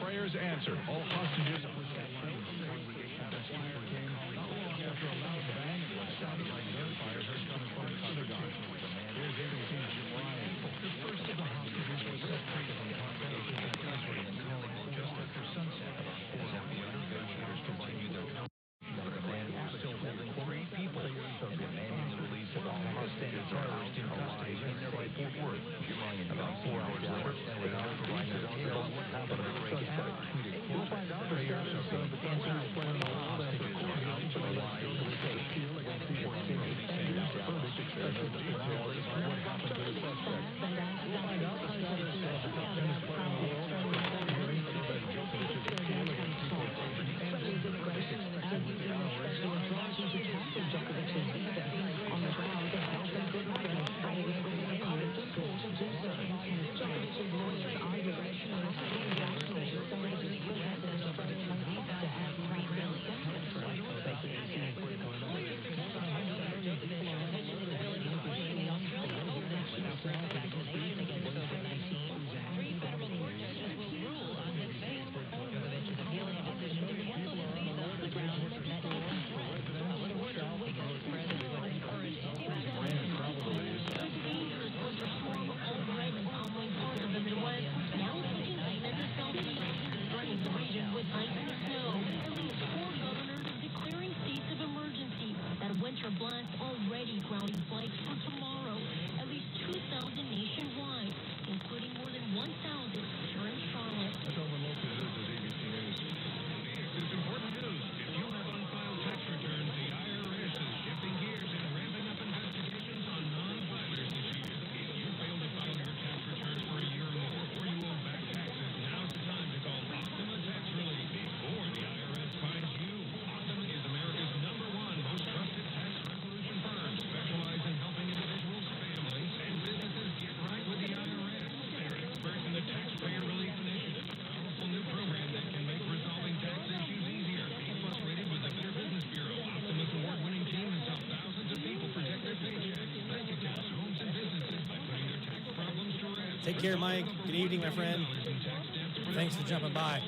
S10: Prayers answered. All hostages.
S3: winter blast already grounding flights for tomorrow. At least 2,000 nationwide, including more than 1,000 here in Charlotte.
S10: That's all the local news is ABC News. It's important news. If you have unfiled tax returns, the IRS is shifting gears and ramping up investigations on non-filers this year. If you fail to file your tax returns for a year or more, or you owe back taxes, now's the time to call Optima Tax Relief before the IRS finds you. Optima is America's #1 most trusted tax resolution firm, specialized in helping individuals, families, and businesses get right with the IRS. They're experts in the Taxpayer Relief Initiative, a powerful new program that can make resolving tax issues easier. Plus, rated with the Better Business Bureau, Optima's award-winning team has helped thousands of people protect their paychecks, bank accounts, homes, and businesses by putting their tax problems to rest.
S4: Take care, Mike. Good evening, my friend. Thanks for jumping by.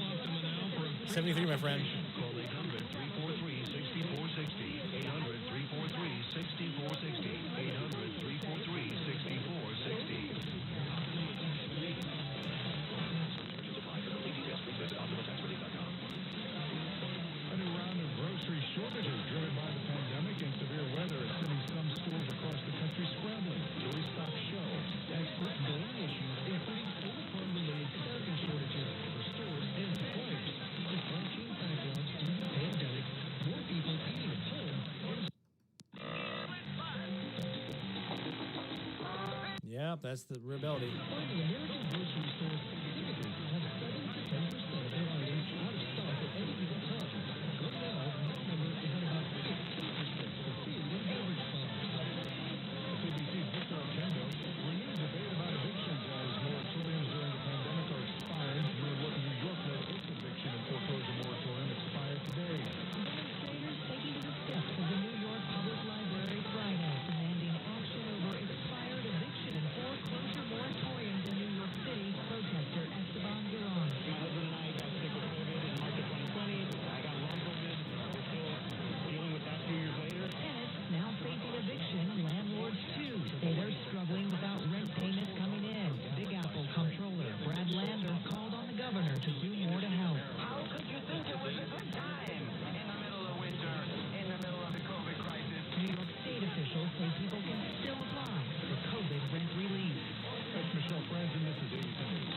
S4: 73, my friend.
S10: Call 800-343-6460. 800-343-6460. 800-343-6460. A new round of grocery shortages driven by the pandemic and severe weather is sending some stores across the country scrambling to restock shelves. Experts blame issues including Omicron-related staffing shortages for stores and suppliers. Supply chain backlogs due to the pandemic, more people eating at home,
S4: Yeah, that's the rebellion.
S10: American grocery stores typically have 7 to 10% of their items out of stock at any given time. Right now, that number is at about 15% for food and beverage products. CBC's Victor Artendo renewed debate about evictions as moratoriums during the pandemic are expired. New York-led its eviction and foreclosure moratorium expired today.
S3: Demonstrators taking to the steps of the New York Public Library Friday, demanding action over expired eviction and foreclosure moratoriums in New York City.
S2: to do more to help.
S5: How could you think it was a good time in the middle of winter, in the middle of the COVID crisis?
S2: New York State officials say people can still apply for COVID rent relief.
S12: That's Michelle Franzen. This is ABC News.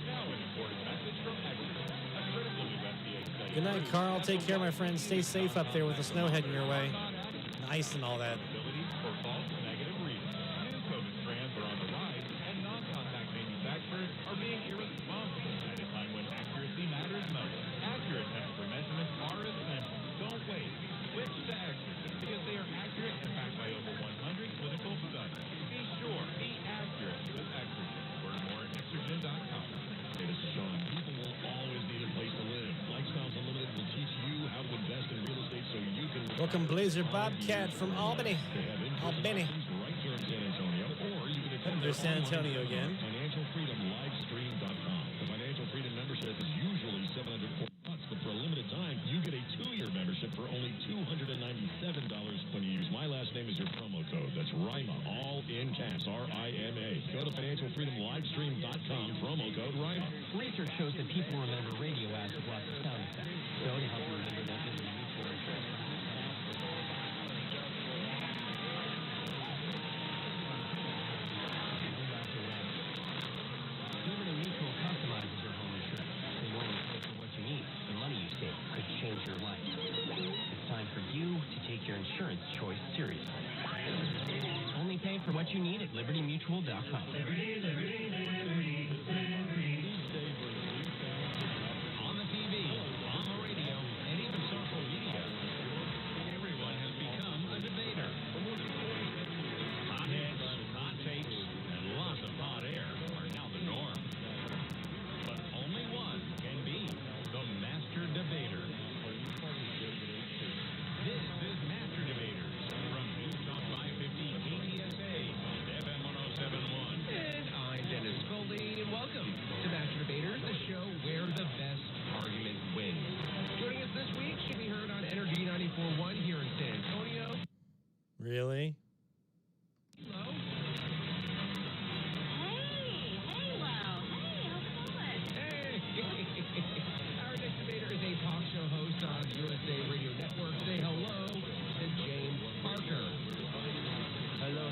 S12: Now an important message from Exeter, a critical USDA study.
S4: Good night, Carl. Take care, my friend. Stay safe up there with the snow heading your way. Ice and all that.
S12: For false negative readings. New COVID strands are on the rise, and non-contact manufacturers are being irresponsible at a time when accuracy matters most. Accurate temperature measurements are essential. Don't wait. Switch to Exergen because they are accurate and backed by over 100 clinical studies. Be sure, be accurate with Exergen. Learn more at Exergen.com. Hey, this is Sean. People will always need a place to live. Lifestyles Unlimited will teach you how to invest in real estate so you can...
S4: Welcome, Blazer Bobcat from Albany. Albany.
S12: Right here in San Antonio, or you can attend
S4: There's San Antonio again.
S12: FinancialFreedomLivestream.com. The Financial Freedom membership is usually $740, but for a limited time, you get a 2-year membership for only $297 when you use my last name as your promo code. That's RIMA, all in caps, RIMA. Go to FinancialFreedomLivestream.com, promo code RIMA.
S2: Research shows that people remember radio ads with lots of sound effects. So to help you remember that, Liberty Mutual Insurance. Liberty Mutual customizes your home insurance. They won't pay for what you need. The money you save could change your life. It's time for you to take your insurance choice seriously. Only pay for what you need at libertymutual.com.
S12: On the TV, on the radio, and even social media, everyone has become a debater. Hot heads, hot takes, and lots of hot air are now the norm. But only one can be the master debater. This is Master Debaters from News Talk 550 KTSA, FM 1071.
S22: And I'm Dennis Foley, and welcome to Master Debaters, the show where the best argument wins. Joining us this week should be heard on Energy 94.1 here in San Antonio.
S4: Really?
S22: Hello. Our next debater is a talk show host on USA Radio Network. Say hello to James Parker.
S23: Hello.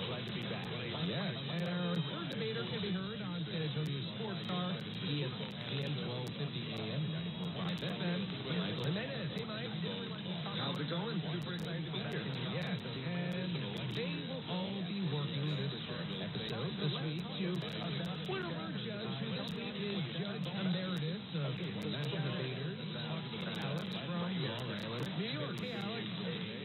S23: Glad to be back.
S22: Yes, and our third debater can be heard on San Antonio Sports Star, ESPN 1250 AM, 94.5 FM. Michael Jimenez. Hey, Mike.
S24: How's it going? Super excited to be here.
S22: Yes, and they will all be working this episode this week to winner our judge, who this week is Judge Emeritus of Master Debaters, Alex from Long Island, New York. Hey, Alex. Good.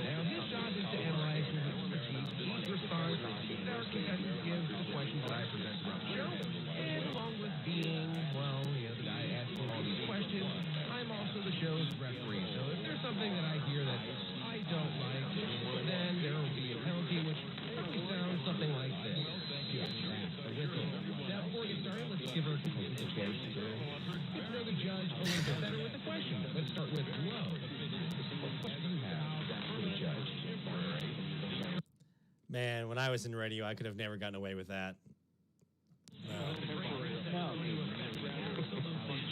S22: Now, his job is to analyze and critique each response that our contestants give to the questions that I present throughout the show. And along with being, well, the guy asking all these questions, I'm also the show's referee. So if there's something that I hear that I don't like, then there will be a penalty, which probably sounds something like this. Yes, a whistle. Now, before we get started, let's give our contestants a chance to get to know the judge a little bit better with the questions. Let's start with Lo. What do you have for the judge?
S4: Man, when I was in radio, I could have never gotten away with that.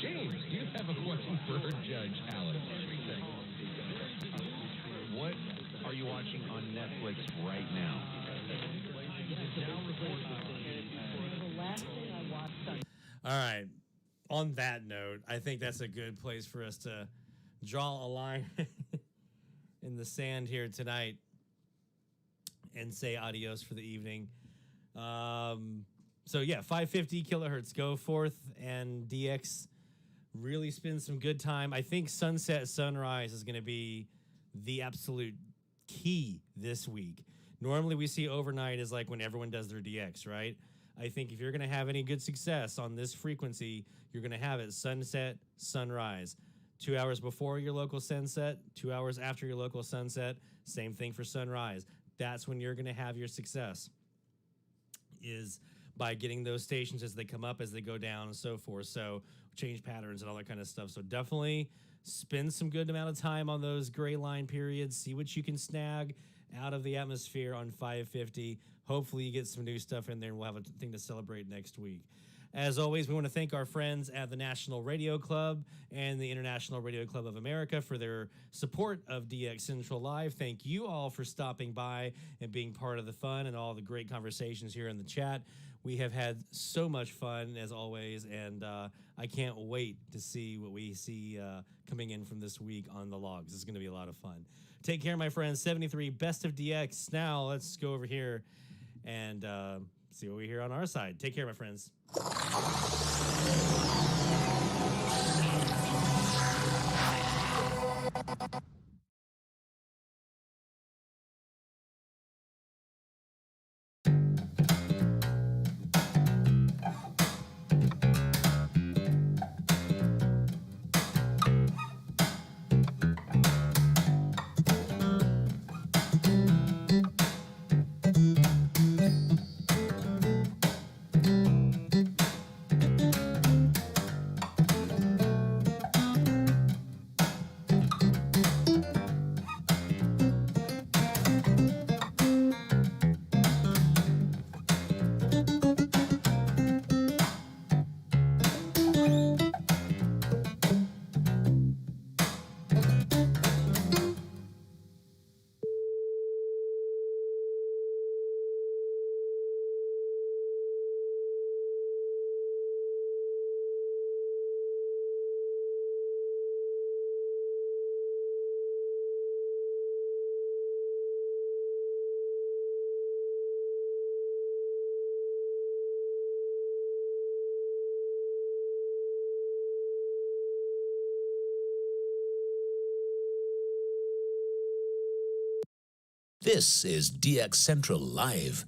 S22: James, you have a question for Judge Alex.
S23: What are you watching on Netflix right now?
S4: All right. On that note, I think that's a good place for us to draw a line in the sand here tonight and say adios for the evening. So yeah, 550 kilohertz, go forth and DX really spend some good time. I think sunset sunrise is going to be the absolute key this week. Normally we see overnight is like when everyone does their DX, right? I think if you're going to have any good success on this frequency, you're going to have it sunset, sunrise. 2 hours before your local sunset, 2 hours after your local sunset, same thing for sunrise. That's when you're going to have your success, is by getting those stations as they come up, as they go down, and so forth. So change patterns and all that kind of stuff. So definitely spend some good amount of time on those gray line periods. See what you can snag out of the atmosphere on 550. hopefully you get some new stuff in there, and we'll have a thing to celebrate next week. As always, we want to thank our friends at the National Radio Club and the International Radio Club of America for their support of DX Central Live. Thank you all for stopping by and being part of the fun and all the great conversations here in the chat. We have had so much fun, as always, and I can't wait to see what we see coming in from this week on the logs. It's going to be a lot of fun. Take care, my friends. 73 Best of DX. Now, let's go over here and see what we hear on our side. Take care, my friends.
S1: This is DX Central Live.